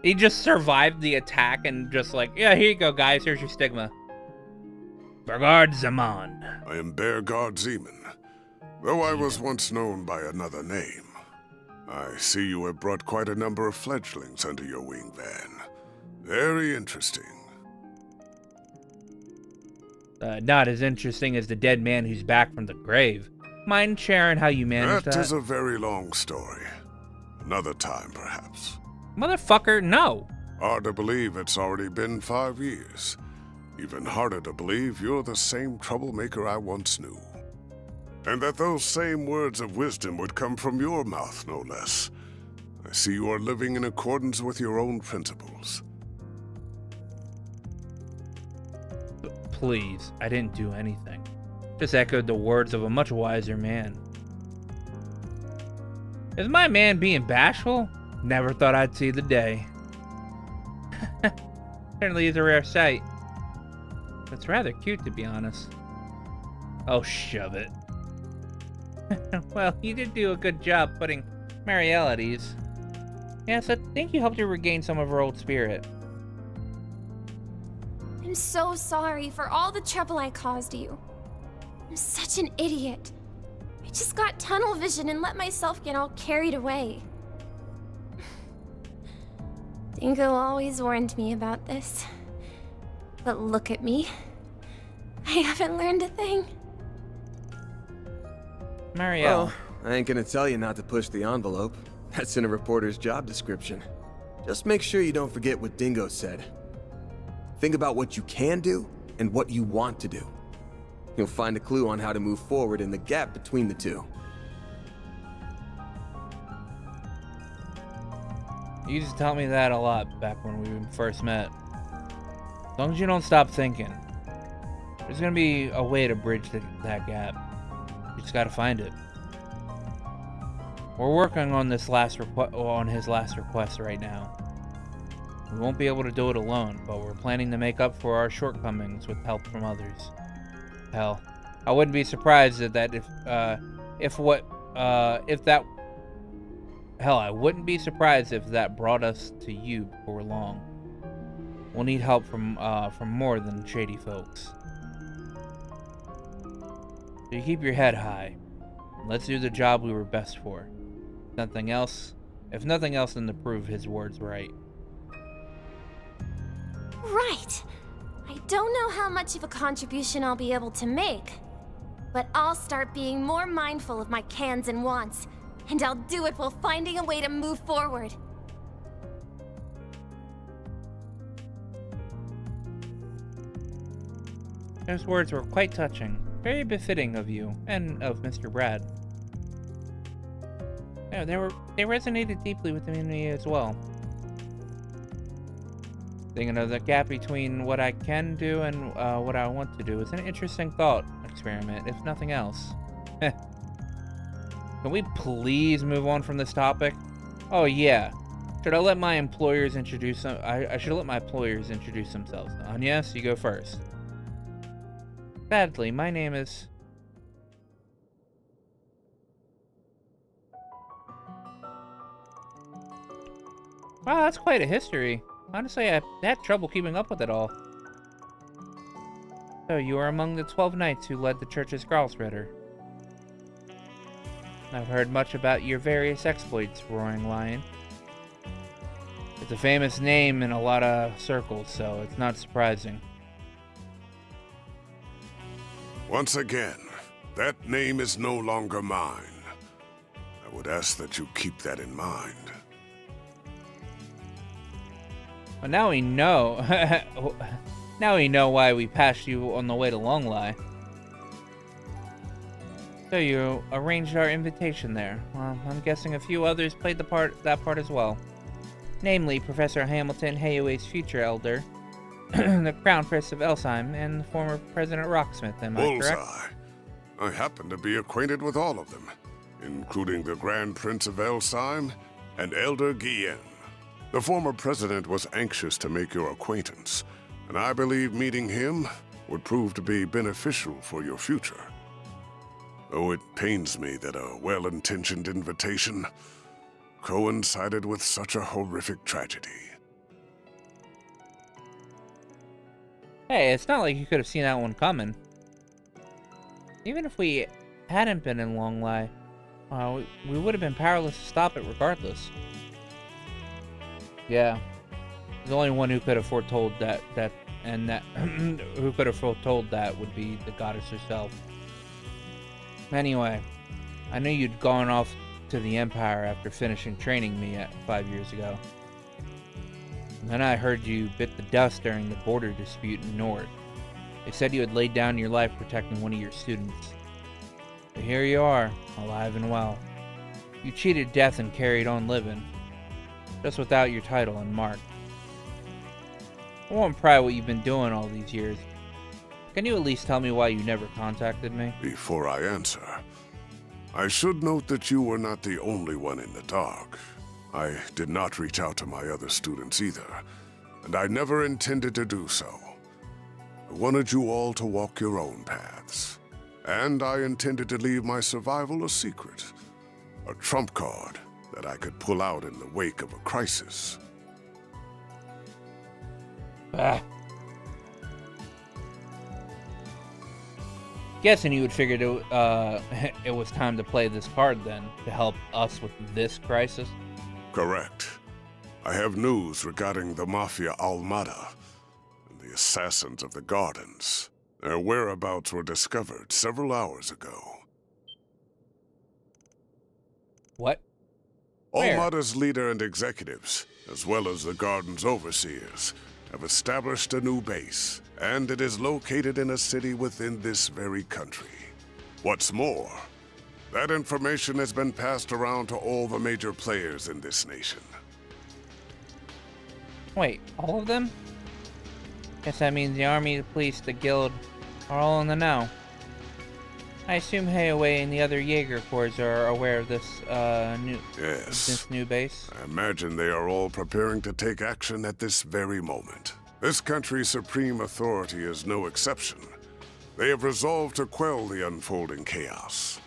he just survived the attack and just like, yeah, here you go, guys, here's your stigma. Bergard Zaman. I am Bergard Zeman, though I was once known by another name. I see you have brought quite a number of fledglings under your wing, Van. Very interesting. Not as interesting as the dead man who's back from the grave. Mind sharing how you managed that? That is a very long story. Another time, perhaps. Motherfucker, no. Hard to believe it's already been 5 years. Even harder to believe you're the same troublemaker I once knew. And that those same words of wisdom would come from your mouth, no less. I see you are living in accordance with your own principles. Please, I didn't do anything. Just echoed the words of a much wiser man. Is my man being bashful? Never thought I'd see the day. Certainly is a rare sight. It's rather cute, to be honest. Oh, shove it. Well, you did do a good job putting Marielle at ease. Yes, I think you helped her regain some of her old spirit. I'm so sorry for all the trouble I caused you. I'm such an idiot. I just got tunnel vision and let myself get all carried away. Dingo always warned me about this. But look at me. I haven't learned a thing. Marielle. Well, I ain't gonna tell you not to push the envelope. That's in a reporter's job description. Just make sure you don't forget what Dingo said. Think about what you can do and what you want to do. You'll find a clue on how to move forward in the gap between the two. You used to tell me that a lot back when we first met. As long as you don't stop thinking, there's gonna be a way to bridge that gap. You just gotta find it. We're working on this his last request right now. We won't be able to do it alone, but we're planning to make up for our shortcomings with help from others. Hell, I wouldn't be surprised I wouldn't be surprised if that brought us to you before long. We'll need help from more than shady folks. So you keep your head high. Let's do the job we were best for. If nothing else, then to prove his words right. Right. I don't know how much of a contribution I'll be able to make, but I'll start being more mindful of my cans and wants, and I'll do it while finding a way to move forward. Those words were quite touching, very befitting of you, and of Mr. Brad. Yeah, they resonated deeply with me as well. Thinking of the gap between what I can do and what I want to do is an interesting thought experiment, if nothing else. Can we please move on from this topic? Oh yeah. Should I let my employers introduce them? I should let my employers introduce themselves. Yes, you go first. Sadly, my name is... Wow, that's quite a history. Honestly, I had trouble keeping up with it all. So, you are among the 12 knights who led the church's Gralsritter. I've heard much about your various exploits, Roaring Lion. It's a famous name in a lot of circles, so it's not surprising. Once again, that name is no longer mine. I would ask that you keep that in mind. Well, now we know. Now we know why we passed you on the way to Longlai. So you arranged our invitation there. Well, I'm guessing a few others played that part as well. Namely, Professor Hamilton, Hayue's future elder, the Crown Prince of Elsheim, and the former President Rocksmith, am I correct? Bullseye. I happen to be acquainted with all of them, including the Grand Prince of Elsheim and Elder Guillen. The former president was anxious to make your acquaintance, and I believe meeting him would prove to be beneficial for your future. Though it pains me that a well-intentioned invitation coincided with such a horrific tragedy. Hey, it's not like you could have seen that one coming. Even if we hadn't been in Longlai, we would have been powerless to stop it regardless. Yeah. The only one who could have foretold who could have foretold that would be the goddess herself. Anyway, I knew you'd gone off to the Empire after finishing training me 5 years ago. And then I heard you bit the dust during the border dispute in Nord. They said you had laid down your life protecting one of your students. But here you are, alive and well. You cheated death and carried on living, just without your title and mark. I won't pry what you've been doing all these years. Can you at least tell me why you never contacted me? Before I answer, I should note that you were not the only one in the dark. I did not reach out to my other students either, and I never intended to do so. I wanted you all to walk your own paths. And I intended to leave my survival a secret. A trump card that I could pull out in the wake of a crisis. Guessing you would figure it was time to play this card then, to help us with this crisis? Correct. I have news regarding the Mafia Almada and the assassins of the Gardens. Their whereabouts were discovered several hours ago. What? Where? Almada's leader and executives, as well as the Garden's overseers, have established a new base, and it is located in a city within this very country. What's more, that information has been passed around to all the major players in this nation. Wait, all of them? Guess that means the army, the police, the guild are all in the know. I assume Hayaway and the other Jaeger Corps are aware of this new base. I imagine they are all preparing to take action at this very moment. This country's supreme authority is no exception. They have resolved to quell the unfolding chaos.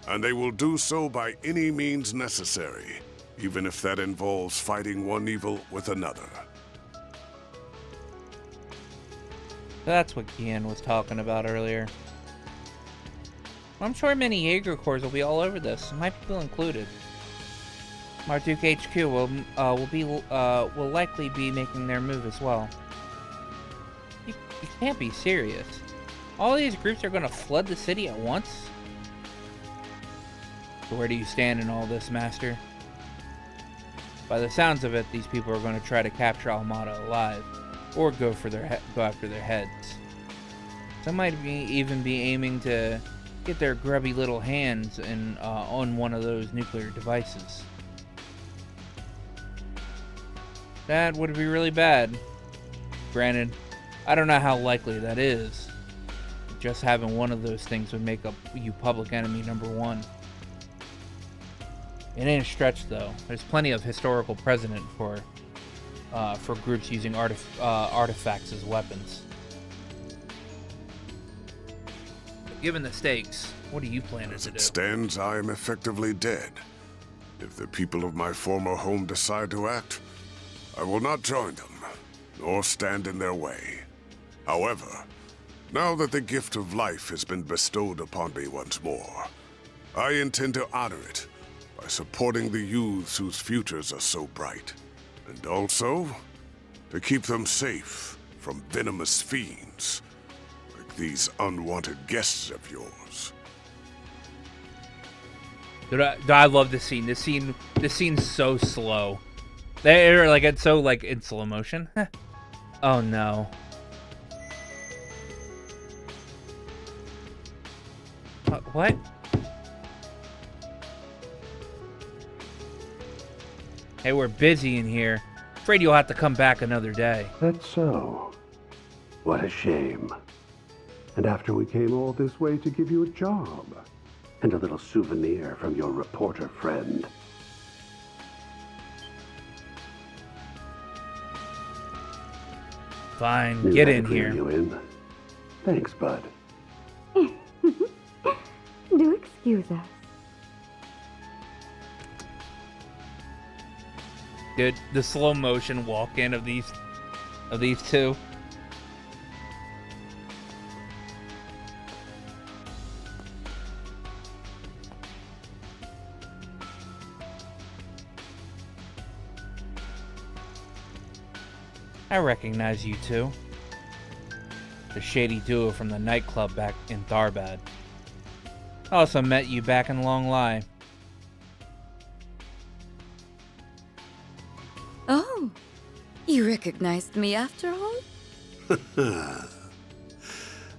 And they will do so by any means necessary, even if that involves fighting one evil with another. That's what Kian was talking about earlier. I'm sure many Jaeger Corps will be all over this, my people included. Marduk HQ will likely be making their move as well. You can't be serious. All these groups are going to flood the city at once? So where do you stand in all this, Master? By the sounds of it, these people are going to try to capture Almada alive, or go after their heads. Some might even be aiming to get their grubby little hands on one of those nuclear devices. That would be really bad. Granted, I don't know how likely that is. Just having one of those things would make you public enemy number one. It ain't a stretch though. There's plenty of historical precedent for groups using artifacts as weapons. Given the stakes, what are you planning to do? As it stands, I am effectively dead. If the people of my former home decide to act, I will not join them, nor stand in their way. However, now that the gift of life has been bestowed upon me once more, I intend to honor it by supporting the youths whose futures are so bright, and also to keep them safe from venomous fiends like these unwanted guests of yours. Dude, I love this scene. This scene's so slow. They're like, it's so like in slow motion. Oh no. What? Hey, we're busy in here. Afraid you'll have to come back another day. That's so. What a shame. And after we came all this way to give you a job. And a little souvenir from your reporter friend. Fine, get in here. You in. Thanks, bud. Do excuse us. Dude, the slow motion walk-in of these two. I recognize you two. The shady duo from the nightclub back in Tharbad. I also met you back in Long Lai. Oh, you recognized me after all?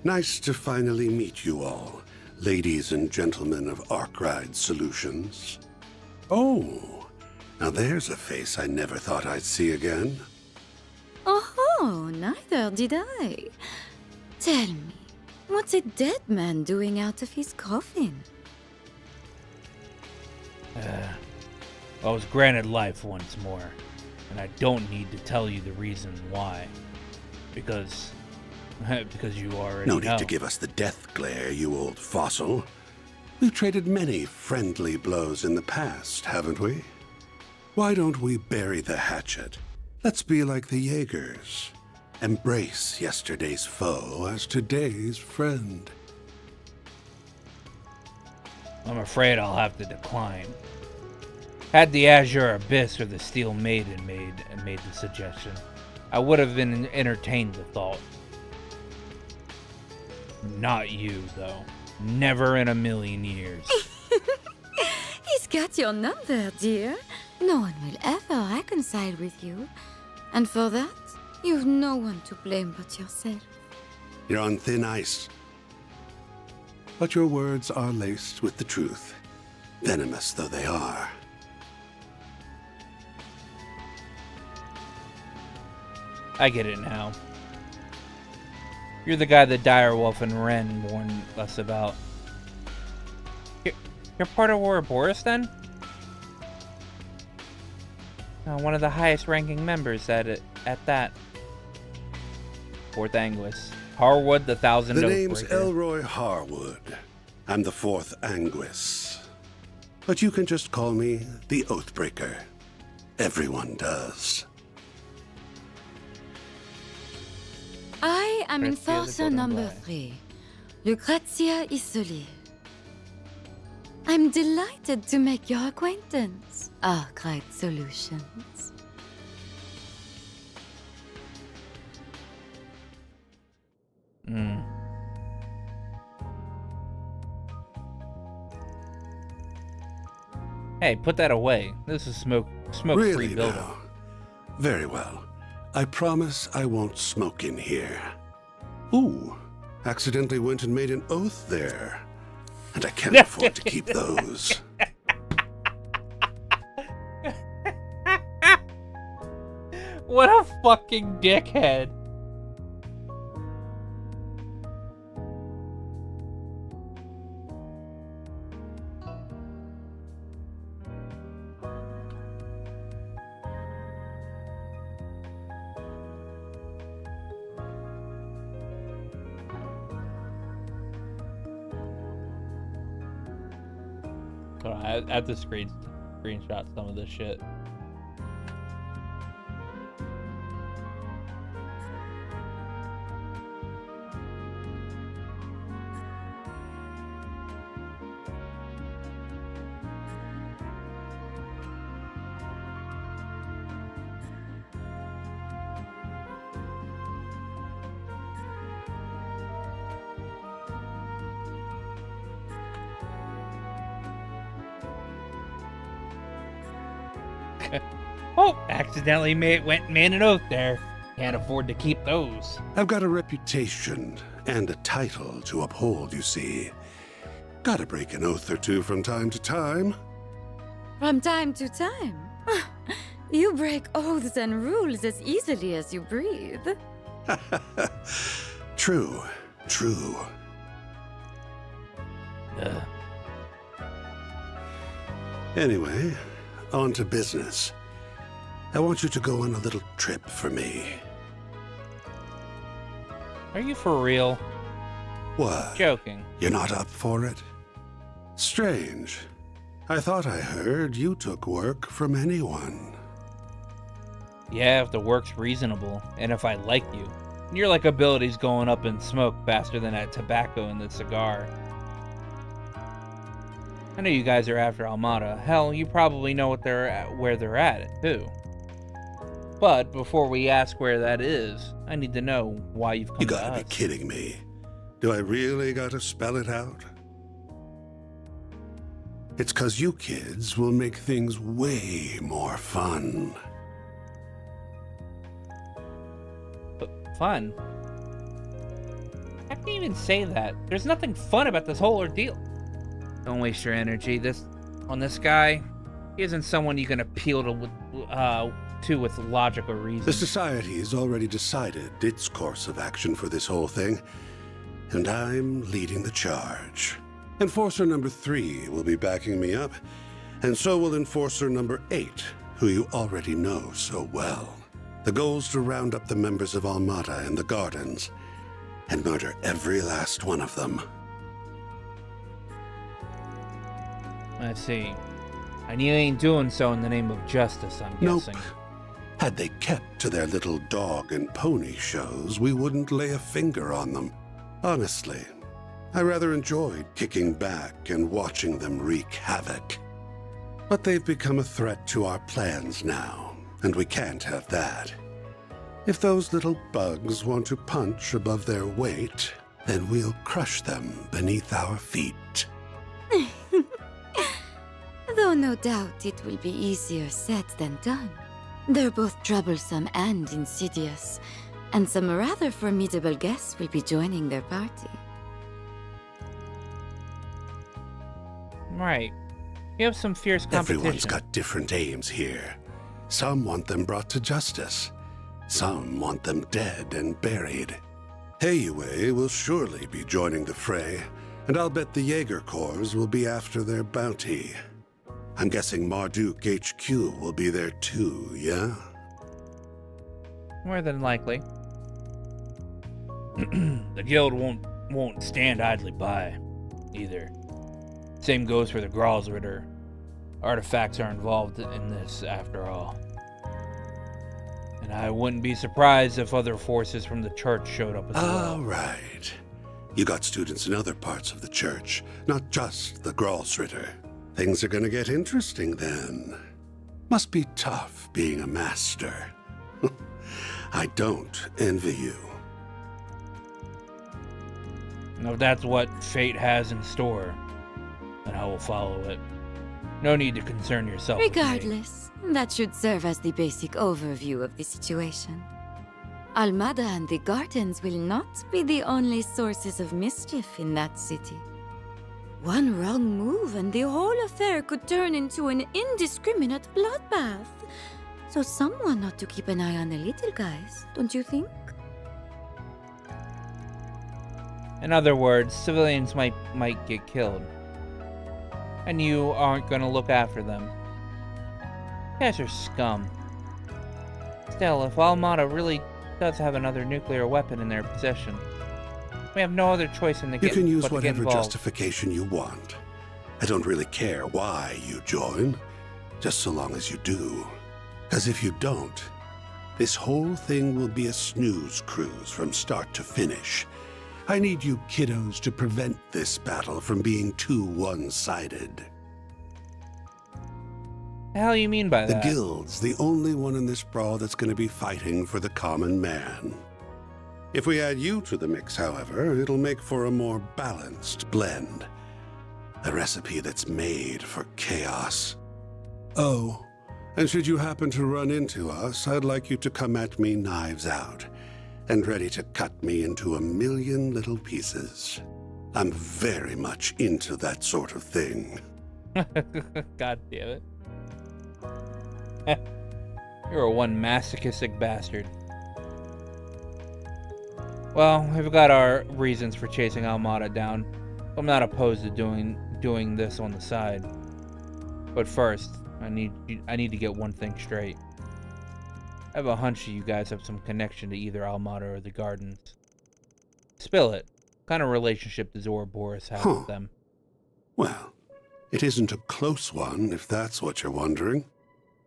Nice to finally meet you all, ladies and gentlemen of Arkride Solutions. Oh, now there's a face I never thought I'd see again. Oh, neither did I. Tell me, what's a dead man doing out of his coffin? I was granted life once more, and I don't need to tell you the reason why. Because Because you already No know. need to give us the death glare, you old fossil. We've traded many friendly blows in the past, haven't we? Why don't we bury the hatchet? Let's be like the Jaegers. Embrace yesterday's foe as today's friend. I'm afraid I'll have to decline. Had the Azure Abyss or the Steel Maiden made the suggestion, I would have been entertained the thought. Not you, though. Never in a million years. He's got your number, dear. No one will ever reconcile with you. And for that, you've no one to blame but yourself. You're on thin ice. But your words are laced with the truth, venomous though they are. I get it now. You're the guy that Direwolf and Ren warned us about. You're part of Ouroboros, then? One of the highest-ranking members at that. Fourth Anguis. Harwood, the Thousand The Oathbreaker. name's Elroy Harwood. I'm the Fourth Anguis. But you can just call me the Oathbreaker. Everyone does. I am Lucrezia Enforcer the number Golden 3, Lucrezia Isolé. I'm delighted to make your acquaintance, Arkwright Solutions. Hey, put that away. This is smoke-free Really building. now? Very well. I promise I won't smoke in here. Ooh, accidentally went and made an oath there. And I can't afford to keep those. What a fucking dickhead. I have to screenshot some of this shit. Oh, accidentally went man an oath there. Can't afford to keep those. I've got a reputation and a title to uphold, you see. Gotta break an oath or two from time to time. From time to time. You break oaths and rules as easily as you breathe. True. Anyway, on to business. I want you to go on a little trip for me. Are you for real? What? Joking. You're not up for it? Strange. I thought I heard you took work from anyone. Yeah, if the work's reasonable, and if I like you. Your like ability's going up in smoke faster than that tobacco in the cigar. I know you guys are after Almada. Hell, you probably know where they're at, too. But before we ask where that is, I need to know why you've come You to gotta us. be kidding me. Do I really gotta spell it out? It's 'cause you kids will make things way more fun. Fun? How can you even say that? There's nothing fun about this whole ordeal. Don't waste your energy. On this guy, he isn't someone you can appeal to with logic or reason. The Society has already decided its course of action for this whole thing, and I'm leading the charge. Enforcer number 3 will be backing me up, and so will Enforcer number 8, who you already know so well. The goal's to round up the members of Almada and the Gardens, and murder every last one of them. I see. And you ain't doing so in the name of justice, I'm guessing. Had they kept to their little dog and pony shows, we wouldn't lay a finger on them. Honestly, I rather enjoyed kicking back and watching them wreak havoc. But they've become a threat to our plans now, and we can't have that. If those little bugs want to punch above their weight, then we'll crush them beneath our feet. Though no doubt it will be easier said than done. They're both troublesome and insidious, and some rather formidable guests will be joining their party. Right. You have some fierce competition. Everyone's got different aims here. Some want them brought to justice. Some want them dead and buried. Heiyue will surely be joining the fray, and I'll bet the Jaeger Corps will be after their bounty. I'm guessing Marduk HQ will be there too, yeah? More than likely. The guild won't stand idly by, either. Same goes for the Gralsritter. Artifacts are involved in this, after all. And I wouldn't be surprised if other forces from the church showed up as well. All right. You got students in other parts of the church, not just the Gralsritter. Things are gonna get interesting then. Must be tough being a master. I don't envy you. If that's what fate has in store, then I will follow it. No need to concern yourself with me. Regardless, that should serve as the basic overview of the situation. Almada and the gardens will not be the only sources of mischief in that city. One wrong move and the whole affair could turn into an indiscriminate bloodbath. So someone ought to keep an eye on the little guys, don't you think? In other words, civilians might get killed. And you aren't gonna look after them. You guys are scum. Still, if Almada really does have another nuclear weapon in their possession, we have no other choice in the You can use whatever justification you want. I don't really care why you join, just so long as you do. Because if you don't, this whole thing will be a snooze cruise from start to finish. I need you kiddos to prevent this battle from being too one-sided. The hell you mean by that? The that? Guild's the only one in this brawl that's going to be fighting for the common man. If we add you to the mix, however, it'll make for a more balanced blend. A recipe that's made for chaos. Oh, and should you happen to run into us, I'd like you to come at me knives out, and ready to cut me into a million little pieces. I'm very much into that sort of thing. God damn it. You're a one masochistic bastard. Well, we've got our reasons for chasing Almada down. I'm not opposed to doing this on the side. But first, I need to get one thing straight. I have a hunch that you guys have some connection to either Almada or the Gardens. Spill it. What kind of relationship does Ouroboros have with them? Well, it isn't a close one, if that's what you're wondering.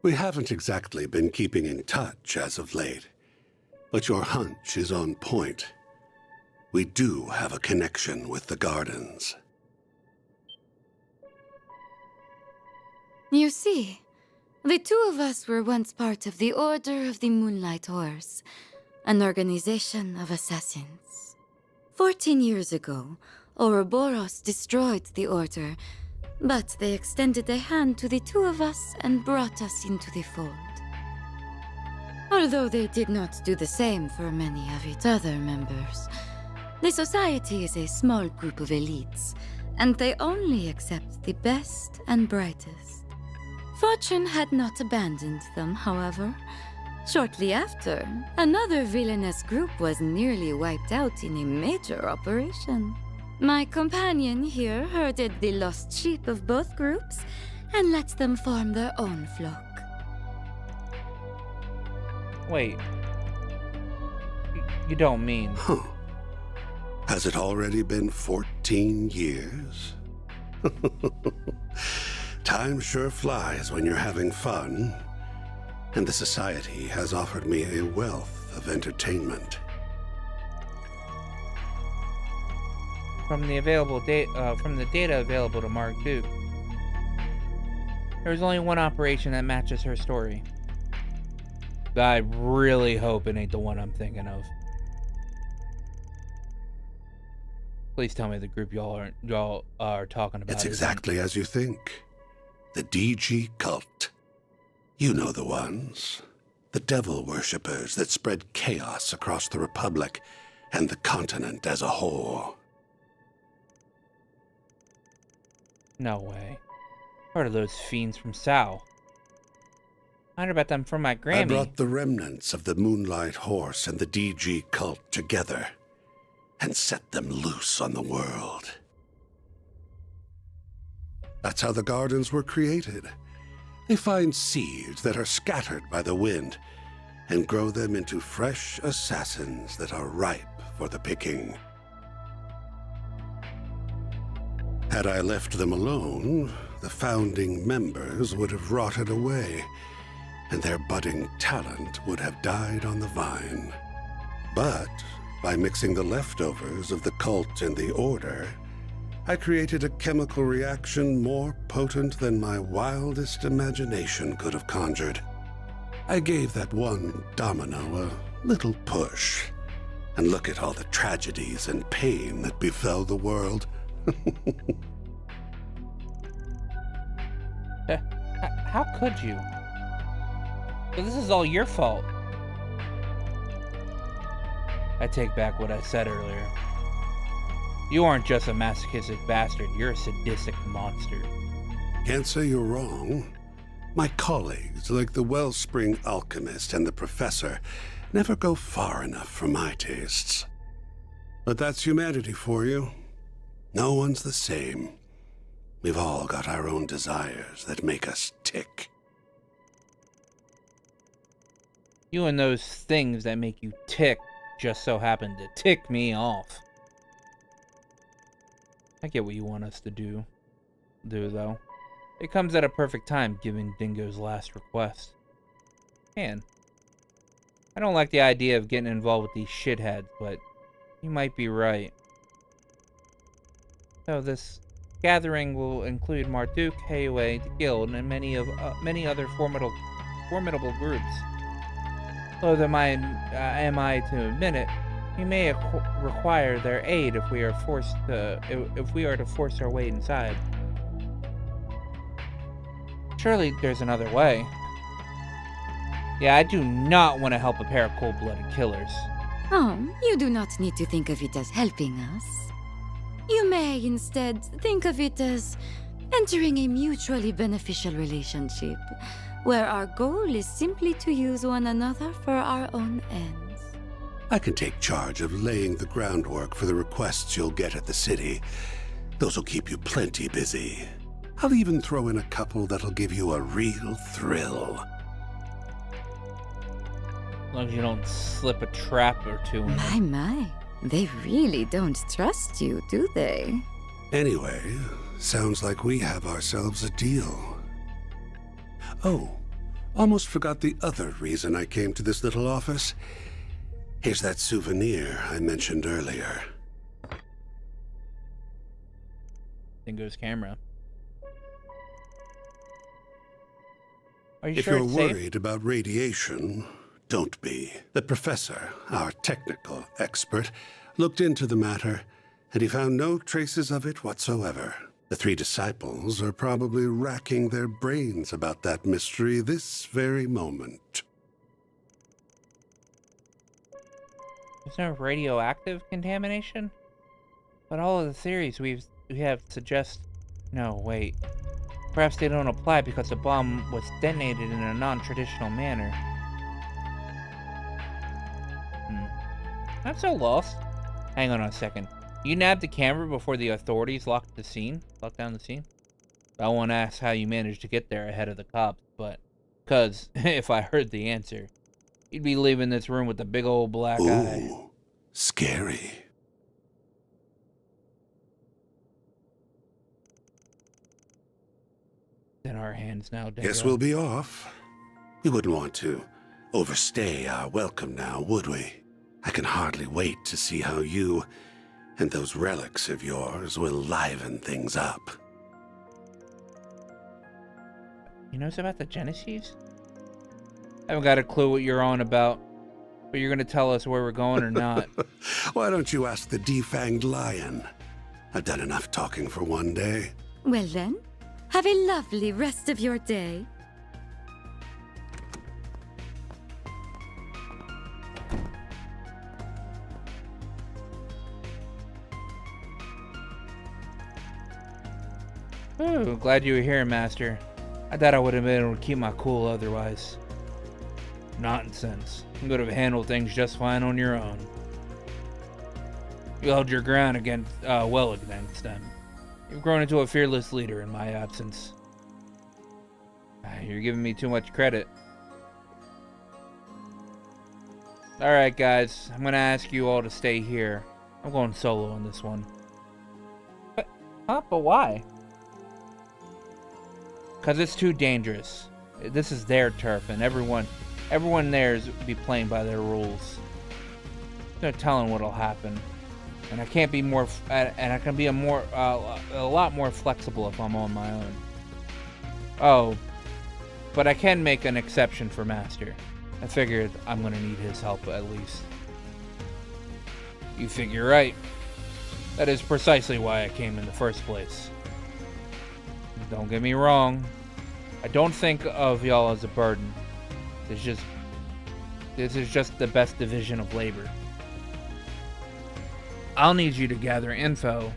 We haven't exactly been keeping in touch as of late. But your hunch is on point. We do have a connection with the Gardens. You see, the two of us were once part of the Order of the Moonlight Horse, an organization of assassins. 14 years ago, Ouroboros destroyed the Order, but they extended a hand to the two of us and brought us into the fold. Although they did not do the same for many of its other members, the society is a small group of elites, and they only accept the best and brightest. Fortune had not abandoned them, however. Shortly after, another villainous group was nearly wiped out in a major operation. My companion here herded the lost sheep of both groups and let them form their own flock. Wait. You don't mean... Has it already been 14 years? Time sure flies when you're having fun. And the Society has offered me a wealth of entertainment. From the data available to Mark Duke, there's only one operation that matches her story. I really hope it ain't the one I'm thinking of. Please tell me the group y'all are talking about. It's exactly as you think. The DG cult. You know the ones. The devil worshippers that spread chaos across the Republic and the continent as a whole. No way. Heard of those fiends from Sao. I heard about them from my Grammy. I brought the remnants of the Moonlight Horse and the DG cult together and set them loose on the world. That's how the gardens were created. They find seeds that are scattered by the wind and grow them into fresh assassins that are ripe for the picking. Had I left them alone, the founding members would have rotted away, and their budding talent would have died on the vine. But by mixing the leftovers of the cult and the order, I created a chemical reaction more potent than my wildest imagination could have conjured. I gave that one domino a little push, and look at all the tragedies and pain that befell the world. How could you? But this is all your fault. I take back what I said earlier. You aren't just a masochistic bastard, you're a sadistic monster. Can't say you're wrong. My colleagues, like the Wellspring Alchemist and the Professor, never go far enough for my tastes. But that's humanity for you. No one's the same. We've all got our own desires that make us tick. You and those things that make you tick just so happen to tick me off. I get what you want us to do though. It comes at a perfect time, given Dingo's last request. And I don't like the idea of getting involved with these shitheads, but you might be right. So this gathering will include Marduk, Heiwei, the Guild, and many other formidable groups. Though am I to admit it, we may require their aid if we are to force our way inside. Surely there's another way. Yeah, I do not want to help a pair of cold-blooded killers. Oh, you do not need to think of it as helping us. You may instead think of it as entering a mutually beneficial relationship, where our goal is simply to use one another for our own ends. I can take charge of laying the groundwork for the requests you'll get at the city. Those will keep you plenty busy. I'll even throw in a couple that'll give you a real thrill. As long as you don't slip a trap or two in. My. They really don't trust you, do they? Anyway, sounds like we have ourselves a deal. Oh, almost forgot the other reason I came to this little office. Here's that souvenir I mentioned earlier. Dingo's camera. Are you If sure you're it's safe? worried about radiation, don't be. The professor, our technical expert, looked into the matter, and he found no traces of it whatsoever. The three disciples are probably racking their brains about that mystery this very moment. There's no radioactive contamination? But all of the theories we have suggest... No, wait. Perhaps they don't apply because the bomb was detonated in a non-traditional manner. I'm so lost. Hang on a second. You nabbed the camera before the authorities locked down the scene? I won't ask how you managed to get there ahead of the cops, but... Cause, if I heard the answer, you'd be leaving this room with a big old black eye. Scary. in our hands now, Daybreak. Guess we'll be off. We wouldn't want to overstay our welcome now, would we? I can hardly wait to see how you and those relics of yours will liven things up. He knows about the Genesis? I haven't got a clue what you're on about, but you're gonna tell us where we're going or not. Why don't you ask the defanged lion? I've done enough talking for one day. Well then, have a lovely rest of your day. Ooh, glad you were here, Master. I thought I would have been able to keep my cool otherwise. Nonsense. You could have handled things just fine on your own. You held your ground well against them. You've grown into a fearless leader in my absence. You're giving me too much credit. Alright, guys. I'm gonna ask you all to stay here. I'm going solo on this one. But why? Because it's too dangerous. This is their turf, and everyone there be playing by their rules. There's no telling what'll happen, and I can't be more. And I can be a lot more flexible if I'm on my own. Oh, but I can make an exception for Master. I figured I'm gonna need his help at least. You figure right. That is precisely why I came in the first place. Don't get me wrong. I don't think of y'all as a burden. This is just the best division of labor. I'll need you to gather info,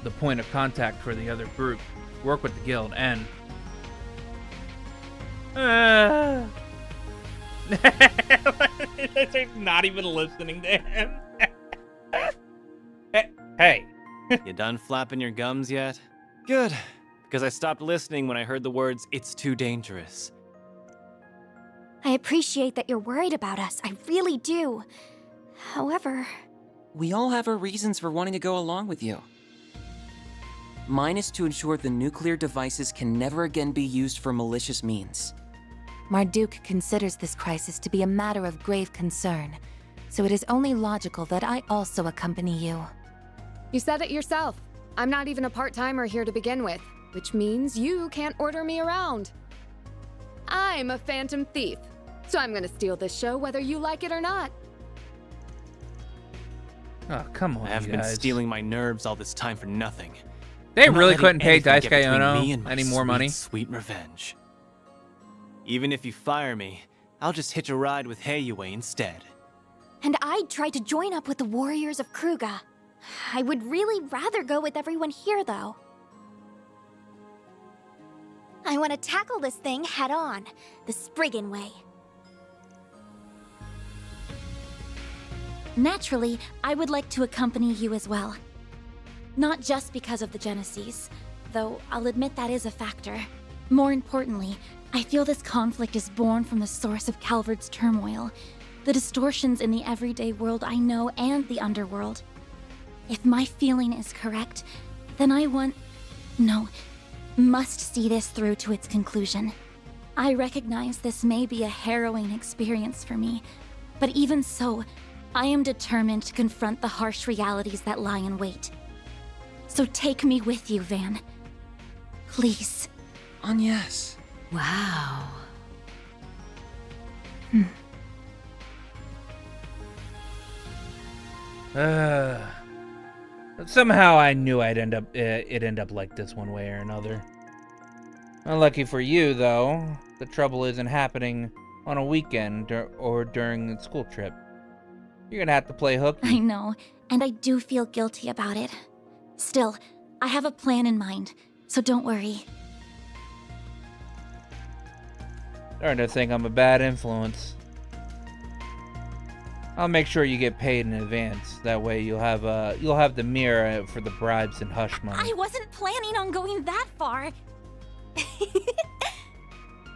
the point of contact for the other group, work with the guild, and... They're not even listening to him. Hey. You done flapping your gums yet? Good, because I stopped listening when I heard the words, "It's too dangerous." I appreciate that you're worried about us. I really do. However... We all have our reasons for wanting to go along with you. Mine is to ensure the nuclear devices can never again be used for malicious means. Marduk considers this crisis to be a matter of grave concern, so it is only logical that I also accompany you. You said it yourself. I'm not even a part-timer here to begin with, which means you can't order me around. I'm a phantom thief, so I'm gonna steal this show whether you like it or not. Oh, come on, I have you been guys. stealing my nerves all this time for nothing. They I'm not really letting couldn't pay anything get between Daisuke me Ono and my any more sweet, money? Sweet revenge. Even if you fire me, I'll just hitch a ride with Heiyue instead. And I'd try to join up with the warriors of Kruga. I would really rather go with everyone here, though. I want to tackle this thing head on, the Spriggan way. Naturally, I would like to accompany you as well. Not just because of the Genesis, though I'll admit that is a factor. More importantly, I feel this conflict is born from the source of Calvard's turmoil, the distortions in the everyday world I know and the underworld. If my feeling is correct, then must see this through to its conclusion. I recognize this may be a harrowing experience for me, but even so, I am determined to confront the harsh realities that lie in wait. So take me with you, Van. Please. Yes. Wow. Somehow I knew it'd end up like this one way or another. Unlucky for you, though, the trouble isn't happening on a weekend or during a school trip. You're gonna have to play hooky. I know, and I do feel guilty about it. Still, I have a plan in mind, so don't worry. Starting to think I'm a bad influence. I'll make sure you get paid in advance. That way you'll have the mirror for the bribes and hush money. I wasn't planning on going that far.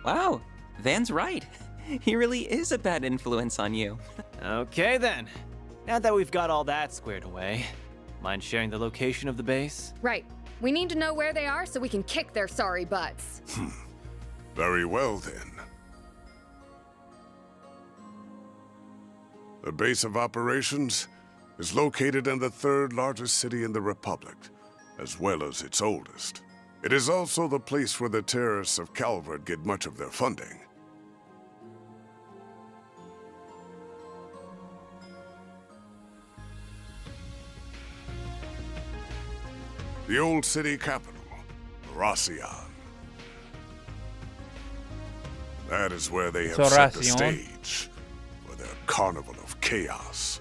Wow, Van's right. He really is a bad influence on you. Okay then. Now that we've got all that squared away, mind sharing the location of the base? Right. We need to know where they are so we can kick their sorry butts. Very well, then. The base of operations is located in the third largest city in the Republic, as well as its oldest. It is also the place where the terrorists of Calvert get much of their funding. The old city capital, Racion. That is where they have set the stage for their Carnival of Chaos.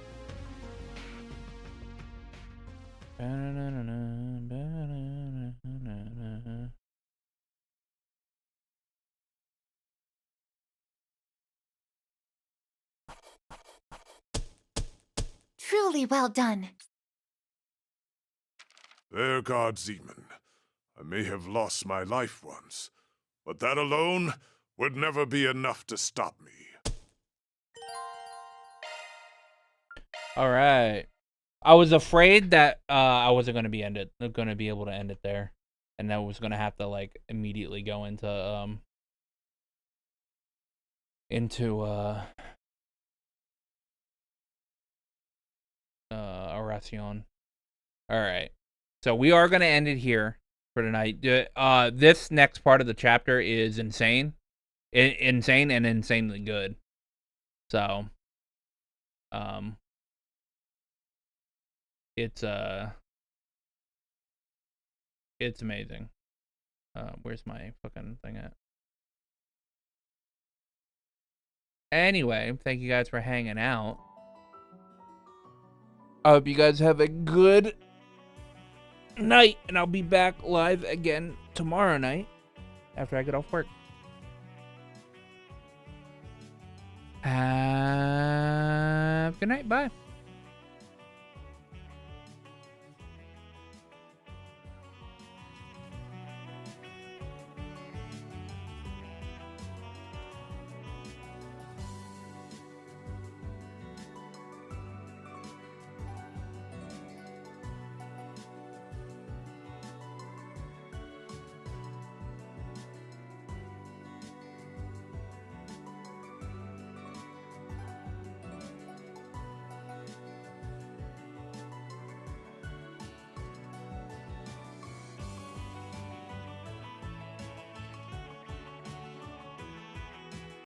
Truly well done. There, God Zeman. I may have lost my life once, but that alone would never be enough to stop me. All right. I was afraid that I wasn't going to be able to end it there, and that was going to have to like immediately go into Oracion. All right. So we are going to end it here for tonight. This next part of the chapter is insane. Insane and insanely good. So, it's amazing. Where's my fucking thing at? Anyway, thank you guys for hanging out. I hope you guys have a good night, and I'll be back live again tomorrow night after I get off work. Have a good night. Bye.